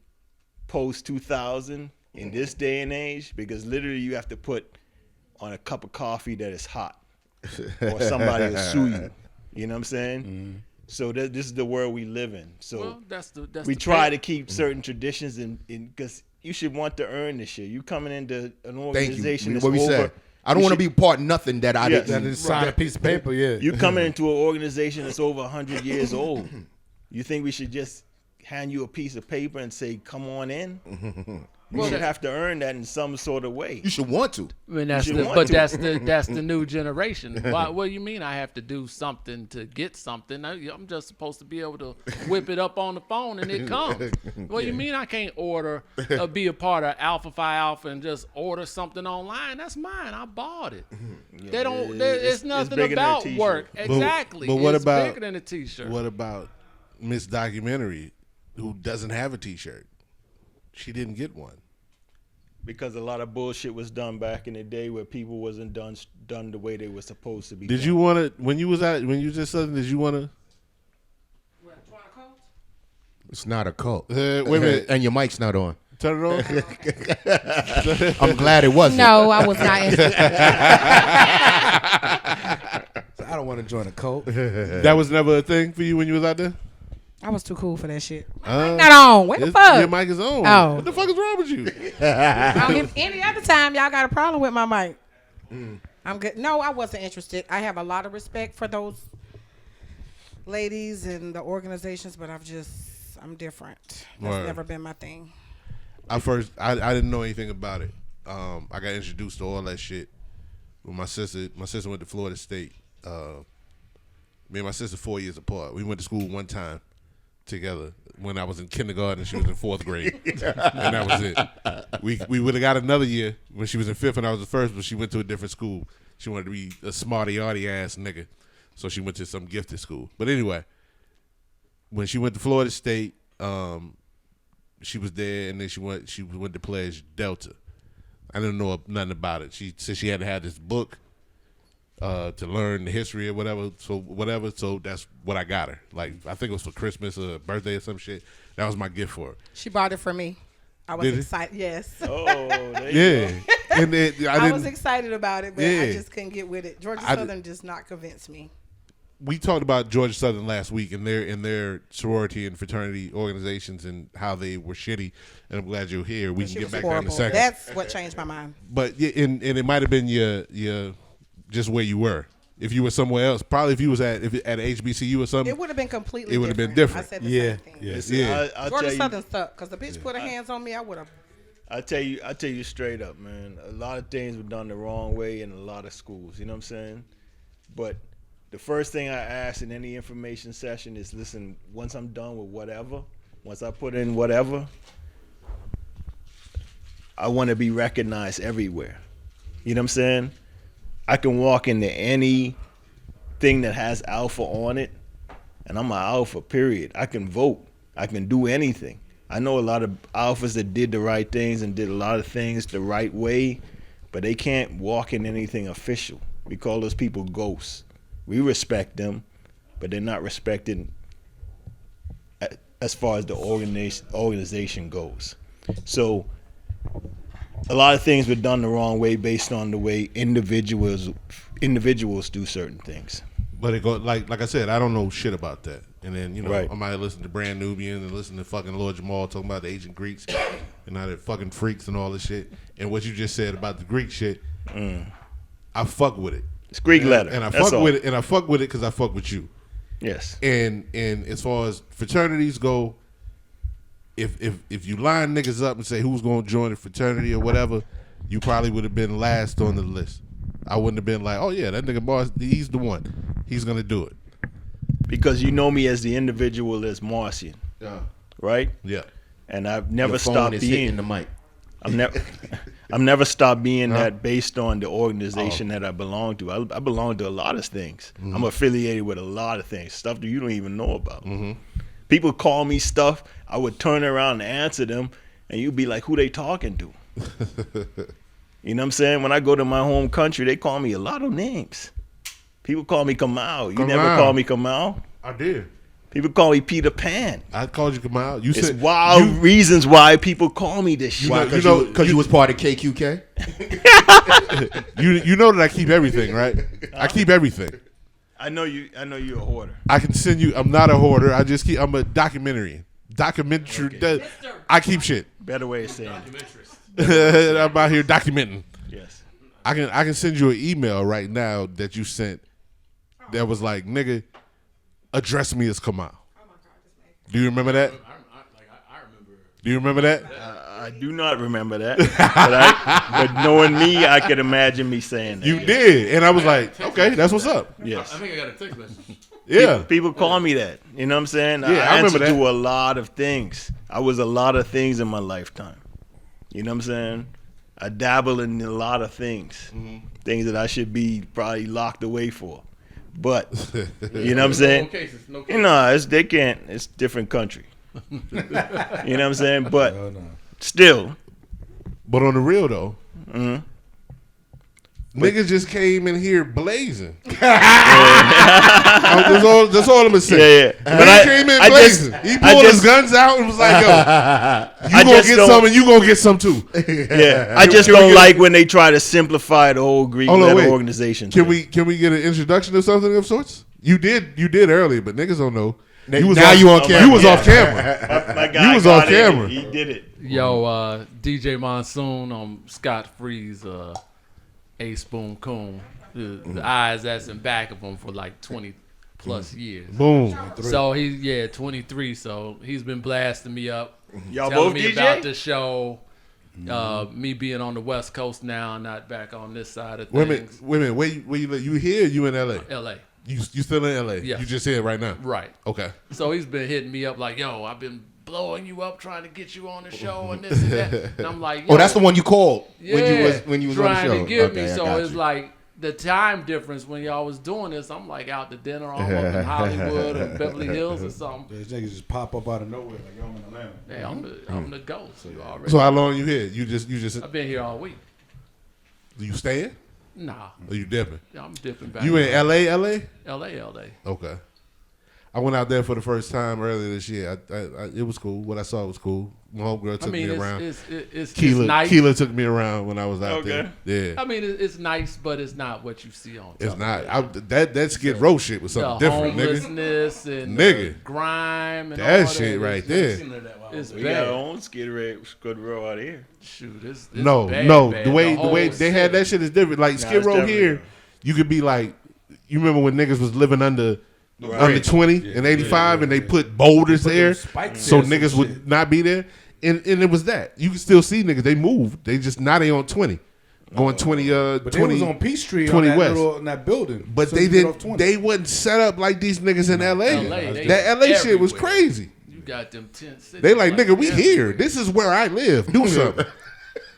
post 2000 in this day and age, because literally you have to put on a cup of coffee that is hot, or somebody will sue you. You know what I'm saying? So this is the world we live in. So we try to keep certain traditions in because you should want to earn this shit. You coming into an organization that's What we over. said. I don't want to be part of nothing that I didn't. That is sign a piece of paper. Yeah. You coming into an organization that's over 100 years old. You think we should just hand you a piece of paper and say, "Come on in"? You should have to earn that in some sort of way. You should want to. I mean, that's the new generation. What do you mean I have to do something to get something? I'm just supposed to be able to whip it up on the phone and it comes. What do you mean I can't order be a part of Alpha Phi Alpha and just order something online? That's mine. I bought it. They don't. It's nothing about work. Exactly. But what it's about bigger than a T-shirt? What about Miss Documentary, who doesn't have a T-shirt? She didn't get one. Because a lot of bullshit was done back in the day where people wasn't done the way they were supposed to be. Did done. you want to when you just Southern? Did you want to? It's not a cult. Wait a minute. And your mic's not on. Turn it on. I'm glad it wasn't. No, I was not. I don't want to join a cult. That was never a thing for you when you was out there? I was too cool for that shit. My mic not on. What the fuck? Your mic is on. Oh. What the fuck is wrong with you? Any other time y'all got a problem with my mic. I'm good. No, I wasn't interested. I have a lot of respect for those ladies and the organizations, but I'm different. That's never been my thing. I didn't know anything about it. I got introduced to all that shit with my sister. My sister went to Florida State. Me and my sister 4 years apart. We went to school one time together when I was in kindergarten and she was in 4th grade. And that was it. We would have got another year when she was in 5th and I was in 1st, but she went to a different school. She wanted to be a smarty-arty ass nigga. So she went to some gifted school. But anyway, when she went to Florida State, she was there and then she went to pledge Delta. I didn't know nothing about it. She said she had to have this book to learn the history or whatever. So that's what I got her. Like, I think it was for Christmas or birthday or some shit. That was my gift for her. She bought it for me. I was excited. Yes. Oh, there you go. And then I was excited about it, but Yeah. I just couldn't get with it. Georgia Southern just not convinced me. We talked about Georgia Southern last week and their sorority and fraternity organizations and how they were shitty. And I'm glad you're here. We can get back to that in a second. That's what changed my mind. But and it might have been your just where you were. If you were somewhere else, probably if you was at HBCU or something, It would have been completely. It would have been different. I said the same thing. Yeah. I'll Georgia tell you- Southern stuck because the bitch put her hands on me. I would have. I tell you straight up, man. A lot of things were done the wrong way in a lot of schools. You know what I'm saying? But the first thing I ask in any information session is, listen, once I'm done with whatever, once I put in whatever, I want to be recognized everywhere. You know what I'm saying? I can walk into any thing that has alpha on it, and I'm an alpha, period. I can vote. I can do anything. I know a lot of alphas that did the right things and did a lot of things the right way, but they can't walk in anything official. We call those people ghosts. We respect them, but they're not respected as far as the organization goes. So a lot of things were done the wrong way based on the way individuals do certain things. But it go like I said, I don't know shit about that. And then Right. I might listen to Brand Nubian and listen to fucking Lord Jamal talking about the ancient Greeks and how they're fucking freaks and all this shit. And what you just said about the Greek shit, I fuck with it. It's Greek letter. And I That's fuck all. with it. And I fuck with it because I fuck with you. Yes. And as far as fraternities go, if you line niggas up and say who's gonna join the fraternity or whatever, you probably would have been last on the list. I wouldn't have been like, oh yeah, that nigga Mars, he's the one. He's gonna do it. Because you know me as the individual as Marcian. Yeah. Right? Yeah. And I've never Your phone stopped is being hitting the mic. I've never stopped being that based on the organization that I belong to. I belong to a lot of things. I'm affiliated with a lot of things, stuff that you don't even know about. People call me stuff, I would turn around and answer them, and you'd be like, who they talking to? You know what I'm saying? When I go to my home country, they call me a lot of names. People call me Kamal. You never called me Kamal? I did. People call me Peter Pan. I called you Kamal. You It's said wild reasons why people call me this shit. Because you was part of KQK? you know that I keep everything, right? I keep everything. I know you're a hoarder. I can send you. I'm not a hoarder. I'm a documentary. I keep shit. Better way of saying it. I'm out here documenting. Yes. I can send you an email right now that you sent that was like, nigga, address me as Kamal. Do you remember that? Do you remember that? I I do not remember that. But knowing me, I could imagine me saying that. You did, and I was like, okay, that's what's up. Yes. I think I got a text message. Yeah. People call me that. You know what I'm saying? Yeah, I remember answer that. to a lot of things. I was a lot of things in my lifetime. You know what I'm saying? I dabble in a lot of things. Things that I should be probably locked away for. But, you know what I'm saying? No cases. No, they can't. It's different country. You know what I'm saying? But still. But on the real, though, niggas just came in here blazing. That's all I'm gonna say. Yeah. But he came in blazing. He pulled his guns out and was like, "Yo, you gonna get some, and you gonna get some too." Yeah, I just don't like when they try to simplify the whole Greek letter organization. Can we get an introduction or something of sorts? You did earlier, but niggas don't know. You was on camera. You was off camera. My guy you was off camera. He did it. Yo, DJ Monsoon on Scott Free's A Spoon Coon. The eyes that's in back of him for like 20 plus years. Boom. So he's 23. So he's been blasting me up, Y'all telling both me DJ? about the show. Me being on the West Coast now, not back on this side of things. Wait a minute. Where you here? Or you in LA? LA. You still in LA? Yes. You just here right now? Right. Okay. So he's been hitting me up like, yo, I've been blowing you up trying to get you on the show and this and that. And I'm like, yo, Oh, that's the one you called when you was on the trying show. to get Okay, me. I So got it's you. like the time difference when y'all was doing this. I'm like out to dinner, I'm up in Hollywood or Beverly Hills or something. These niggas just pop up out of nowhere like yo, I'm in Atlanta. Hey, I'm the ghost. So you already. So how long you here? You just. I've been here all week. You staying? Nah. Or you dipping? Yeah, I'm dipping back. You in LA? LA. Okay. I went out there for the first time earlier this year. It was cool. What I saw was cool. My homegirl took me around. It's nice. Keela took me around when I was out there. Yeah. I mean, it's nice, but it's not what you see on television. It's not. That Skid Row shit was something different, homelessness nigga. and Nigga. Grime and that all shit that. right there. It's We bad. got our own Skid Row out here. Shoot, it's No. bad. The way they had that shit is different. Like Skid Row here, you could be like, you remember when niggas was living under 20 and 85 and they put boulders there so niggas would not be there. And it was that. You can still see niggas. They moved. They just now they on 20. Going 20 but 20 they was on Peachtree 20 on that West. in that building. But they didn't they wasn't set up like these niggas in LA. That LA shit was crazy. You got them tent cities. They like, nigga, we here. This is where I live. Do something.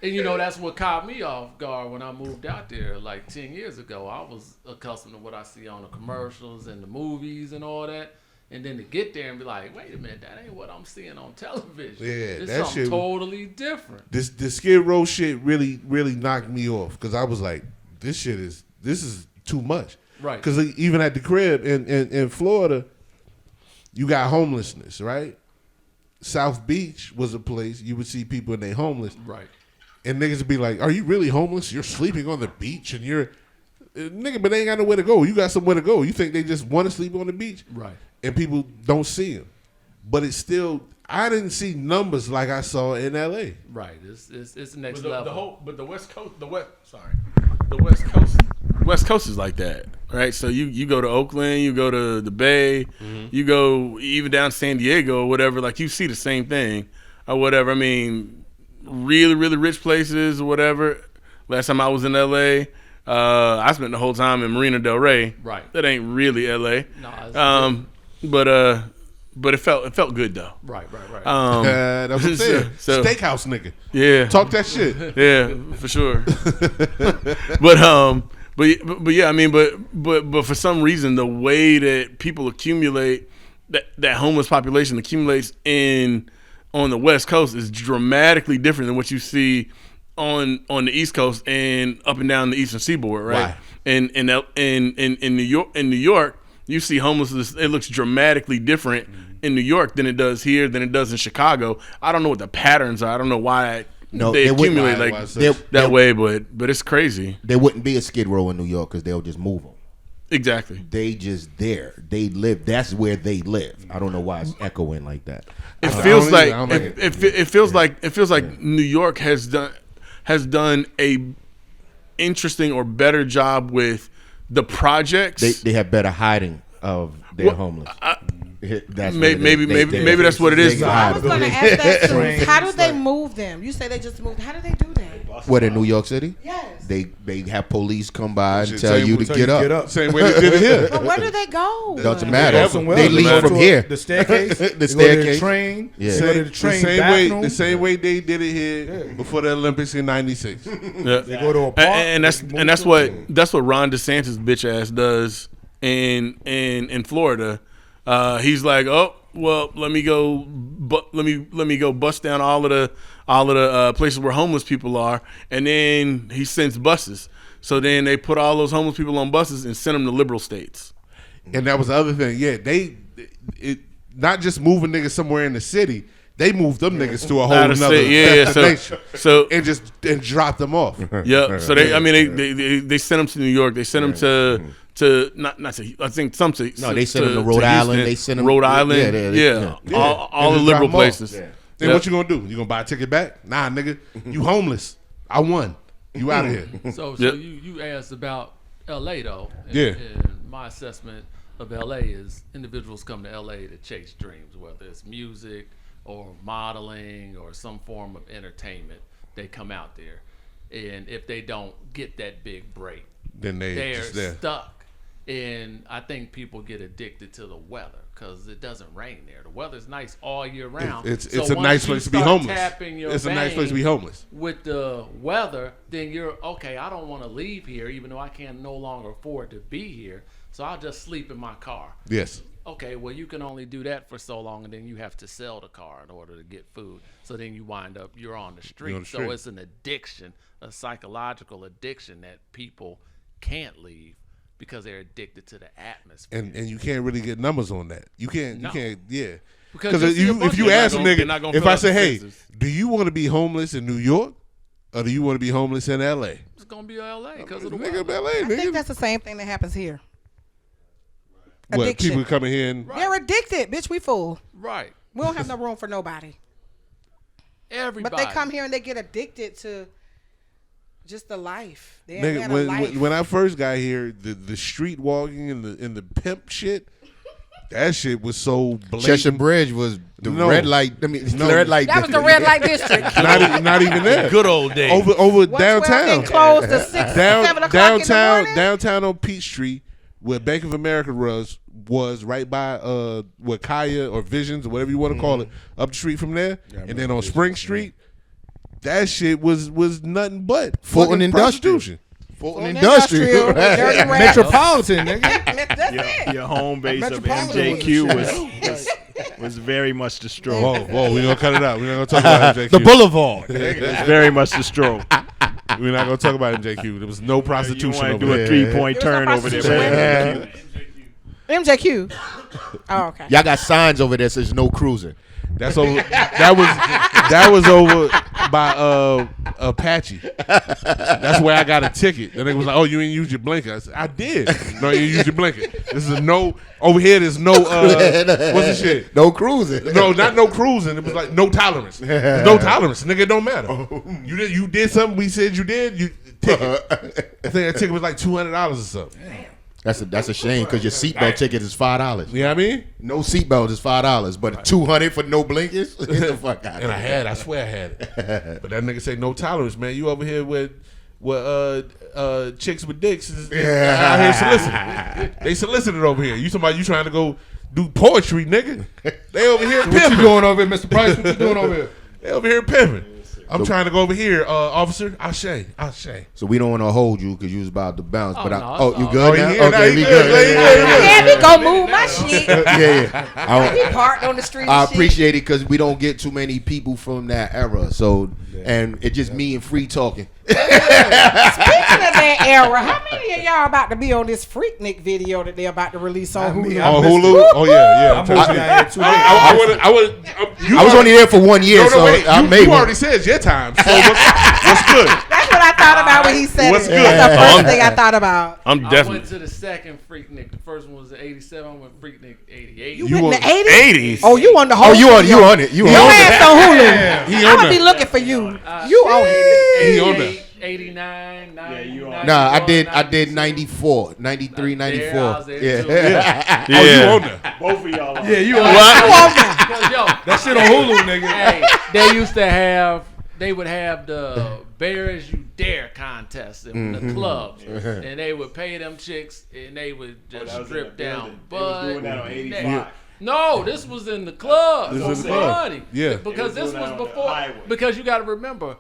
And you know, that's what caught me off guard when I moved out there like 10 years ago. I was accustomed to what I see on the commercials and the movies and all that. And then to get there and be like, wait a minute, that ain't what I'm seeing on television. Yeah, it's that something shit totally different. This Skid Row shit really knocked me off because I was like, this is too much. Right. Because even at the crib in Florida, you got homelessness, right? South Beach was a place you would see people and they homeless. Right. And niggas would be like, are you really homeless? You're sleeping on the beach and you're... Nigga, but they ain't got nowhere to go. You got somewhere to go. You think they just want to sleep on the beach? Right. And people don't see them. But it's still... I didn't see numbers like I saw in L.A. Right. It's next But level. the West Coast, West Coast is like that, right? So you go to Oakland, you go to the Bay, you go even down to San Diego or whatever. Like you see the same thing or whatever. I mean, really, really rich places or whatever. Last time I was in L.A., I spent the whole time in Marina Del Rey. Right. That ain't really L.A. No, but it felt good though. Right. That's what I'm saying. So, Steakhouse nigga. Yeah. Talk that shit. Yeah, for sure. But yeah, I mean, but for some reason, the way that people accumulate, that homeless population accumulates on the West Coast is dramatically different than what you see on the East Coast and up and down the Eastern Seaboard, right? Why? In New York, you see homelessness. It looks dramatically different in New York than it does here, than it does in Chicago. I don't know what the patterns are. I don't know why they accumulate like that way, but it's crazy. There wouldn't be a Skid Row in New York because they'll just move them. Exactly. They just there. They live. That's where they live. I don't know why it's echoing like that. It feels like New York has done a interesting or better job with the projects. They have better hiding of their homeless. That's maybe that's what it is. I was going to ask that too. How do they move them? You say they just moved. How do they do that? What, in New York City? Yes. They have police come by and tell you to get up. Same way they did it here. But where do they go? Doesn't matter. They leave Go from to here. The staircase. The staircase. The train. Yeah. They go to the train The same way they did it here before the Olympics in '96. Yeah. They go to a park. And that's what Ron DeSantis bitch ass does in Florida. He's like, oh well, let me go bust down all of the places where homeless people are, and then he sends buses. So then they put all those homeless people on buses and send them to liberal states. And that was the other thing. Yeah, it not just moving niggas somewhere in the city. They moved them niggas to a whole nother destination. So and dropped them off. Yeah. So they sent them to New York. They sent them to not to, I think some to they sent them to Rhode Island. They sent them Rhode Island. Yeah. All the liberal places. Then what you gonna do? You gonna buy a ticket back? Nah, nigga. You homeless. I won. You out of here. So you asked about L.A. though. And my assessment of L.A. is individuals come to L.A. to chase dreams, whether it's music or modeling or some form of entertainment. They come out there, and if they don't get that big break, then they're stuck. And I think people get addicted to the weather because it doesn't rain there. The weather's nice all year round. It's a nice place to be homeless. It's a nice place to be homeless. With the weather, then you're okay. I don't want to leave here, even though I can no longer afford to be here. So I'll just sleep in my car. Yes. Okay, well, you can only do that for so long, and then you have to sell the car in order to get food. So then you wind up, you're on the street. So it's an addiction, a psychological addiction that people can't leave because they're addicted to the atmosphere. And you can't really get numbers on that. You can't, yeah. Because if you ask a nigga, if I say, hey, do you want to be homeless in New York or do you want to be homeless in L.A.? It's going to be L.A. because of the nigga weather. LA, I think that's the same thing that happens here. What, Addiction. people coming here and... They're addicted, bitch. We full. Right. We don't have no room for nobody. Everybody. But they come here and they get addicted to just the life. Nigga, when I first got here, the street walking and the pimp shit, that shit was so blatant. Cheshire Bridge was the red light. I mean, the red light. That was the red light district. not even there. Good old days. Over downtown. Closed to 6, 7 o'clock in the morning. Downtown on Peachtree, where Bank of America was right by where Kaya or Visions or whatever you want to call it, up the street from there, and then on Spring Street, that shit was nothing but Fulton Industrial. Fulton Industrial. Metropolitan, nigga. Your home base of MJQ was very much the stroke. Whoa, we're going to cut it out. We're not going to talk about MJQ. The Boulevard. It's very much the stroke. We're not going to talk about MJQ. There was no prostitution you over do there. a 3-point turn over there. MJQ. Oh, okay. Y'all got signs over there that says no cruising. That's over. That was over by Apache. That's where I got a ticket. The nigga was like, "Oh, you ain't use your blinker." I said, "I did." No, you didn't use your blinker. This is a no. Over here, there's no. What's the shit? No cruising. No, not no cruising. It was like no tolerance. There's no tolerance, nigga. It don't matter. You did something we said you did. You ticket. I think that ticket was like $200 or something. That's a shame because your seatbelt ticket is $5. You know what I mean? No seatbelt is $5, but $200 for no blinkers. Get the fuck out. And I swear I had it. But that nigga say no tolerance, man. You over here with chicks with dicks out here soliciting. They solicited over here. You talking about you trying to go do poetry, nigga? They over here pimping. What you doing over here, Mr. Price? What you doing over here? They over here pimping. I'm trying to go over here, officer. Ashe. So we don't want to hold you because you was about to bounce. Oh, but no, you good now? Yeah, Okay, we good. good. Yeah, we go move my shit. Yeah. We parked on the street. I and shit. appreciate it because we don't get too many people from that era. So, and it's just me and Free talking. Speaking of that era, how many of y'all about to be on this Freaknik video that they're about to release on Hulu? On Hulu? Oh yeah. I was only there for 1 year, so I made You one. already said your time. So what's good? That's what I thought about when he said What's it. good? That's the first thing I thought about. I'm I definitely. went to the second Freaknik. The first one was 87. I went Freaknik 88. You went in the 80s? 80s? Oh, you on the whole You on it. You Your on it. ass on Hulu. He I'm on going to be that. looking for you. You on it. He on that. 89, 90. you are. Nah, I did 94, 93, 94. I was there Yeah. too. Yeah. Oh, you on there? Both of y'all. Yeah, you Yo, on that shit on Hulu, nigga. Hey, they used to have. They would have the Bear As You Dare contest in the clubs, and they would pay them chicks, and they would just strip down. But doing that on 85. no, this was in the club. This So was in the club. funny. Yeah. Because It was this doing was that on the before. highway. Because you got to remember,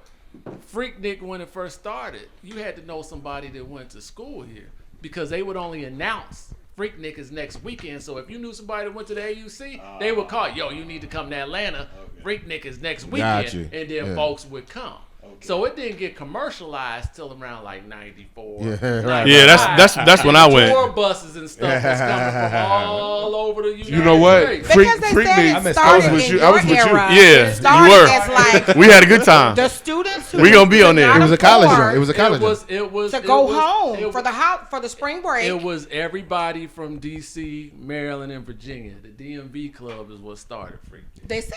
Freaknik when it first started, you had to know somebody that went to school here because they would only announce Freaknik is next weekend. So if you knew somebody that went to the AUC, they would call, yo, you need to come to Atlanta. Freaknik is next weekend, Got you. and then Yeah. folks would come. So it didn't get commercialized till around like 94. Yeah, right. Yeah, that's when I went. Tour buses and stuff was coming from all over the United You know what? States. Because they said it started in your era. Yeah, It started you were. as like We had a good time. the students who We gonna be on there. could It was a not college afford joint. It was a college joint. It was to it go was- home it for the for the spring break. It was everybody from DC, Maryland, and Virginia. The DMV club is what started Freak. They say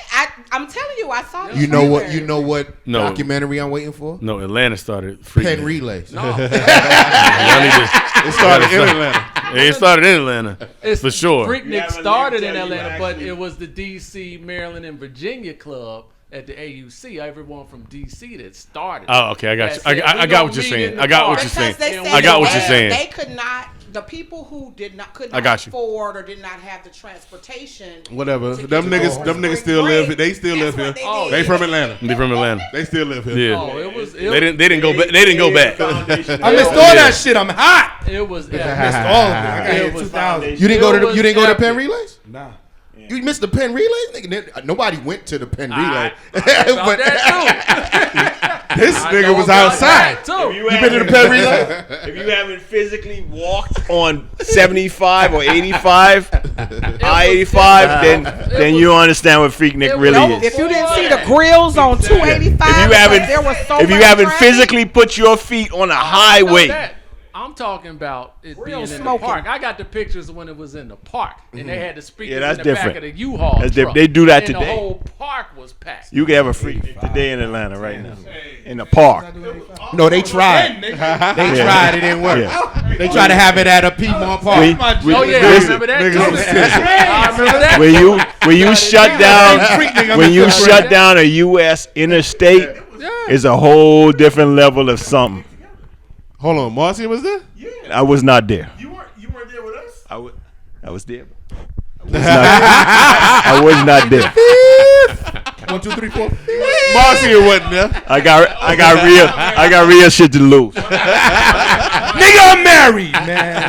I'm telling you, I saw. You know what? You know what No. documentary I'm waiting for? No, Atlanta started Freaknik. Pen relays. No, It started in Atlanta. It started in Atlanta. it's For sure. Freaknik started in Atlanta, but it was the DC, Maryland, and Virginia club at the AUC. Everyone from DC that started. Oh, okay, I got you. That said, I we got gonna what you're meet saying. in the I got what park. you're saying. Because they said I got what they- you're saying. They could not. The people who could I not got you. afford or did not have the transportation. Whatever. to Them get niggas, to them niggas still spring live. break. They still live That's here. what They did. from Atlanta. They from Atlanta. They still live here. Yeah. Oh, it was. They didn't go back. They didn't go back. I missed all that shit. I'm hot. It was. I missed all of it. I got It here in was 2000. You didn't go to the, was you didn't go to epic. Penn Relays? Nah. You missed the Penn Relays, nigga. Nobody went to the Penn Relay. About that This I nigga know was about outside. that, too. You been to the Penn Relay? If you haven't physically walked on 75 or 85, I-85, then you understand what Freaknik really Nope, is. if you didn't see the grills on 285, If you haven't, there was so if you much haven't traffic. physically put your feet on a highway, That. I'm talking about it Real being in smoking. the park. I got the pictures when it was in the park, and they had the speakers Yeah, that's in the different. back of the U-Haul That's truck. different. They do that and today. The whole park was packed. you can have a freak today in Atlanta right now. In the park. No, they tried. They tried. It didn't work. Yeah. They tried to have it at a Piedmont Park. Oh yeah, I remember that. niggas too. was I remember that. When you shut down when you shut down a U.S. interstate, it's a whole different level of something. Hold on, Marcy was there? I was not there. You weren't there with us? I was there. I was not there. 1, 2, 3, 4. Marcy wasn't there. I got real shit to lose. Nigga, I'm married, man.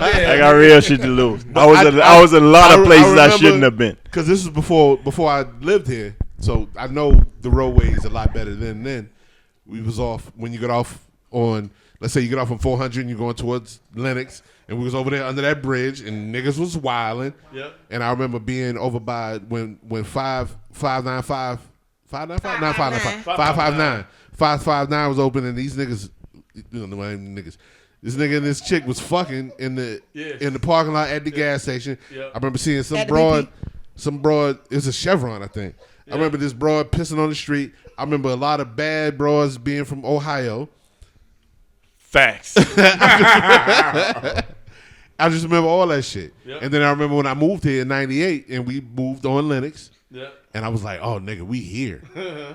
I got real shit to lose. I was in a lot of places I shouldn't have been. Because this was before I lived here, so I know the roadways a lot better than then. We was off when you get off on, let's say you get off on 400 and you're going towards Lenox, and we was over there under that bridge, and niggas was wilding. Yep. And I remember being over by when 559 was open, and these niggas, you know, niggas. This nigga and this chick was fucking in the parking lot at the gas station. Yep. I remember seeing some At the broad, BP? it was a Chevron, I think. I remember this broad pissing on the street. I remember a lot of bad broads being from Ohio. Facts. I just remember all that shit. Yep. And then I remember when I moved here in 98 and we moved on Lenox. Yep. And I was like, oh, nigga, we here.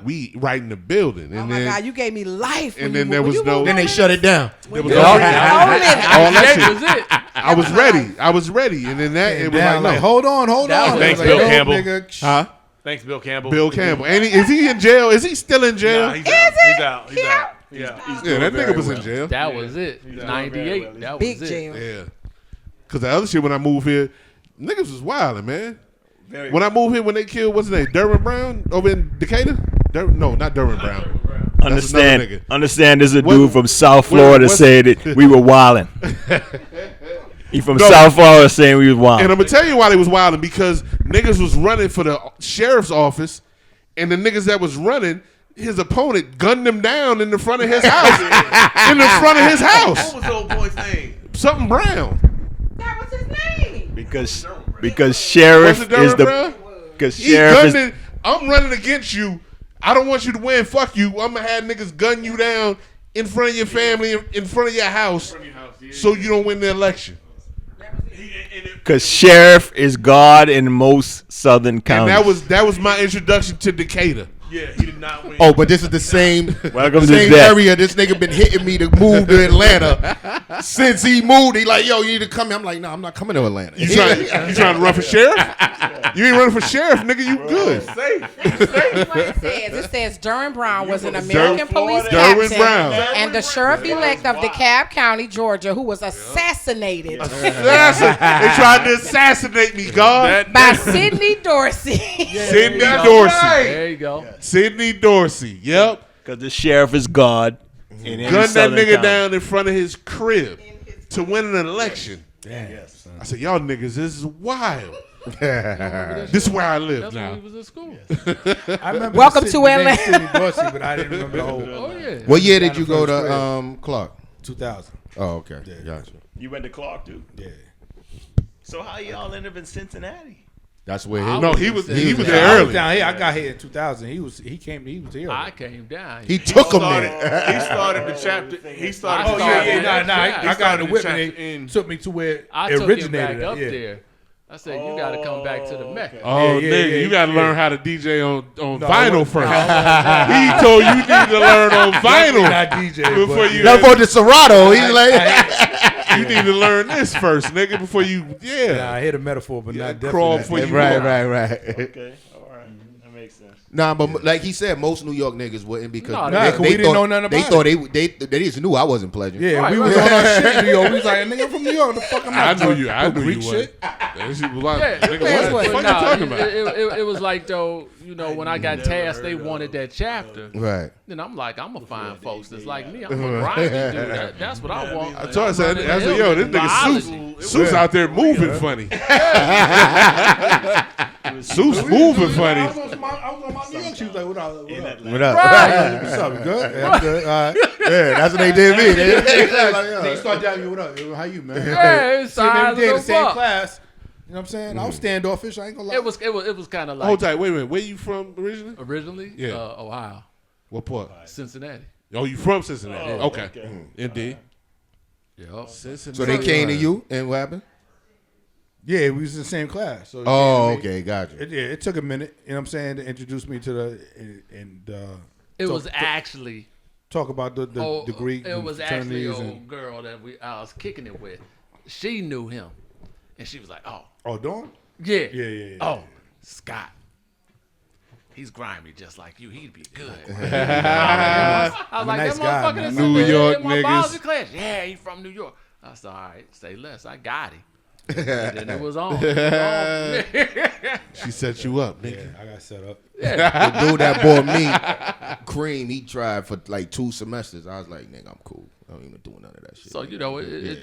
We right in the building. And Oh my then, God, you gave me life. and then there was no. Then they shut it down. There was you no. moved on All that That shit. was it. I was ready. I was ready. And then that, it was Down, like, like, no. hold on. Thanks, Like, Bill no, Campbell. nigga. Huh? Thanks, Bill Campbell. Bill Campbell. And is he in jail? Is he still in jail? Nah, he's out. He's out. Yeah, that nigga was in jail. That was it. 98. That was Big it. jail. Yeah. Because the other shit when I moved here, niggas was wilding, man. When I moved here, when they killed, what's his name? Derwin Brown over in Decatur? No, not Derwin Brown. That's another nigga. Understand there's a What- dude from South what- Florida what's- said that we were wilding. He from No. South Florida saying we was And wilding. I'm going to tell you why they was wilding, because niggas was running for the sheriff's office, and the niggas that was running, his opponent gunned them down in the front of his house. In the front of his house. What was the old boy's name? Something Brown. That was his name. Because sheriff Was it is Derwin the Brown? because He sheriff is gunning, I'm running against you. I don't want you to win. Fuck you. I'm going to have niggas gun you down in front of your family, in front of your house, so you don't win the election. Because sheriff is God in most southern counties. And that was my introduction to Decatur. Yeah, he did not win. Oh, but this is the same, Welcome to same death. area this nigga been hitting me to move to Atlanta. Since he moved, he like, yo, you need to come here. I'm like, no, I'm not coming to Atlanta. You trying to run for sheriff? You ain't running for sheriff, nigga. You good. It says Derwin Brown was an American police Derwin captain Brown. and the sheriff-elect of DeKalb County, Georgia, who was assassinated They tried to assassinate me, God. by Sidney Dorsey. Sidney Dorsey. There you go. Sidney Dorsey. Yep. Because the sheriff is God. In any Gunned that southern nigga county. down in front of his crib to win an election. Yes. I said, y'all niggas, this is wild. This is where I live That's now. when we was in school. I remember Welcome the to name Atlanta. Sidney Dorsey, but I didn't remember the whole. Oh yeah. What year did you go to Clark? 2000. Oh, okay. Gotcha. You went to Clark too? Yeah. So how y'all end up in Cincinnati? That's where He was there I was early. down here. I got here in 2000. He was here. I came down. He took a He minute. started the chapter. He started. Oh yeah. Nah. He I got started the whip chapter and in- it took me to where I it took him originated. back up yeah. there. I said, you got to come back to the Mecca. Oh, Yeah, nigga, yeah, you got to yeah. learn how to DJ on No, vinyl I first. wasn't. He told you need to learn on vinyl Not DJ, before but- you. Now for the Serato, he's like, You need to learn this first, nigga, before you. Nah, Yeah. I hit a metaphor, but not crawl definitely. before you right. Okay, all right. That makes sense. Nah, but like he said, most New York niggas wouldn't because No, nah, 'cause we didn't know nothing they about thought they just knew I wasn't pleasant. Yeah, Right, we right, was right. on our shit in New York. We was like, nigga, I'm from New York. The fuck I'm I not knew doing you. I no knew Greek you shit. That shit was like, Yeah, nigga, Guess what the what? fuck you talking about? It was like though, you know, when I got tasked, they wanted that chapter. Right. Then I'm like, I'm gonna find folks that's like me. I'm gonna grind and do that. That's what I want. I told I said, yo, this nigga Seuss out there moving funny. Seuss moving funny. I was on my New York. She was like, what up? What up? What's up? You good? Yeah, I'm good. All right. Yeah, that's what they did me. They start down you. What up? How you, man? Hey, it's See, every size day in the of same fuck. class. You know what I'm saying? I was standoffish. I ain't gonna lie. It was kind of like Hold tight. Wait a minute. Where you from originally? originally, Yeah. Ohio, What part? Cincinnati. Oh, you from Cincinnati? Oh, okay. okay. Indeed. Yeah. Cincinnati. So they came to you and what happened? Yeah, we was in the same class. So Oh, yeah, okay, gotcha. It took a minute. You know what I'm saying? To introduce me to the and It talk- was actually talk about the Greek. It was actually fraternities an and- old girl that I was kicking it with. She knew him, and she was like, "Oh, Dawn? yeah, Yeah. Oh, Scott, he's grimy just like you. He'd be good." I was like, nice "That guy, motherfucker man. that's New in York my niggas. biology class. Yeah, he from New York." I said, "All right, say less. I got him." And then it was on. She set you up, nigga. Yeah, I got set up. The dude that bought me cream, he tried for like 2 semesters. I was like, nigga, I'm cool. I don't even do none of that shit. So you know, it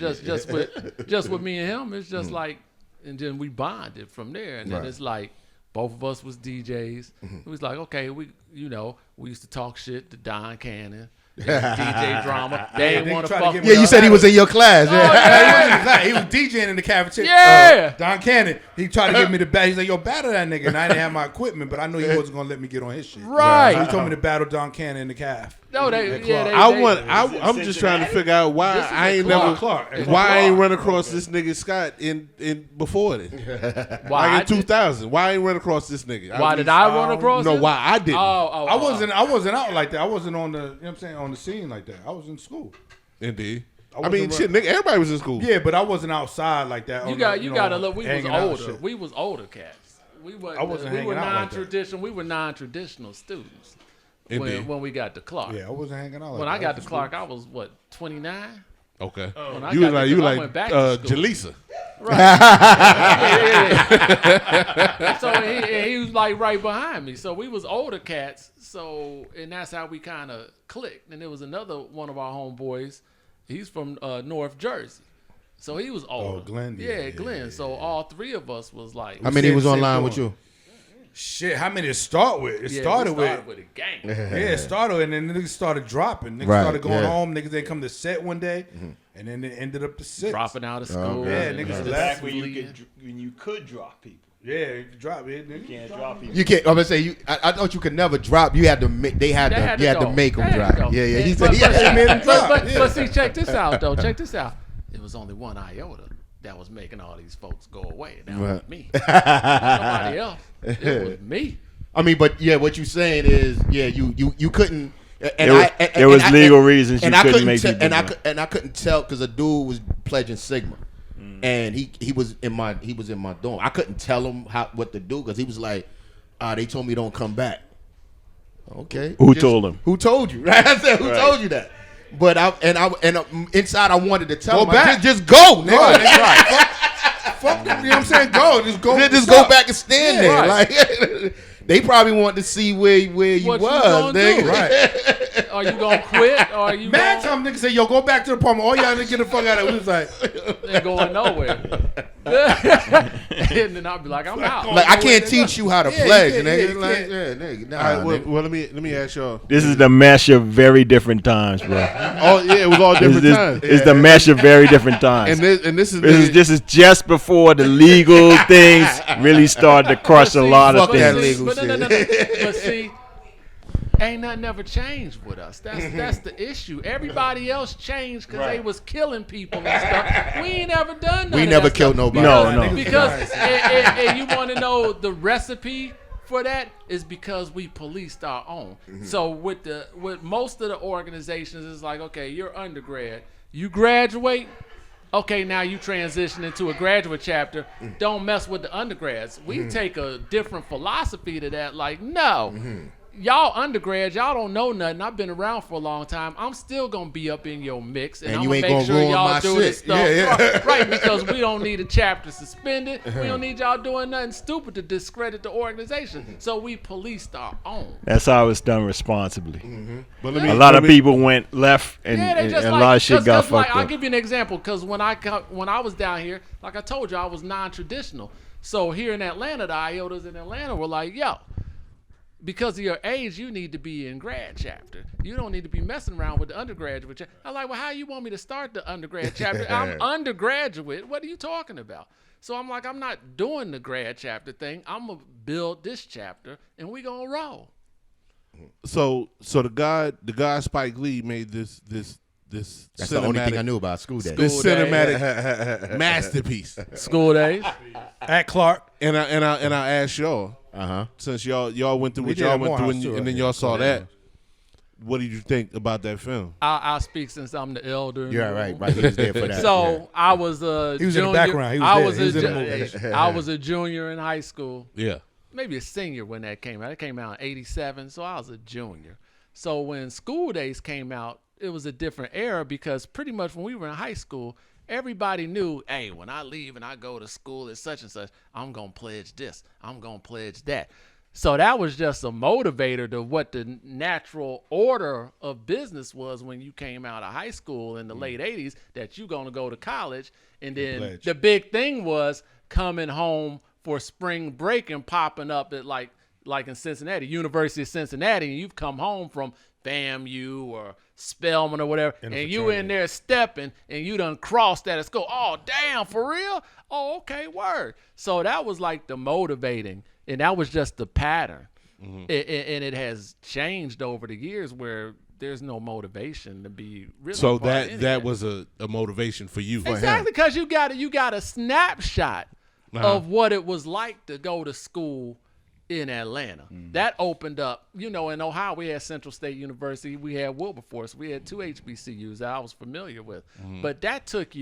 just with me and him, it's just like, and then we bonded from there, and then Right. it's like both of us was DJs. It was like, okay, we used to talk shit to Don Cannon, DJ drama. They didn't They want to tried to fuck. get with me you said he was in your class. Yeah. He was DJing in the cafeteria. Yeah. Don Cannon. He tried to give me the battle. He's like, yo, battle that nigga. And I didn't have my equipment, but I knew he wasn't going to let me get on his shit. Right. So he told me to battle Don Cannon in the calf. No, I'm just trying to figure out why This is I ain't at never Clark. why I ain't run across this nigga Scott in before then. Why Like in 2000. Why I ain't run across this nigga? Why did I run across No, him? why I didn't. I wasn't out like that. I wasn't on the, you know what I'm saying, on the scene like that. I was in school. Indeed. I I mean, wasn't shit, nigga, everybody was in school. Yeah, but I wasn't outside like that. You on got the, you know, got to look. We was hanging out and older. shit. We was older cats. We were I wasn't we were hanging out like that. non-traditional. We were non-traditional students Indeed. when we got to Clark. Yeah, I wasn't hanging out like When that. I got was to in Clark, I was what 29. Okay. When I You got was to- like I went back to school. Jaleesa. Yeah. So he was like right behind me. So we was older cats. So and that's how we kind of clicked. And there was another one of our homeboys. He's from North Jersey. So he was older. Glenn, Yeah, Glenn. So all three of us was like. How many was Same online dorm. with you? Shit, how many it start with? It Yeah, started we started with with a gang. Yeah, it started and then niggas started dropping. Niggas Right, started going yeah. home. Niggas didn't come to set one day, and then it ended up to 6. Dropping out of school. Yeah, and niggas just left Back when leaving. you could drop people. Yeah, you can drop it. You can't drop people. You can't. I'm gonna say you. I thought you could never drop. You had to. They had to. You had to make them drop. Yeah, yeah. He said he made them drop. But see, check this out though. Check this out. It was only one iota that was making all these folks go away. That was me. Nobody else. It was me. I mean, but yeah, what you saying is, yeah, you couldn't. There was legal reasons you couldn't make people. And I couldn't tell because a dude was pledging Sigma, and he was in my dorm. I couldn't tell him what to do because he was like, they told me don't come back. Okay, Who told him? Who told you? Right? I said, who told you that? But inside I wanted to tell him, back. Just go, nigga. Fuck, you know what I'm saying? Go, just go. Just go back and stand there. Like they probably want to see where you was, nigga. Right. Are you gonna quit? Or are you? Mad time niggas say, yo, go back to the apartment. All y'all niggas get the fuck out of it. We was like, ain't going nowhere. And then I'll be like, I'm out. Like I can't teach you how to pledge, nigga. Nigga. All right, well, let me ask y'all. This is the mesh of very different times, bro. Oh yeah, it was all different times. It's the mesh of very different times. And this is just before the legal things really started to crush a lot of things. But see, ain't nothing ever changed with us. That's the issue. Everybody else changed because they was killing people and stuff. We ain't ever done nothing. We never killed nobody. No. Because and you want to know the recipe for that is because we policed our own. So with most of the organizations, it's like, okay, you're undergrad, you graduate. Okay, now you transition into a graduate chapter. Don't mess with the undergrads. We take a different philosophy to that. Like, no, y'all undergrads, y'all don't know nothing. I've been around for a long time. I'm still gonna be up in your mix, and I'm you gonna ain't make gonna sure ruin y'all my do shit. this stuff Yeah. right. Because we don't need a chapter suspended. We don't need y'all doing nothing stupid to discredit the organization. So we policed our own. That's how it's done responsibly. But a lot of people went left, and a lot of shit got fucked I'll up. give you an example, because when I was down here, like I told you, I was non-traditional. So here in Atlanta, the IOTAs in Atlanta were like, yo, because of your age, you need to be in grad chapter. You don't need to be messing around with the undergraduate chapter. I'm like, well, how you want me to start the undergrad chapter? I'm undergraduate. What are you talking about? So I'm like, I'm not doing the grad chapter thing. I'm going to build this chapter, and we going to roll. So the guy Spike Lee made this That's the only thing I knew about School Days. This cinematic masterpiece. School Days at Clark. And I asked y'all, since y'all went through what y'all went through, and then y'all saw that. What did you think about that film? I'll speak since I'm the elder. Yeah, right. He was there for that. So I was a He was junior. in the background. He was in the movie. I was a junior in high school. Yeah. Maybe a senior when that came out. It came out in '87, so I was a junior. So when School Days came out, it was a different era because pretty much when we were in high school, everybody knew, hey, when I leave and I go to school at such and such, I'm going to pledge this. I'm going to pledge that. So that was just a motivator to what the natural order of business was when you came out of high school in the late 80s, that you're going to go to college. And then the big thing was coming home for spring break and popping up at like in Cincinnati, University of Cincinnati, and you've come home from FAMU or Spelman or whatever, and you in there stepping, and you done crossed that at school. Oh, damn, for real? Oh, okay, word. So that was like the motivating, and that was just the pattern. And it has changed over the years where there's no motivation to be really. So that was a motivation for you. Exactly, because you got a snapshot of what it was like to go to school in Atlanta. That opened up, in Ohio, we had Central State University, we had Wilberforce, we had 2 HBCUs that I was familiar with. But that took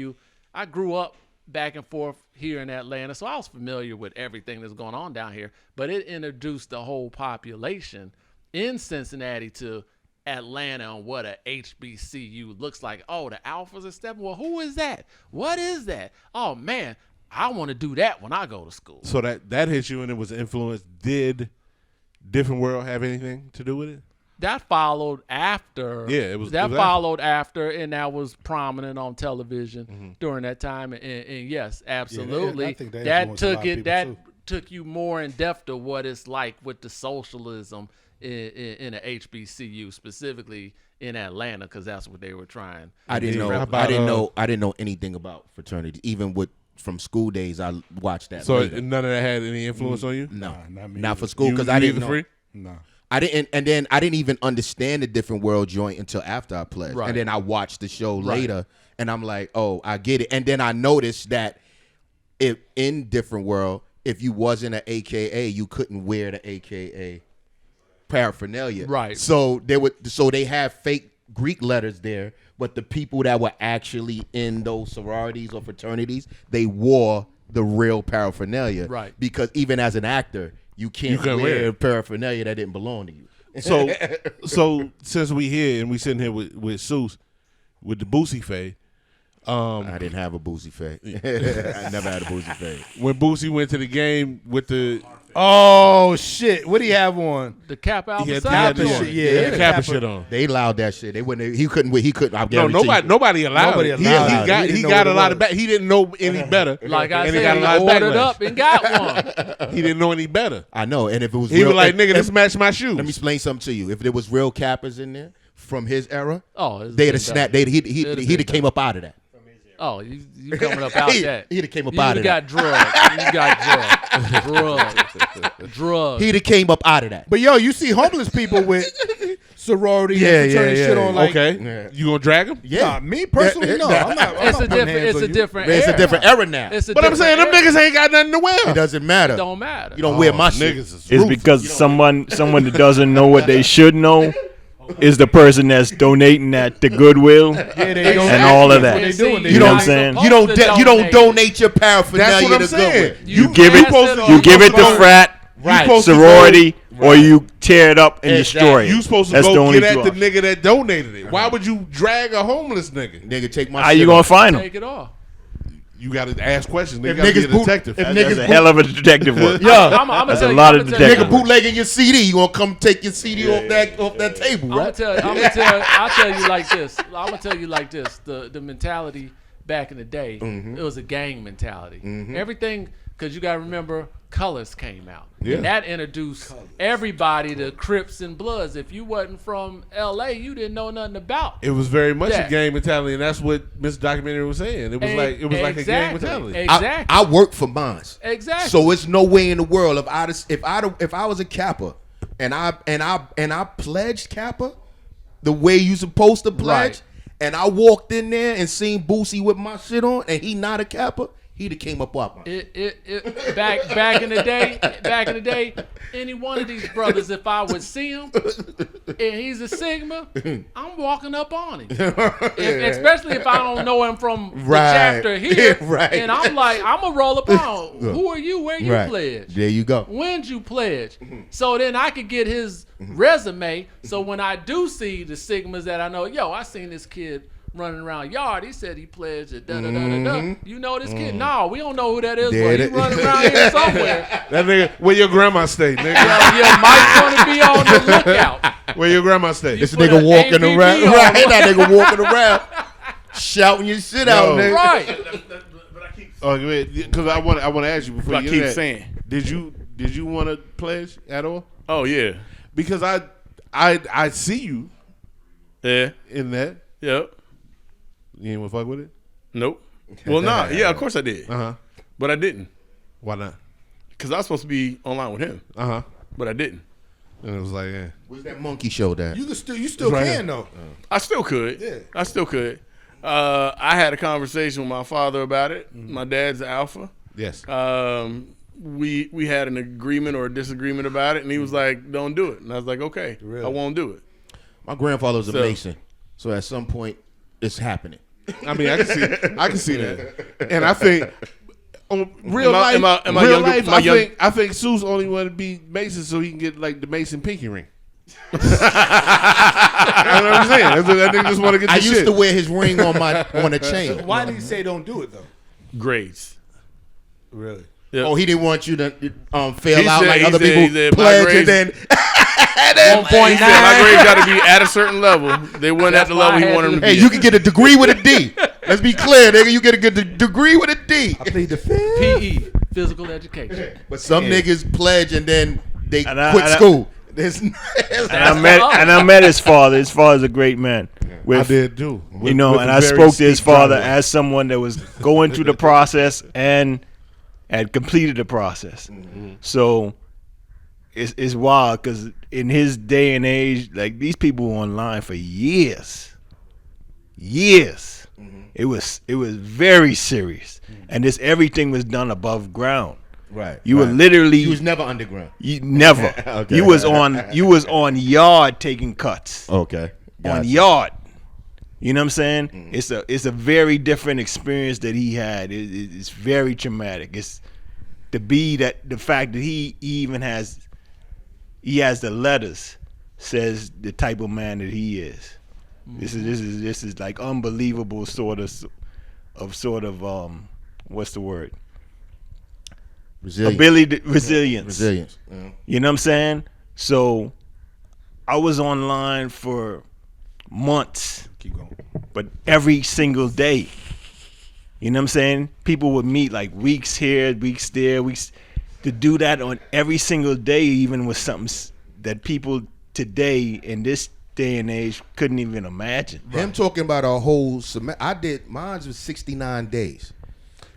I grew up back and forth here in Atlanta, so I was familiar with everything that's going on down here. But it introduced the whole population in Cincinnati to Atlanta and what a HBCU looks like. Oh, the Alphas are stepping. Well, who is that? What is that? Oh, man. I want to do that when I go to school. So that hit you and it was influenced. Did Different World have anything to do with it? That followed after. Yeah, it was. That followed after, and that was prominent on television during that time. And yes, absolutely, that took you more in depth to what it's like with the socialism in a HBCU, specifically in Atlanta, because that's what they were trying. I didn't know anything about fraternities, even with from school days. I watched that. So later. none of that had any influence on you? No, not me not either. for school because I didn't know. Free? No. I didn't, and then I didn't even understand the different world joint until after I pledged, Right. and then I watched the show later, and I'm like, oh, I get it. And then I noticed that if in different world, if you wasn't an AKA, you couldn't wear the AKA paraphernalia. Right. So they have fake Greek letters there, but the people that were actually in those sororities or fraternities, they wore the real paraphernalia. Right. Because even as an actor, you can't couldn't wear wear it. paraphernalia that didn't belong to you. So since we here and we sitting here with Seuss, with the Boosie fade, I didn't have a Boosie fade. I never had a Boosie fade. when Boosie went to the game with the Oh shit! What do you have on? The cap out he had beside the you. shit, yeah, the Kappa shit on. They allowed that shit. They wouldn't. He couldn't. I No, guarantee nobody allowed Nobody it. allowed He it. got He didn't he know got what a it lot was. of back. He didn't know any better. Like I and said, got a lot he of ordered backlash. up and got one. He didn't know any better. I know. And if it was He real, was like, and- nigga, this and- match my shoes. Let me explain something to you. If there was real Kappas in there from his era, Oh, it's they'd been have snapped. He'd have came up out of that. Oh, you coming up out that? He'd have came up You out of got that. drugged. You got drugged. He'd have came up out of that. But yo, you see homeless people with sorority and fraternity shit on. Like, Okay, you gonna drag him? Nah, me personally, no. I'm not. It's a different. It's a different. It's a era. different era now. It's a But I'm different saying them era. niggas ain't got nothing to wear. It doesn't matter. It don't matter. You don't wear my shit. Niggas is It's ruthless. because someone that doesn't know what they should know is the person that's donating at the Goodwill and all of that. They doing. You know what I'm saying? You don't donate your paraphernalia That's what I'm to saying. Goodwill. You give it. You give it to frat, Right. sorority, or you tear it up and destroy it. You supposed to That's the go only get two at the options. nigga that donated it. Why would you drag a homeless nigga? Nigga, take my How shit you gonna off. find them? Take it off. You got to ask questions. You If got to be a niggas boot- detective. if That's niggas a hell of a detective work. I'm That's tell a you, lot I'ma of tell you. detective Nigga work. bootlegging your CD. You gonna come take your CD off that table, I'll right? tell you like this. I'm gonna tell you like this. The mentality back in the day, it was a gang mentality. Everything, because you gotta remember, Colors came out, Yeah. and that introduced everybody to Crips and Bloods. If you wasn't from L.A., you didn't know nothing about. It was very much Yeah. a gang mentality, and that's what Mr. Documentary was saying. It was like a gang Exactly. mentality. Exactly. I work for mines. Exactly. So it's no way in the world if I was a Kappa and I pledged Kappa the way you supposed to pledge, Right. and I walked in there and seen Boosie with my shit on, and he not a Kappa, he'd have came up off my. Back in the day, any one of these brothers, if I would see him and he's a Sigma, I'm walking up on him. Especially if I don't know him from the Right. chapter here. Right. And I'm like, I'm gonna roll up on. Who are you? Where you Right. pledge? There you go. When'd you pledge? So then I could get his resume. So when I do see the Sigmas that I know, I seen this kid running around yard. He said he pledged at da-da-da-da-da. You know this kid? No, we don't know who that is, There but he it- running around here somewhere. That nigga, where your grandma stay, nigga? You might want to be on the lookout. Where your grandma stay? This put nigga a walking ABB around, on right? him. That nigga walking around, shouting your shit out, nigga. Right. Oh, because I want to ask you before But I you keep do that, saying. did you want to pledge at all? Oh yeah, Because I see you yeah, in that. yep. You ain't want to fuck with it? Nope. Well, nah. Yeah, of course I did. Uh huh. But I didn't, Why not? because I was supposed to be online with him, Uh huh. but I didn't. And it was like, yeah. Where's that monkey show that? You still right can here. though. I still could. Yeah. I still could. I had a conversation with my father about it. My dad's alpha. Yes. We had an agreement or a disagreement about it, and he was like, "Don't do it." And I was like, "Okay, I won't do it." My grandfather was a So- Mason, so at some point it's happening. I mean, I can see that. And I think on real Am I- life, am I- am I real younger- life, am I young- I think Seuss only want to be Mason so he can get like the Mason pinky ring. You know what I'm saying? That nigga just want to get the I shit. used to wear his ring on a chain. Why did he say don't do it though? Grades. Really? Yep. Oh, he didn't want you to fail He out said- like he other said- people he said, my pledge, grades- and then 1.9. He said my grades got to be at a certain level. They weren't at the level he wanted them to Hey, be. you can get a degree with a D. Let's be clear, nigga. You get a good degree with a D. I plead the fifth. PE, physical education. But some niggas pledge and then they And I- quit and I- school. There's And I met his father. His father's a great man. I did too. You know, and I spoke to his father as someone that was going through the process and had completed the process. So it's wild because in his day and age, like these people were online for years. It was very serious, and everything was done above ground. Right. You were literally. You was never underground. You never. Okay. You was on yard taking cuts. Okay. On Gotcha. yard. You know what I'm saying? It's a very different experience that he had. It's very traumatic. It's the fact that he even has the letters says the type of man that he is. This is like unbelievable sort of what's the word? Resilience. Yeah. You know what I'm saying? So I was online for months. Keep going. But every single day. You know what I'm saying? People would meet like weeks here, weeks there, weeks to do that on every single day even was something that people today in this day and age couldn't even imagine. Him talking about a whole semester. I did mine was 69 days.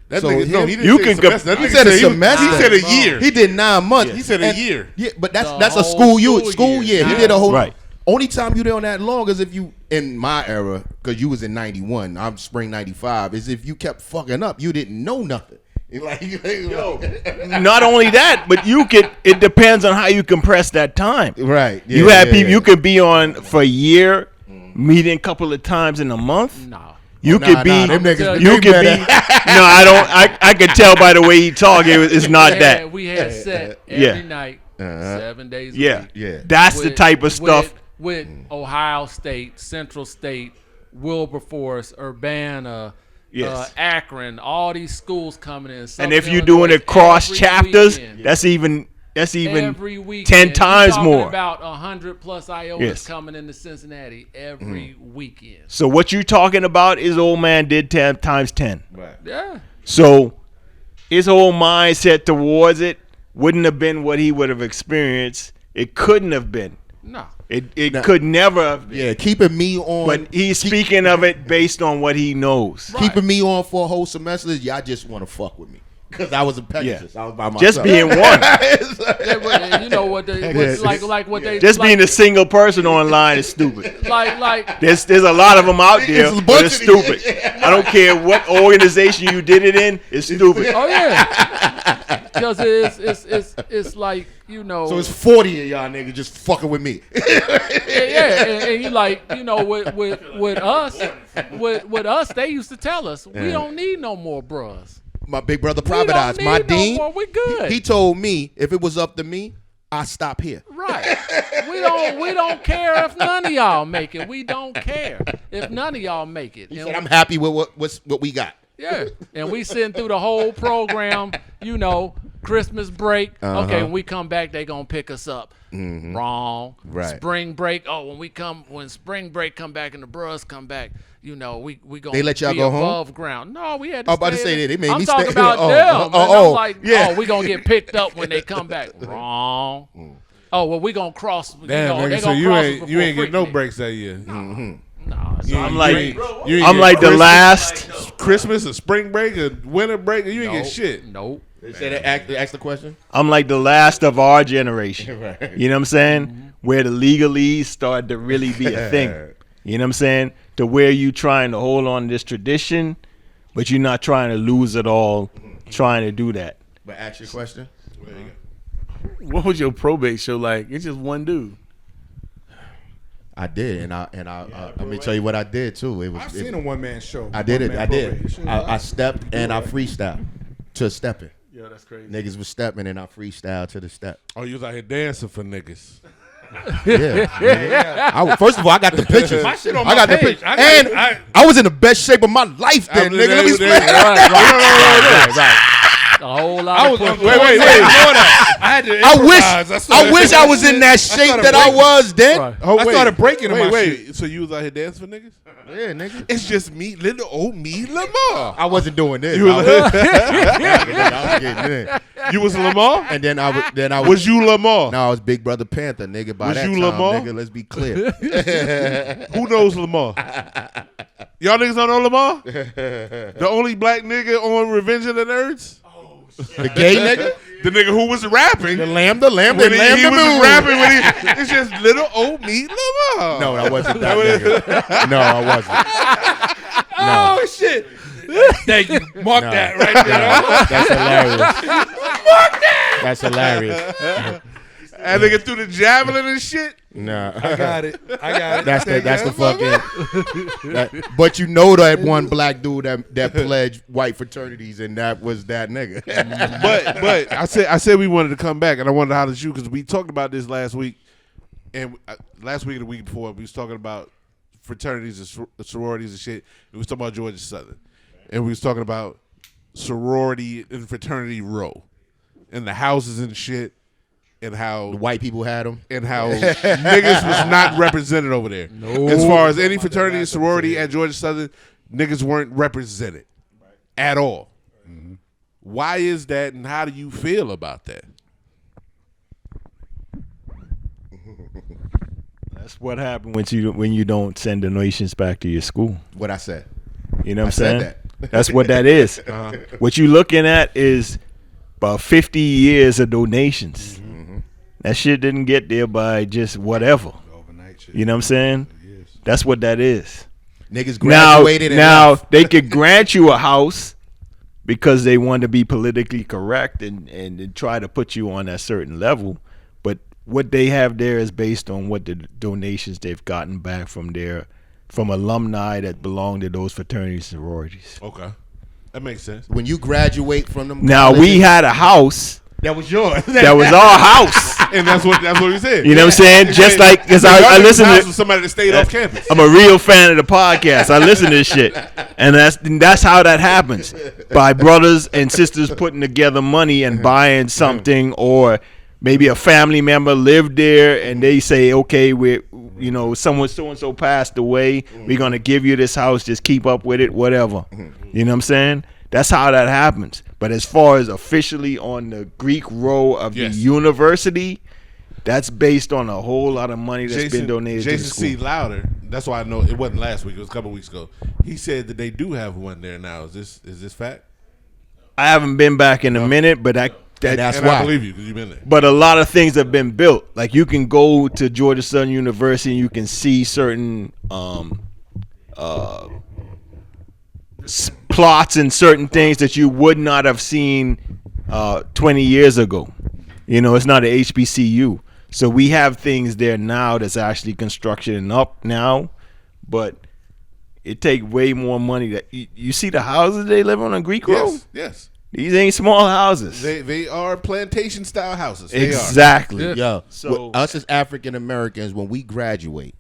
That So nigga, no, him- he didn't you say can semester. That He nigga said a he was- semester. He said a year. He did 9 months. He said a And- year. Yeah, but that's The a whole school year. He year. did a whole. Right. Only time you there on that long is if you in my era, because you was in 91. I'm spring 95. Is if you kept fucking up, you didn't know nothing. Like, Not only that, but it depends on how you compress that time. Right. Yeah, you have yeah, people yeah. you could be on for a year, meeting a couple of times in a month. No. You Nah, could be. nah, them niggas- You they could be. better. No, I don't. I could tell by the way he talk. It's not that. We had set Yeah. every night, 7 days a Yeah, week. Yeah. That's the type of stuff. With Ohio State, Central State, Wilberforce, Urbana, Yes. Akron, all these schools coming in. And if Southern you're doing Illinois it cross every chapters, weekend. that's even Every 10 weekend. times You're talking more. About 100 plus Iowas Yes. coming into Cincinnati every weekend. So what you talking about? His old man did 10 times 10. Right. Yeah. So his whole mindset towards it wouldn't have been what he would have experienced. It couldn't have been. No. It could never have been. Yeah, keeping me on. But he's speaking of it based on what he knows. Keeping me on for a whole semester, y'all just want to fuck with me. Because I was in Pegasus. I was by myself. Just being one. Yeah, you know what they like what they Just like, being a single person online is stupid. like There's a lot of them out there, It's a but bunch it's of these- stupid. I don't care what organization you did it in, it's stupid. oh yeah, because it's like you know. So it's 40 of y'all niggas just fucking with me. yeah, and you like you know with us they used to tell us we don't need no more bros. My big brother, We Private don't Eyes, my need no dean, more. We good. he told me if it was up to me, I stop here. Right. We don't care if none of y'all make it. We don't care if none of y'all make it. He And said, I'm happy with what we got. yeah. And we sitting through the whole program, you know, Christmas break. Uh-huh. Okay, when we come back, they gonna pick us up. Mhm. Wrong. Right. Spring break. Oh, when spring break come back and the bros come back, you know, we gonna They let y'all be go home? above ground. No, we had to I was about to stay say there. that. They made I'm me talking stay- about oh, them. oh, and oh, I'm like, yeah. we gonna get picked up when they come back. Wrong. Oh, well, we gonna cross. Damn, you know, nigga, they so gonna you cross us ain't before getting no Freaknik. breaks that year. I'm like the Christmas- last. Christmas, a spring break, a winter break, and you ain't Nope. get shit. Nope. They said ask the question. I'm like the last of our generation. Right. You know what I'm saying? Where the legalese started to really be a thing. You know what I'm saying? To where you trying to hold on to this tradition, but you're not trying to lose it all trying to do that. But ask your question. What was your probate show like? It's just one dude. I did, and I let me tell you what I did too. It was I've seen a one-man show. I did it. One-man I did. probate. Shit, I stepped and I freestyled to stepping. Yeah, that's crazy. Niggas was stepping and I freestyled to the step. Oh, you was out here dancing for niggas. Yeah. First of all, I got the pictures. My shit on I my got the page. pictures. I And got- I was in the best shape of my life then, nigga. Let me explain. Right. A whole lot of push. Wait. I had to improvise. I wish I was in that shape that I was then. Right. Oh, I wait. started breaking in my Wait. So you was out here dancing for niggas? Yeah, nigga. It's just me, little old me, Lamar. I wasn't doing this. You I was getting in. You was Lamar? And then I Was you Lamar? No, I was Big Brother Panther, nigga. By Was that you time, Lamar? nigga, let's be clear. Who knows Lamar? Y'all niggas don't know Lamar? The only black nigga on Revenge of the Nerds? The gay nigga? The nigga who was rapping. The lamb, when he was rapping when it's just little old me Lamar. No, I wasn't that nigga. No, I wasn't. Oh shit! Thank you. Mark that right there. That's hilarious. Mark that. That's hilarious. That nigga threw the javelin and shit. Nah, I got it. That's the fucking. But you know that one black dude that pledged white fraternities, and that was that nigga. but I said we wanted to come back, and I wanted to holler at you because we talked about this last week, and last week and the week before we was talking about fraternities and sororities and shit. We was talking about Georgia Southern, and we was talking about sorority and fraternity row, and the houses and shit. And how the white people had them, and how niggas was not represented over there. No. As far as any fraternity and sorority at Georgia Southern, niggas weren't represented at all. Mm-hmm. Why is that, and how do you feel about that? That's what happened when you don't send donations back to your school. What I said. You know what I'm saying? That. That's what that is. What you looking at is about 50 years of donations. Mm-hmm. That shit didn't get there by just whatever. Overnight shit. You know what I'm saying? Yes. That's what that is. Niggas graduated. Now they could grant you a house because they want to be politically correct and try to put you on that certain level. But what they have there is based on what the donations they've gotten back from alumni that belong to those fraternities and sororities. Okay. That makes sense. When you graduate from them, now we had a house that was yours. That was our house, and that's what we said. You know what I'm saying? Just like because I listen to somebody that stayed off campus. I'm a real fan of the podcast. I listen to this shit, and that's how that happens by brothers and sisters putting together money and buying something, or maybe a family member lived there and they say, okay, someone so and so passed away. We're gonna give you this house. Just keep up with it, whatever. You know what I'm saying? That's how that happens. But as far as officially on the Greek row of the university, that's based on a whole lot of money that's been donated to the school. Jason C. Louder, that's why I know it wasn't last week, it was a couple weeks ago. He said that they do have one there now. Is this fact? I haven't been back in a minute, but that's why. I believe you because you've been there. But a lot of things have been built. Like you can go to Georgia Southern University and you can see certain plots and certain things that you would not have seen 20 years ago. It's not an HBCU. So we have things there now that's actually construction and up now, but it take way more money. That you see the houses they live on Greek Road? Yes. These ain't small houses. They are plantation style houses. Exactly. They are. Yo, so us as African Americans, when we graduate,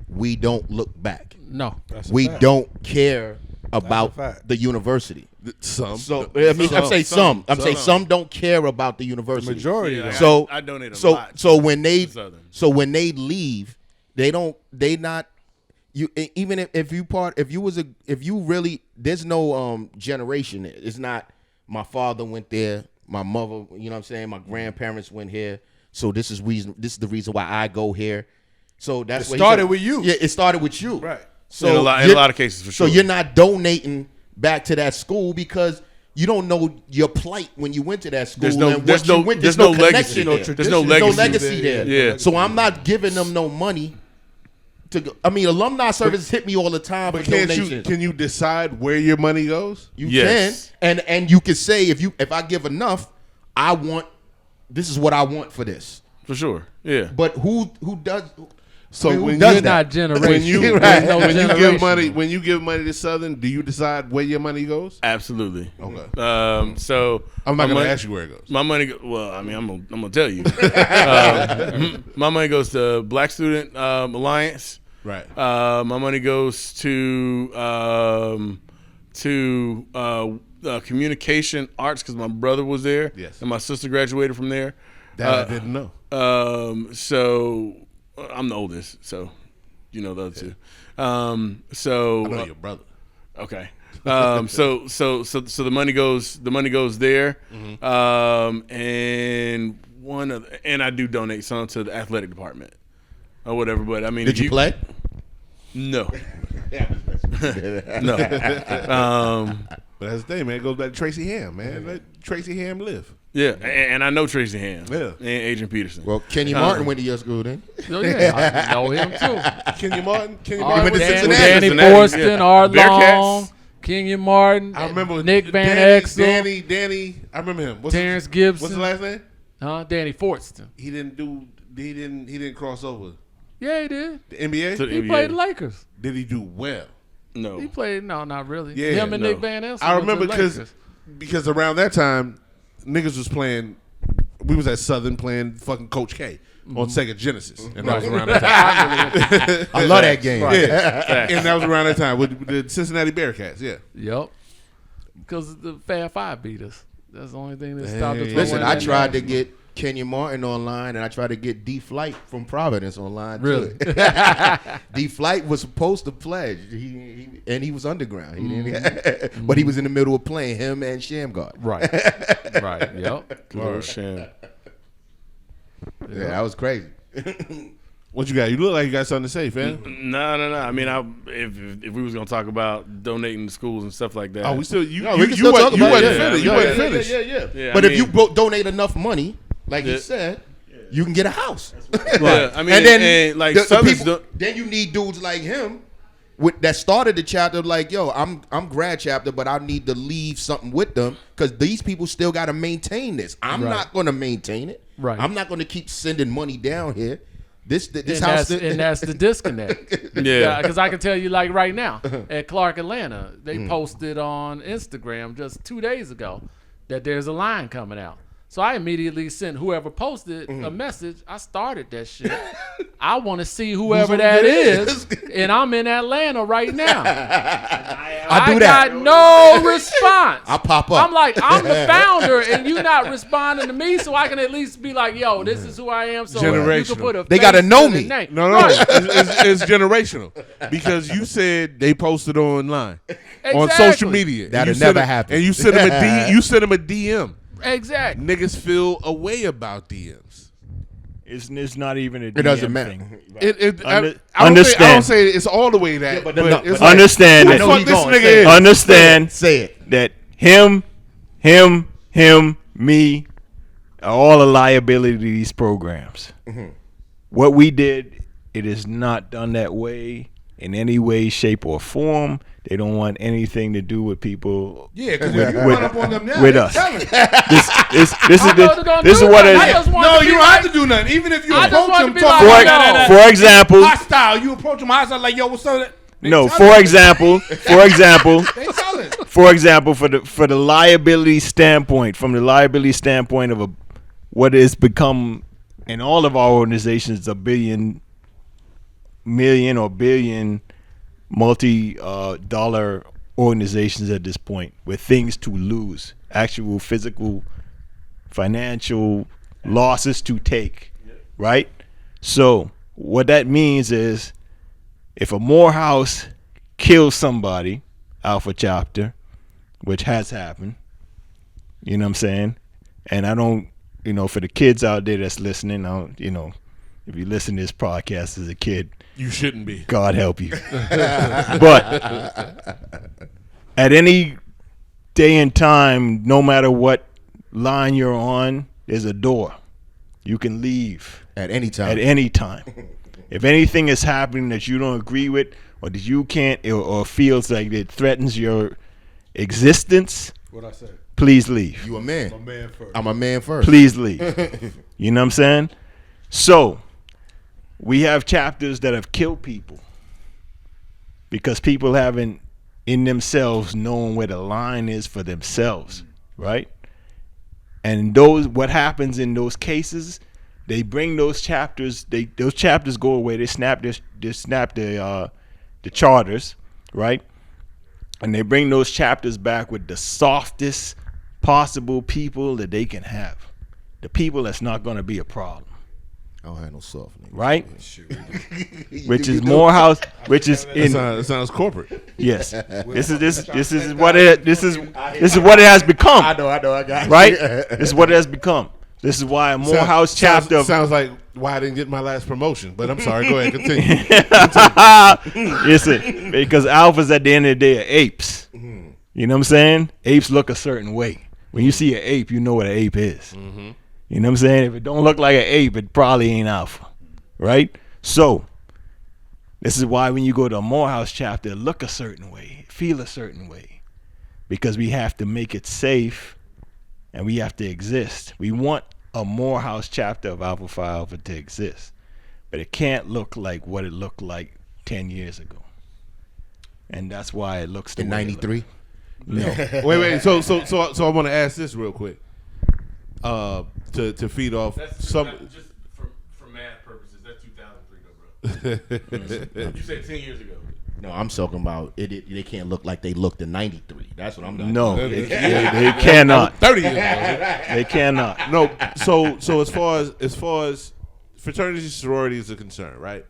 we don't look back. No, we don't care about the university. Some. I'm saying some. I'm saying some don't care about the university. The majority. Yeah, So I donate a lot. So when they leave, they not. You even if you really there's no generation there. It's not my father went there, my mother, you know what I'm saying, my grandparents went here. So this is the reason why I go here. So that's it started with you. Yeah, it started with you. Right. So in a lot of cases for sure. So you're not donating back to that school because you don't know your plight when you went to that school. There's no legacy. There's no legacy there. Yeah. So I'm not giving them no money. Alumni services hit me all the time for donations. Can you decide where your money goes? You can, and you can say if I give enough, this is what I want for this. For sure, yeah. But who does? So when you're not generation, when you give money to Southern, do you decide where your money goes? Absolutely. Okay. So I'm not going to ask you where it goes. My money. I'm gonna tell you. My money goes to Black Student Alliance. Right. My money goes to to communication arts because my brother was there. Yes. And my sister graduated from there. That I didn't know. So I'm the oldest, so you know the other two. So I know your brother. Okay. So the money goes there. And and I do donate some to the athletic department or whatever. But I mean, did you play? No. No. But that's the thing, man. It goes back to Tracy Ham, man. Let Tracy Ham live. Yeah, and I know Tracy Ham. Yeah. And Adrian Peterson. Well, Kenny Martin went to your school then. Oh, yeah, I know him too. Kenny Martin went to Danny Cincinnati. Forston, Art Long, Bearcats. Kenyon Martin. I remember Nick Van Exel. Danny. I remember him. Terrence Gibson. What's the last name? Danny Forston. He didn't cross over. Yeah, he did. The NBA? To the He NBA. played the Lakers. Did he do well? No. He played not really. Yeah, Him and no. Nick Van Exel. I went to remember the Lakers. because around that time, niggas was playing. We was at Southern playing fucking Coach K on Sega Genesis, and that was around that time. I love that game. Yeah, and that was around that time with the Cincinnati Bearcats. Yeah. Yep. Because the Fab Five beat us. That's the only thing that stopped us. from Listen, winning I that tried to national. get Kenyon Martin online, and I tried to get D Flight from Providence online. Really? Too. D Flight was supposed to pledge, and he was underground. He didn't, but he was in the middle of playing him and Shamgar. Right. Right. Yep. Oh, shit. Yeah, that was crazy. What you got? You look like you got something to say, fam. No. I mean, if we was gonna talk about donating to schools and stuff like that. Oh, we still you No, you, we can you, still wasn't- talk you about wasn't it. finished. You wasn't finished. Yeah, But I if you mean- donate enough money, like Yeah. you said, you can get a house. Yeah, I mean, and then and, like, the Southern's people, do- then you need dudes like him that started the chapter. Like, yo, I'm grad chapter, but I need to leave something with them because these people still got to maintain this. I'm not going to maintain it. Right. I'm not going to keep sending money down here. This And house, that's the disconnect. Yeah. Because I can tell you, like right now at Clark Atlanta, they posted on Instagram just 2 days ago that there's a line coming out. So I immediately sent whoever posted a message. I started that shit. I want to see whoever that is, and I'm in Atlanta right now. I do that. got no response. I pop up. I'm like, I'm the founder, and you not responding to me, so I can at least be like, yo, this is who I am. So you can Generational. put a They gotta face know to the me. name. No, Right. it's generational because you said they posted online on Exactly. social media. And That'll you sent never them- happen. And you sent them you sent them a DM. Exactly. Niggas feel a way about DMs. It's not even a It doesn't DM matter. thing. I don't say it's all the way that, but it's like, Understand who that. the fuck this nigga is? Understand Say it. that him, me, are all a liability to these programs. What we did, it is not done that way in any way, shape, or form. They don't want anything to do with people. Yeah, because with, if you run up on them now, with they us. tell it. This is what it I is. just want No, to you be don't like, have to do nothing. Even if you I just approach want to them, be talking like, about no. For example, hostile, you approach them hostile like, yo, what's up? They no. tell For it. example, they tell it. for example, for the liability standpoint, from the liability standpoint of what has become in all of our organizations a million or billion multi-dollar organizations at this point with things to lose, actual physical, financial losses to take, right? So what that means is if a Morehouse kills somebody, Alpha Chapter, which has happened, you know what I'm saying? And I don't, for the kids out there that's listening, if you listen to this podcast as a kid, You shouldn't be. God help you. But at any day and time, no matter what line you're on, there's a door. You can leave At any time. At any time. If anything is happening that you don't agree with, or that you can't, or feels like it threatens your existence, What I say? please leave. You a man. I'm a man first. I'm a man first. Please leave. You know what I'm saying? So, we have chapters that have killed people because people haven't in themselves known where the line is for themselves, right? And what happens in those cases, they bring those chapters, those chapters go away, they snap the charters, right? And they bring those chapters back with the softest possible people that they can have. The people that's not going to be a problem. I don't have no soft niggas. Right? Which is Morehouse, which is in. It sounds corporate. Yes. This is what it has become. I know, I got you. Right? This is what it has become. This is why a Morehouse chapter sounds like why I didn't get my last promotion. But I'm sorry. Go ahead, continue. Listen, because alphas at the end of the day are apes. You know what I'm saying? Apes look a certain way. When you see an ape, you know what an ape is. You know what I'm saying? If it don't look like an ape, it probably ain't alpha. Right? So, this is why when you go to a Morehouse chapter, it look a certain way, feel a certain way. Because we have to make it safe and we have to exist. We want a Morehouse chapter of Alpha Phi Alpha to exist. But it can't look like what it looked like 10 years ago. And that's why it looks the in way '93. No. Wait. So I want to ask this real quick. To feed off some. Just for math purposes, that's 2003, though, bro. You said 10 years ago. No, I'm talking about it. They can't look like they looked in '93. That's what I'm talking No, about. they cannot. 30 years ago. They cannot. No. So as far as fraternities and sororities are concerned, right?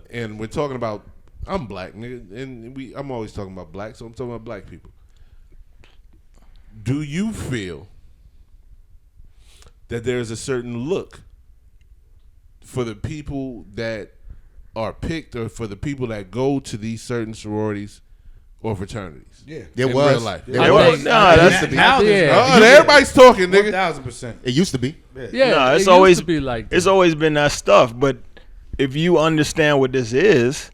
And we're talking about. I'm black, nigga, and I'm always talking about black, so I'm talking about black people. Do you feel that there's a certain look for the people that are picked, or for the people that go to these certain sororities or fraternities? Yeah, There in was. real life. There was. That's the now. Everybody's talking, nigga. 1,000%. It used to be. Yeah, No, it's it always used to be like that. It's always been that stuff. But if you understand what this is,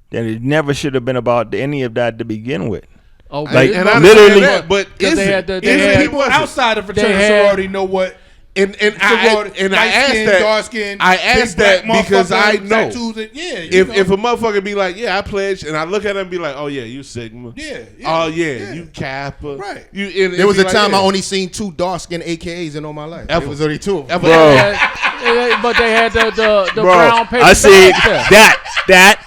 then it never should have been about any of that to begin with. Oh, Like, and I literally, understand that, but Because is they it? had the- Is they it? had- It wasn't. Outside of fraternity They had- sorority know what And I sorority, asked light-skinned, that. dark-skinned, I asked big that black because I motherfucker, know tattoos and- yeah, you if know. a motherfucker be like, yeah, I pledged, and I look at him and be like, oh yeah, you Sigma. Yeah, Oh yeah, you Kappa. Right. You. There was a time I only seen 2 dark-skinned AKAs in all my life. Ever. It was only 2 of them. bro, But they had the bro, brown paper I see bag test. that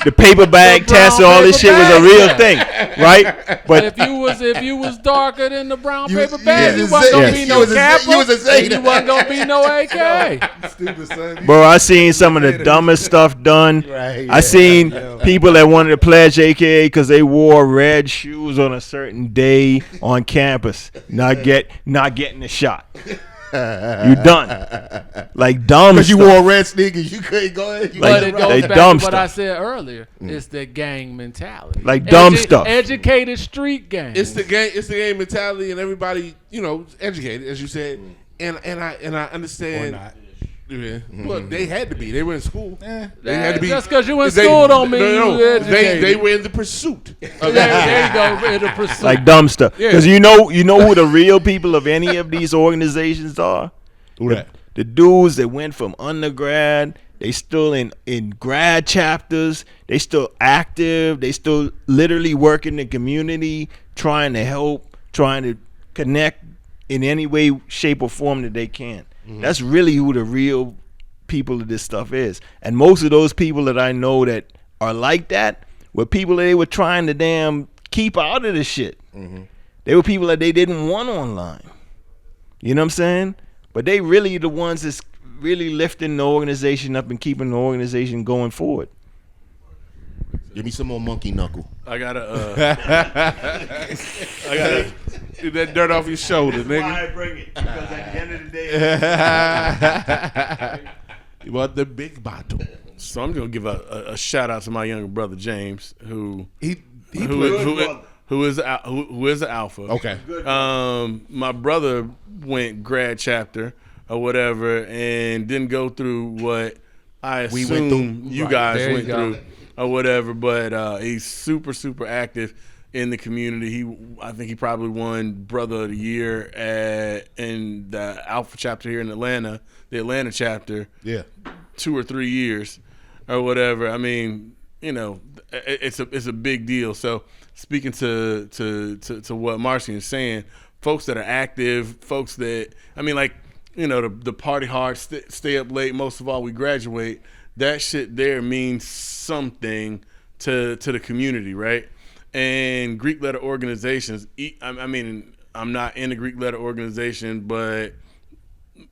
the paper bag The test and all this shit brown was a paper real bag thing, right? But if you was darker than the brown You- paper bag, you you wasn't gonna was a- be you no was a- Kappa, you was a and Zeta. you wasn't gonna be no AK. Stupid son. bro, I seen some of the dumbest stuff done. Right, I yeah. seen people that wanted to pledge AKA because they wore red shoes on a certain day on campus, not getting the shot. You done. Like dumb Because you stuff. wore red sneakers, you couldn't go ahead. You But couldn't it run. goes They back dumb to what I stuff. said earlier. It's the gang mentality. Like dumb stuff. Educated street gang. It's the game mentality, and everybody, educated, as you said, and I understand. Or not. Yeah. Well, they had to be. They were in school. They had to be. Just 'cause you in school don't mean you educated. They were in the pursuit. Of there you go. In the pursuit. Like dumb stuff. Yeah. Because you know who the real people of any of these organizations are? Who that? The dudes that went from undergrad, they still in grad chapters, they still active, they still literally work in the community, trying to help, trying to connect in any way, shape, or form that they can. That's really who the real people of this stuff is. And most of those people that I know that are like that were people that they were trying to damn keep out of this shit. They were people that they didn't want online. You know what I'm saying? But they really the ones that's really lifting the organization up and keeping the organization going forward. Give me some more monkey knuckle. I gotta Get that dirt off your shoulder, nigga. Why I bring it? Because at the end of the day, You want the big bottle. So I'm gonna give a shout out to my younger brother James, who is an alpha. Okay. My brother went grad chapter or whatever and didn't go through what I We assume went through. you Right. guys There you went go. through or whatever. But he's super active in the community. I think he probably won Brother of the Year in the Alpha chapter here in Atlanta, the Atlanta chapter. Yeah. 2 or 3 years or whatever. I mean, it's a big deal. So speaking to what Marcy is saying, folks that are active, folks that the party hard, stay up late. Most of all, we graduate. That shit there means something to the community, right? And Greek letter organizations, I mean, I'm not in a Greek letter organization, but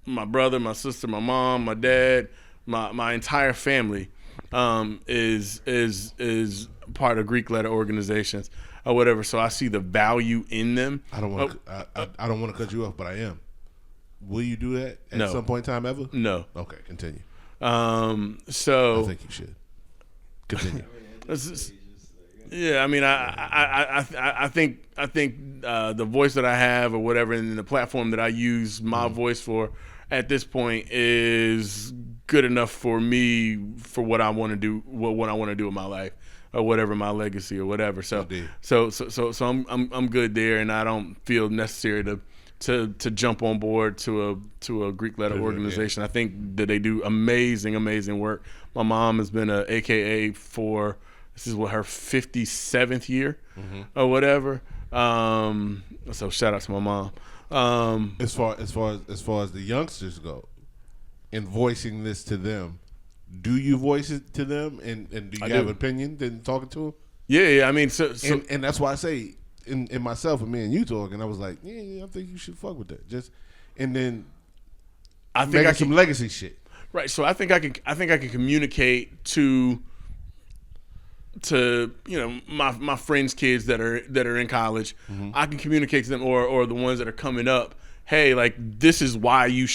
my brother, my sister, my mom, my dad, my entire family is part of Greek letter organizations or whatever. So I see the value in them. I don't want to cut you off, but I am. Will you do that at No. some point in time ever? No. Okay, continue. So I think you should continue. Yeah, I mean, I think the voice that I have or whatever, and the platform that I use my voice for at this point is good enough for me for what I want to do, what I want to do with my life or whatever, my legacy or whatever. So I'm good there, and I don't feel necessary to jump on board to a Greek letter organization. I think that they do amazing work. My mom has been a AKA for this is her 57th year or whatever. So shout out to my mom. As far as the youngsters go, in voicing this to them, do you voice it to them, and do you have an opinion in talking to them? Yeah. I mean, and that's why I say in myself and me and you talking, I was like, yeah, I think you should fuck with that. And then I think some legacy shit. Right. So I think I can communicate to my friends' kids that are in college. I can communicate to them or the ones that are coming up. Hey, like this is why you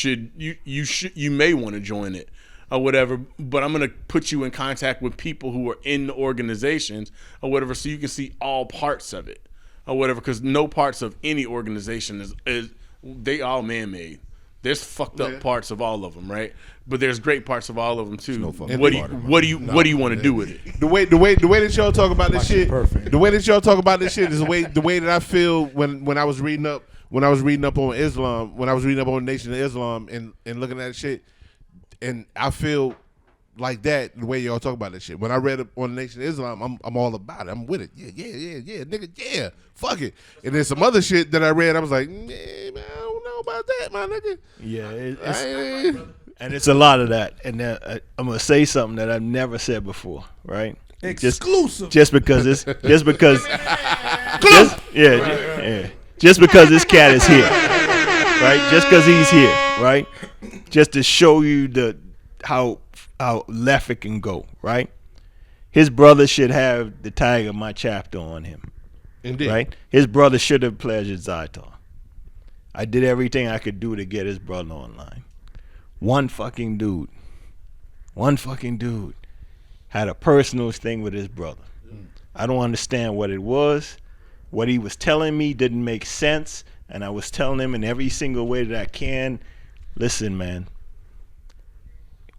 may want to join it or whatever. But I'm gonna put you in contact with people who are in the organizations or whatever, so you can see all parts of it or whatever. Because no parts of any organization is they all man-made. There's fucked up parts of all of them, right? But there's great parts of all of them too. What do you want to do with it? The way that y'all talk about this shit, the way that y'all talk about this shit is the way that I feel when I was reading up on Islam, when I was reading up on the Nation of Islam and looking at shit, and I feel like that the way y'all talk about this shit. When I read up on the Nation of Islam, I'm all about it. I'm with it. Yeah, nigga, yeah, fuck it. And then some other shit that I read, I was like, man, I don't know about that, my nigga. Yeah, and it's a lot of that. And I'm gonna say something that I've never said before, right? Exclusive. Just because this cat is here, right? Just because he's here, right? Just to show you how left it can go, right? His brother should have the tag of my chapter on him. Indeed. Right? His brother should have pledged Zaitar. I did everything I could do to get his brother online. One fucking dude had a personal thing with his brother. I don't understand what it was. What he was telling me didn't make sense, and I was telling him in every single way that I can, listen, man,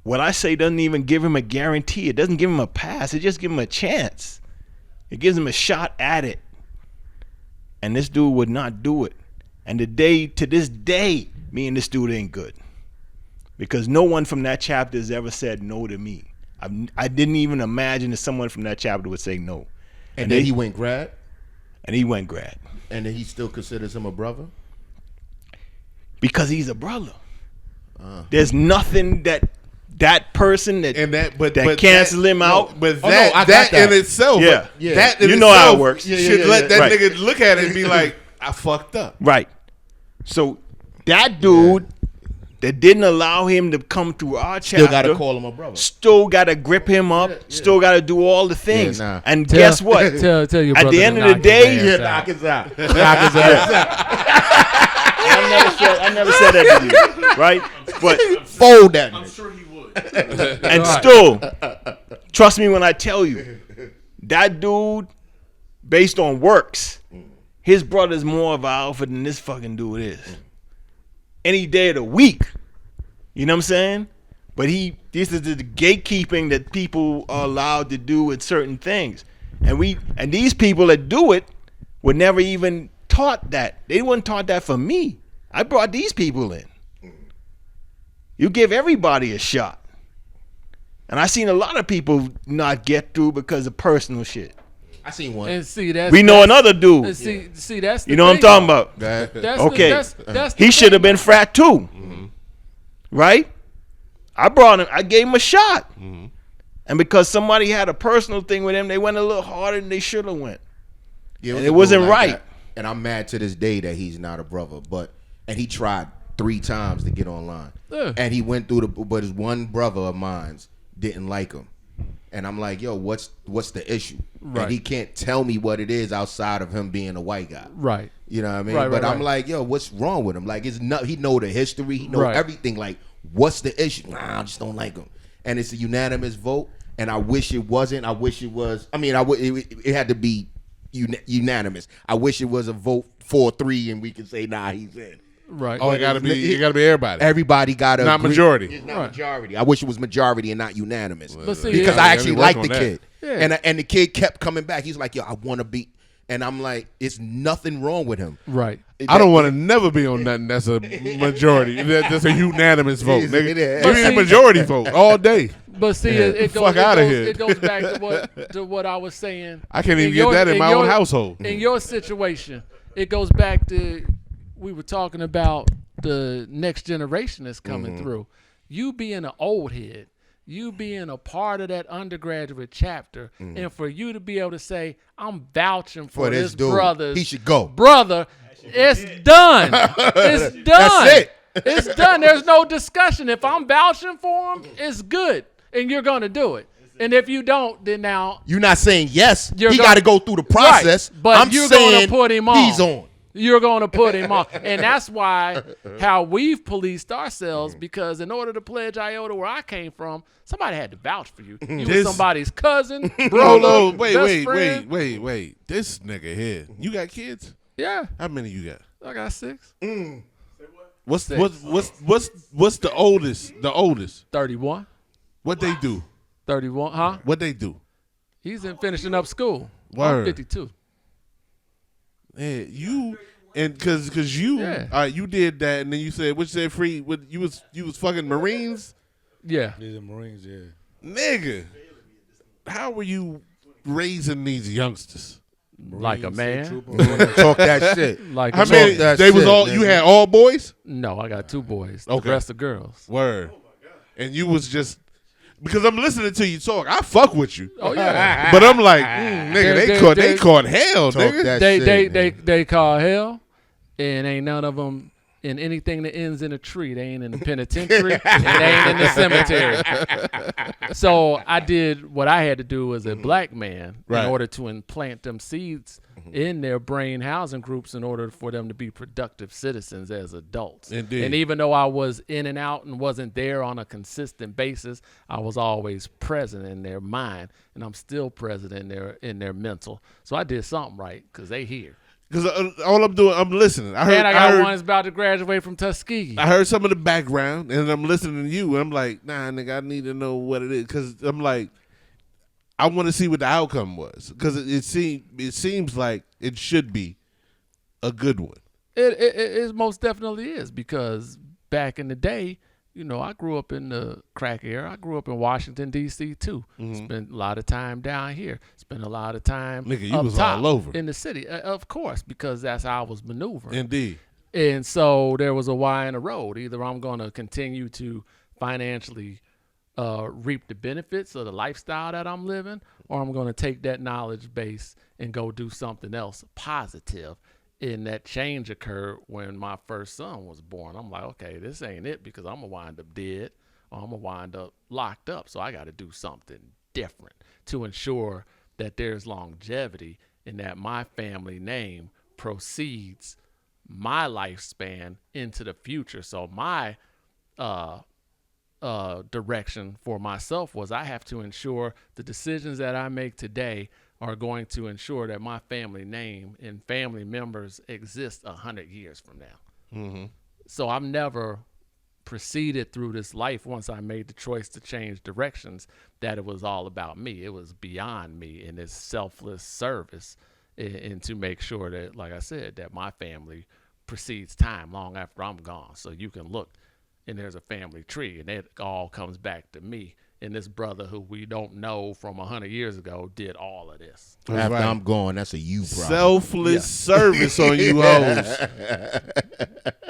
what I say doesn't even give him a guarantee. It doesn't give him a pass. It just gives him a chance. It gives him a shot at it. And this dude would not do it. And to this day, me and this dude ain't good. Because no one from that chapter has ever said no to me. I didn't even imagine that someone from that chapter would say no. And then he went grad? And he went grad. And then he still considers him a brother? Because he's a brother. There's nothing that person that cancel him out. But that in itself, that in you know itself how it works. Should let that nigga look at it and be like, I fucked up. Right. So that dude that didn't allow him to come through our chapter Still got to call him a brother. Still got to grip him up. Still got to do all the things. And guess what? Tell your at brother the end of the day, knock his out. knock his ass. I never said that to you, right? But fold that. I'm sure he would. And still, trust me when I tell you, that dude, based on works, his brother's more of an alpha than this fucking dude is. Any day of the week. You know what I'm saying? But this is the gatekeeping that people are allowed to do with certain things. And these people that do it were never even taught that. They weren't taught that for me. I brought these people in. You give everybody a shot. And I seen a lot of people not get through because of personal shit. I seen one. And see, that's, we know another dude. See, that's the you know what I'm talking about. That's he should have been frat too. Right? I brought him. I gave him a shot. And because somebody had a personal thing with him, they went a little harder than they should have went. Yeah, and it wasn't dude like right. that. And I'm mad to this day that he's not a brother. And he tried 3 times to get online. Yeah. And he went through but his one brother of mine's didn't like him. And I'm like, yo, what's the issue? Right. And he can't tell me what it is outside of him being a white guy. Right. You know what I mean? Right, but right, I'm right. like, yo, what's wrong with him? Like, it's not. He know the history. He know Right. everything. Like, what's the issue? Nah, I just don't like him. And it's a unanimous vote. And I wish it wasn't. I wish it was. I mean, it had to be unanimous. I wish it was a vote 4-3, and we can say, nah, he's in. Right. Oh, it gotta be everybody. Everybody got to Not agree. majority. It's not majority. I wish it was majority and not unanimous. But see, Because yeah, I actually work like on the that. kid. Yeah. And the kid kept coming back. He's like, yo, I want to be. And I'm like, it's nothing wrong with him. Right. I don't want to never be on nothing that's a majority. That's a unanimous vote. Nigga. It is. Give me a majority vote all day. But see, Yeah. it goes, Fuck outta here. It goes back to what I was saying. I can't even get that in my own household. In your situation, it goes back to we were talking about the next generation that's coming through. You being an old head, you being a part of that undergraduate chapter, and for you to be able to say, I'm vouching for this dude, brother's he should go. brother, it's done. It's done. That's it. It's done. There's no discussion. If I'm vouching for him, it's good, and you're going to do it. And if you don't, then now You're not saying yes. You're He gonna- got to go through the process. Right, but I'm you're saying going to put him on. He's on. You're going to put him on. And that's why how we've policed ourselves, because in order to pledge iota where I came from, somebody had to vouch for you. You were somebody's cousin, brother, Oh, best friend. wait. This nigga here. You got kids? Yeah, How many you got? I got 6. What's the oldest? The oldest. 31. What they do? 31, huh? What they do? He's in finishing up school. Word. I'm 52. Yeah, you and cause you you did that, and then you said what you said free. What you was fucking Marines, Yeah. These are Marines, yeah. nigga. How were you raising these youngsters? Like a man. Talk that shit. Like How a many? man. They was all you had all boys. No, I got 2 boys. Okay. The rest are girls. Word. And you was just because I'm listening to you talk. I fuck with you. Oh yeah. But I'm like, nigga, they caught hell, Talk nigga. that They shit, they man. they call hell, and ain't none of them in anything that ends in a tree. They ain't in the penitentiary, and they ain't in the cemetery. So I did what I had to do as a black man Right. in order to implant them seeds in their brain housing groups in order for them to be productive citizens as adults. Indeed. And even though I was in and out and wasn't there on a consistent basis, I was always present in their mind, and I'm still present in their mental. So I did something right because they here. Because all I'm doing, I'm listening. I And I got heard, one that's about to graduate from Tuskegee. I heard some of the background, and I'm listening to you, and I'm like, nah, nigga, I need to know what it is. Because I'm like, I want to see what the outcome was. Because it seems like it should be a good one. It most definitely is, because back in the day, you know, I grew up in the crack era. I grew up in Washington, D.C. too. Spent a lot of time down here. Spent a lot of time Nigga, you up was top all over. in the city. Of course, because that's how I was maneuvering. Indeed. And so there was a Y in the road. Either I'm going to continue to financially reap the benefits of the lifestyle that I'm living, or I'm going to take that knowledge base and go do something else positive. And that change occurred when my first son was born. I'm like, okay, this ain't it, because I'm going to wind up dead, or I'm going to wind up locked up. So I got to do something different to ensure that there's longevity and that my family name proceeds my lifespan into the future. So my direction for myself was I have to ensure the decisions that I make today are going to ensure that my family name and family members exist 100 years from now. Mm-hmm. So I've never proceeded through this life once I made the choice to change directions that it was all about me. It was beyond me in this selfless service and to make sure that, like I said, that my family precedes time long after I'm gone. So you can look and there's a family tree and it all comes back to me and this brother who we don't know from 100 years ago did all of this. After I'm gone, that's a you problem. Selfless service on you hoes.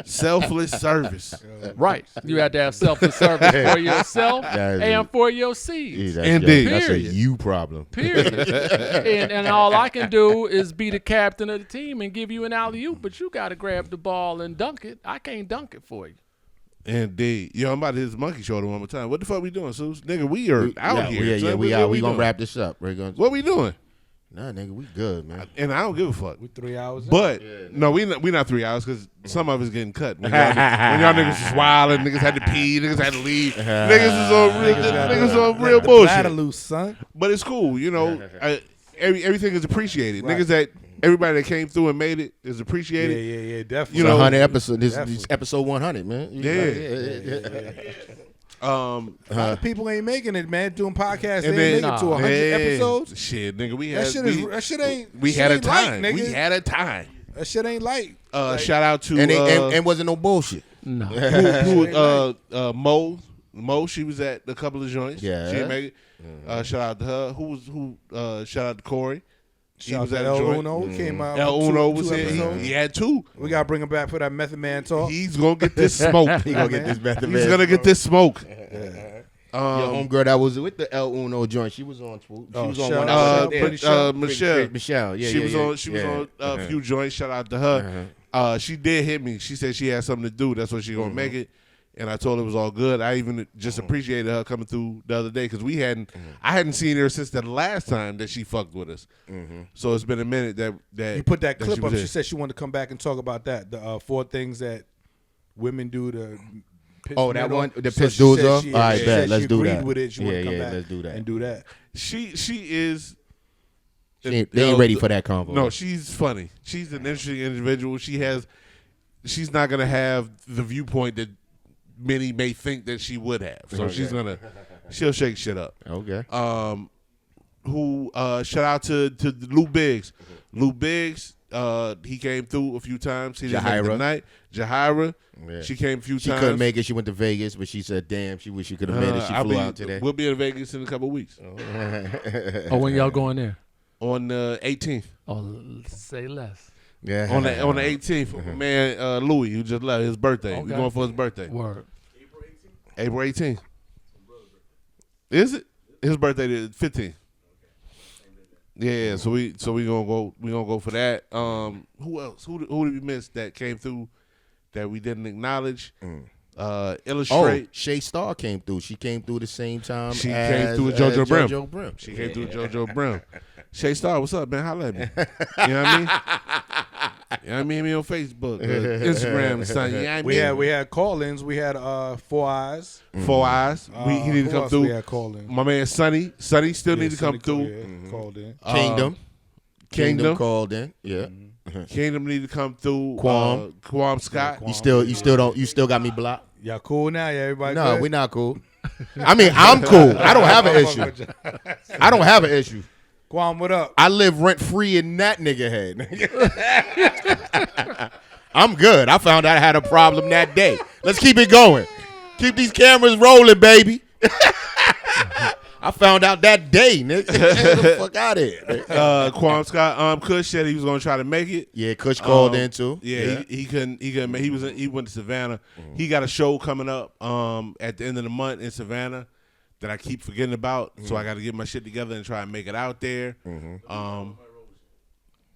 Selfless service. Right. You had to have selfless service for yourself and for your seeds. Indeed. That's a you problem. Period. and all I can do is be the captain of the team and give you an alley-oop, but you got to grab the ball and dunk it. I can't dunk it for you. Indeed. Yo, I'm about to hit this monkey shoulder one more time. What the fuck we doing, Seuss? Nigga, we are out here. Yeah, son. we out. We doing? gonna wrap this up. What we doing? Nah, nigga, we good, man. And I don't give a fuck. We 3 hours. But no, we not 3 hours because some of us getting cut. When y'all niggas was wilding, niggas had to pee, niggas had to leave, niggas was on real bullshit. Bladder loose, son. But it's cool, you know. Everything is appreciated. Right. Niggas that everybody that came through and made it is appreciated. Yeah, definitely. You know, 100 episode. This is episode 100, man. A lot of people ain't making it, man. Doing podcasts, and they ain't making it to 100 episodes. Shit, nigga, that shit ain't. We had a time. Light, we had a time. That shit ain't light. Shout out to and wasn't no bullshit. No. Mo, she was at a couple of joints. Yeah, she didn't make it. Shout out to her. Shout out to Corey. He was at El Uno. He came out. El Uno was two here. He had 2. We gotta bring him back for that Method Man talk. He's gonna get this smoke. He gonna get this Method Man. He's gonna get this smoke. Your homegirl that was with the El Uno joint, she was on. She was on one. Michelle. Yeah, she was on. She was on a few joints. Shout out to her. She did hit me. She said she had something to do. That's why she gonna make it. And I told her it was all good. I even just appreciated her coming through the other day because I hadn't seen her since the last time that she fucked with us. So it's been a minute that you put that clip up. She said she wanted to come back and talk about that. The 4 things that women do to piss that one, the so piss dudes off. All right, bet. Let's do that. With it. She want to come back let's do that and do that. She is. They ain't ready for that convo. No, she's funny. She's an interesting individual. She's not gonna have the viewpoint that many may think that she would have. So she'll shake shit up. Okay. Shout out to Lou Biggs. Lou Biggs, he came through a few times. He didn't make the night. Jahira, she came a few times. She couldn't make it. She went to Vegas, but she said, damn, she wish she could have made it. She flew out today. We'll be in Vegas in a couple of weeks. When y'all going there? On the 18th. Oh, say less. Yeah. On the 18th, man, Louis, who just left, his birthday. Okay. We going for his birthday. Word. April 18th. Is it? His birthday is 15th. Yeah, so we gonna go for that. Who else? Who did we miss that came through that we didn't acknowledge? Illustrate. Shay Starr came through. She came through the same time. She as, came through with JoJo Brim. She came through with JoJo Brim. Shay Starr, what's up, man? Holla at me. You know what I mean? You know what I mean? Me on Facebook, Instagram, and something. You know what I mean? We had call-ins. We had 4 Eyes. 4 Eyes. He need to come through. We had call-ins. My man Sonny still need to come through. Called in. Kingdom called in. Yeah. Kingdom need to come through. Quam Scott. You still got me blocked. Y'all cool now? Yeah, everybody. No, good? we're not cool. I mean, I'm cool. I don't have an issue. I don't have an issue. Quam, what up? I live rent free in that nigga head. I'm good. I found out I had a problem that day. Let's keep it going. Keep these cameras rolling, baby. I found out that day, nigga. Get the fuck out of here. Quam Scott, Kush said he was gonna try to make it. Yeah, Kush called in too. Yeah, he couldn't. He went to Savannah. He got a show coming up at the end of the month in Savannah that I keep forgetting about. So I got to get my shit together and try and make it out there. I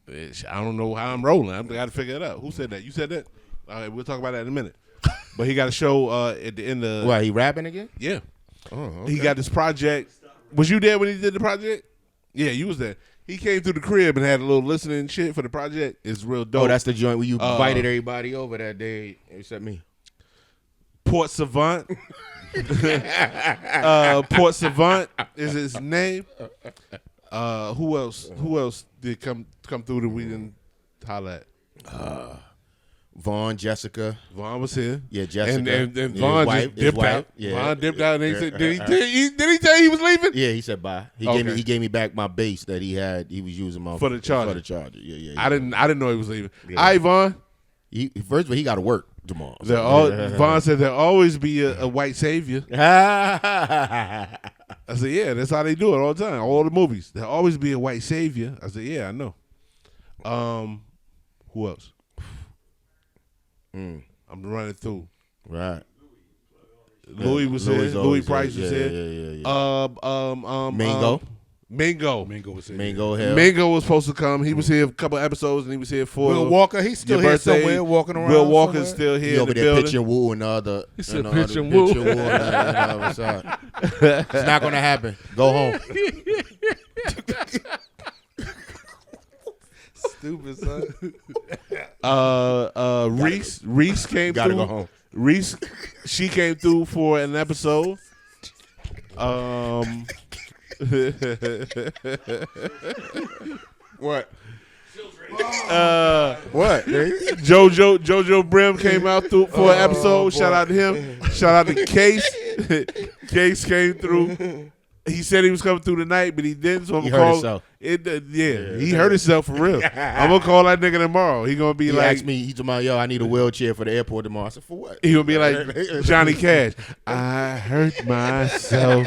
don't know how I'm rolling. I got to figure it out. Who said that? You said that? All right, we'll talk about that in a minute. But he got a show at the end of. What, he rapping again? Yeah. Oh, okay. He got this project. Was you there when he did the project? Yeah, you was there. He came through the crib and had a little listening shit for the project. It's real dope. Oh, that's the joint where you invited everybody over that day except me. Port Savant. Port Savant is his name. Who else did come through that we didn't holler at? Vaughn, Jessica. Vaughn was here. Yeah, Jessica. And Vaughn just dipped out. Yeah. Vaughn dipped out. And he said, did he tell you he was leaving? Yeah, he said bye. He gave me back my bass that he was using for the charger. Yeah. I didn't know he was leaving. Yeah. All right, Vaughn. First of all, he got to work tomorrow. Vaughn said there'll always be a white savior. said, yeah, that's how they do it all the time. All the movies. There'll always be a white savior. I said, yeah, I know. Who else? I'm running through. Right. Louis was here. Louis Price was here. Mingo. Mingo was here. Mingo was supposed to come. He was here a couple episodes, and he was here for Will Walker. He's still here somewhere, walking around. Will Walker's still here. He over in the there building. pitching Woo and the other. He said pitching Woo. Woo. It's not gonna happen. Go home. Stupid son. Reese came gotta through. go home. Reese, she came through for an episode. What? What? Jojo Brim came out through for an episode. Shout out to him. Shout out to Case. Case came through. He said he was coming through tonight, but he didn't. So I'm He gonna hurt call. himself. He hurt himself for real. I'm gonna call that nigga tomorrow. He gonna be He like, asked me, he's about, yo, I need a wheelchair for the airport tomorrow. I said, for what? he gonna be like Johnny Cash. I hurt myself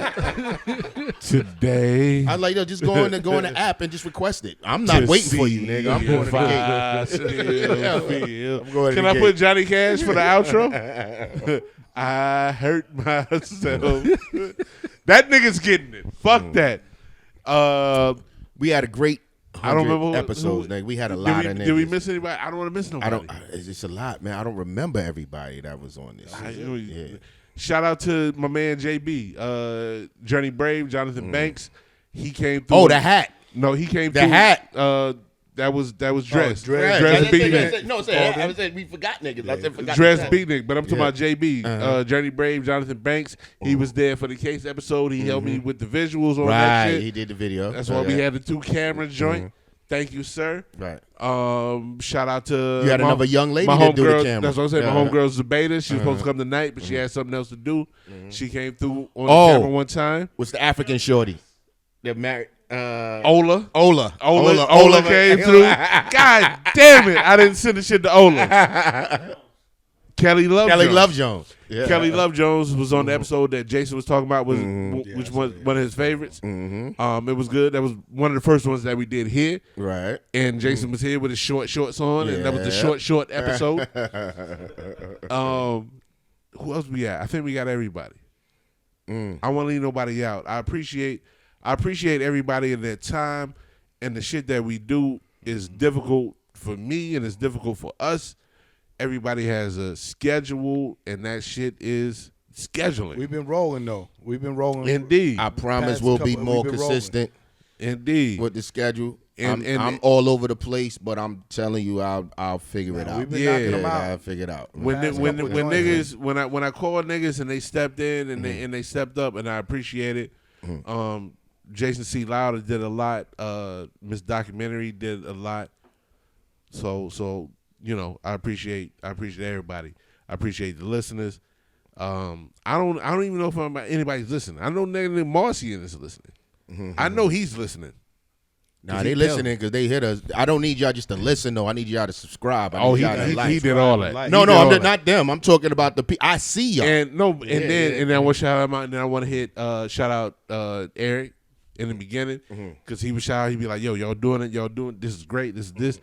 today. I like, yo, just go in the app and just request it. I'm not waiting for you, nigga. I'm going to the gate. I'm going to Can the I gate. put Johnny Cash for the outro? I hurt myself. That nigga's getting it. Fuck that. We had a great I don't remember episodes, nigga. We had a lot of niggas. Did we miss anybody? I don't want to miss nobody. It's a lot, man. I don't remember everybody that was on this. Shout out to my man JB, Journey Brave, Jonathan Banks. He came through. Oh, the hat. No, he came The through. hat. That was Dress. Dress Beatnik. No, I said we forgot niggas. I said forgot. Dress Beatnik, but I'm talking about JB, Journey Brave, Jonathan Banks. He was there for the Case episode. He helped me with the visuals on that shit. He did the video. That's why we had the 2-camera joint. Thank you, sir. Right. Shout out to you had another young lady my that do the homegirl. camera. That's what I'm saying. My homegirl's Zabeda. She was supposed to come tonight, but she had something else to do. She came through on the camera one time. What's the African shorty? They're married. Ola came through. God damn it! I didn't send the shit to Ola. Kelly Love Jones. Yeah. Kelly Love Jones was on the episode that Jason was talking about, which was one of his favorites. It was good. That was one of the first ones that we did here. Right. And Jason was here with his shorts on, and that was the short episode. Who else we got? I think we got everybody. I won't leave nobody out. I appreciate everybody in their time, and the shit that we do is difficult for me and it's difficult for us. Everybody has a schedule, and that shit is scheduling. We've been rolling though. We've been rolling. Indeed. I promise we'll be more consistent. Indeed. With the schedule. And I'm all over the place, but I'm telling you, I'll figure it out. We've been knocking them out. I'll figure it out. When I call niggas and they stepped in and they stepped up, and I appreciate it. Jason C. Lotta did a lot. Miss Documentary did a lot. So you know, I appreciate everybody. I appreciate the listeners. I don't even know if anybody's listening. I know nigga Marcian is listening. I know he's listening. Nah, they listening because they hit us. I don't need y'all just to listen though. I need y'all to subscribe. He did all that. No, I'm not them. I'm talking about the people. I see y'all. And then I want to shout out. And then I want to hit shout out Eric in the beginning because he was shouting. He'd be like, "Yo, y'all doing it. Y'all doing this is great. This is this,"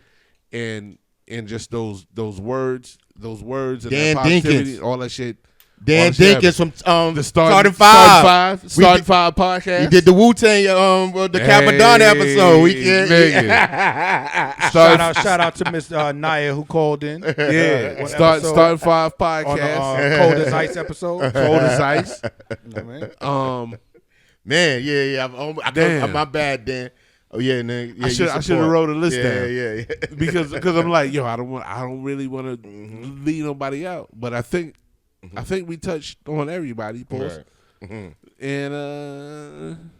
and just those words and Dan that positivity, Dinkins. all that shit. Dan Dinkins from the Starting Five podcast. We did the Wu-Tang the Capadonna episode. We can shout out to Miss Naya who called in. Yeah, Starting Five podcast on the Cold as Ice episode. Cold as Ice. Man, yeah. Damn. My bad, Dan. Oh yeah, nigga. Yeah, I should have wrote a list down. Yeah. because I'm like, yo, I don't really want to leave nobody out, but I think we touched on everybody, post. Right. And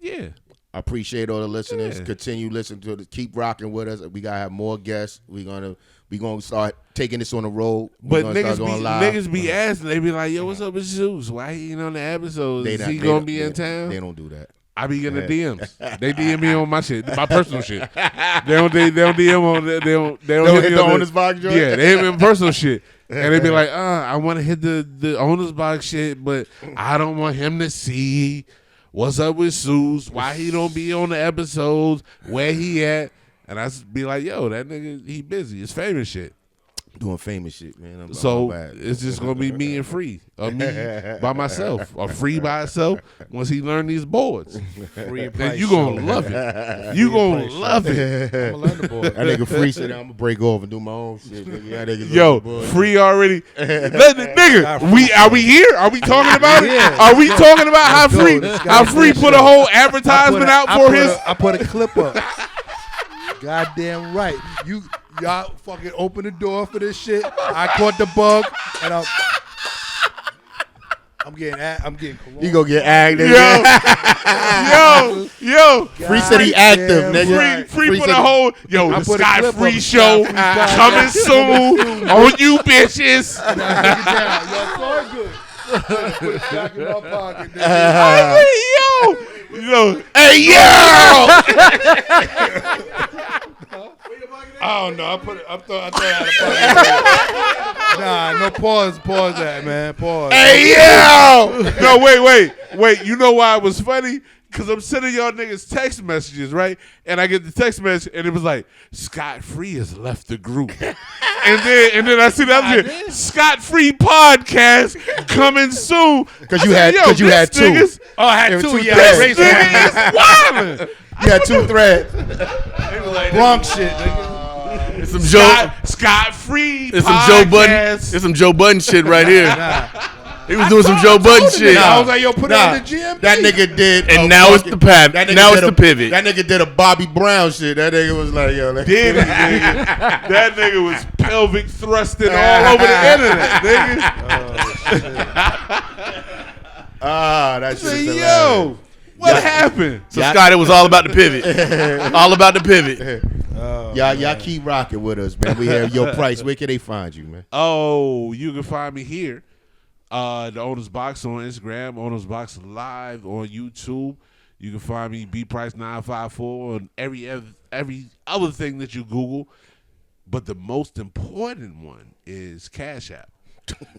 yeah. I appreciate all the listeners. Yeah. Continue listening to it. Keep rocking with us. We gotta have more guests. We gonna start taking this on the road. But niggas be asking. They be like, yo, what's up with Zeus? Why he ain't on the episodes? Is he gonna be in town? They don't do that. I be getting the DMs. They DM me on my shit, my personal shit. They don't DM on. They don't hit me on this box joint? Yeah, they hit me on personal shit. And they be like, I want to hit the owner's box shit, but I don't want him to see what's up with Seuss, why he don't be on the episodes, where he at. And I be like, yo, that nigga, he busy. It's famous shit. Doing famous shit, man. So it's just gonna be me and Free, or me by myself, or Free by itself. Once he learn these boards, then you gonna love it. You gonna love it. I'm gonna learn the board. That nigga Free said, I'm gonna break off and do my own shit. Nigga. Yo, Free already. Nigga, are we here? Are we talking about it? Are we talking about how Free put a whole advertisement out for his? I put a clip up. Goddamn right. Y'all fucking open the door for this shit. I caught the bug, and I'm getting. You gonna get active? Yo. Free said he active, nigga. Free put a whole the Scott Free show coming soon on you bitches. Y'all so good. Put it back in my pocket. Yo. Hey, I don't know. I thought I had a pocket. Nah, no pause that, man. Pause. Hey, yo. No, wait. You know why it was funny? Because I'm sending y'all niggas text messages, right? And I get the text message, and it was like, Scott Free has left the group. and then I see the other shit, Scott Free podcast coming soon. Because you had two. Niggas, I had two. Yeah, this nigga is wildin'. You had two threads. Bronx shit, nigga. It's some Scott Free It's podcast. some Joe Budden. It's some Joe Budden shit right here. He was doing some Joe Budden shit. I was like, yo, put it on the GMP. That nigga did. And now it's the pivot. Now it's the pivot. That nigga did a Bobby Brown shit. That nigga was like, yo. Did he, nigga? That nigga was pelvic thrusting all over the internet, nigga. That shit is yo, what happened? So Scott, it was all about the pivot. All about the pivot. Y'all keep rocking with us, man. We have your price. Where can they find you, man? Oh, you can find me here. The Owner's Box on Instagram, Owner's Box Live on YouTube. You can find me bprice954 on every other thing that you Google. But the most important one is Cash App.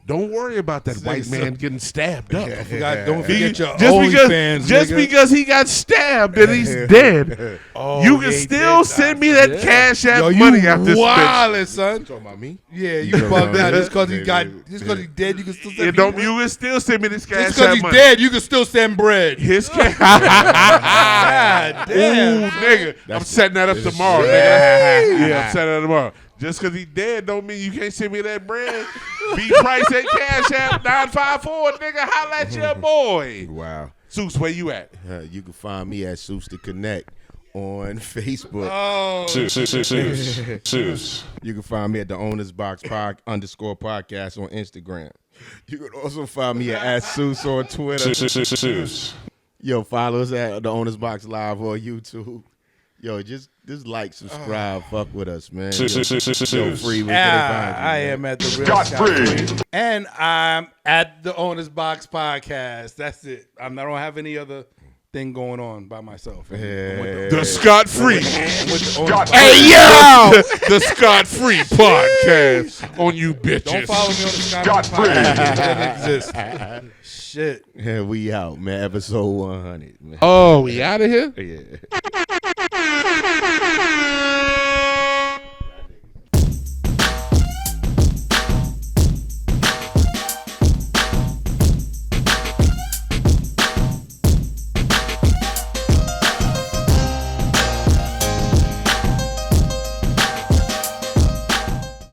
Don't worry about that white man getting stabbed up. Don't forget your OnlyFans. Just because he got stabbed and he's dead, you can still send me that Cash App money after this bitch. Son. Talking about me? Yeah, you bugged out. Just because he's dead, you can still send me. You can still send me this Cash App Just because he's dead, you can still send bread. His cash. God damn. Ooh, nigga. I'm setting that up tomorrow, nigga. Yeah, I'm setting that up tomorrow. Just because he dead don't mean you can't send me that bread. Price at Cash App 954, nigga. Holla at your boy. Wow. Seuss, where you at? You can find me at Seuss to Connect on Facebook. Seuss. You can find me at the Owner's Box _podcast on Instagram. You can also find me at Seuss on Twitter. Seuss. Yo, follow us at the Owner's Box Live on YouTube. Yo, just like, subscribe, fuck with us, man. Yo, Free, where can they find you, I am at the real Scott Free. And I'm at the Owner's Box podcast. That's it. I don't have any other thing going on by myself. The Scott Free. Hey, yo! The Scott Free podcast on you bitches. Don't follow me on the Scott Free podcast. It doesn't exist. Shit. Yeah, we out, man. Episode 100, man. Oh, we out of here? Yeah.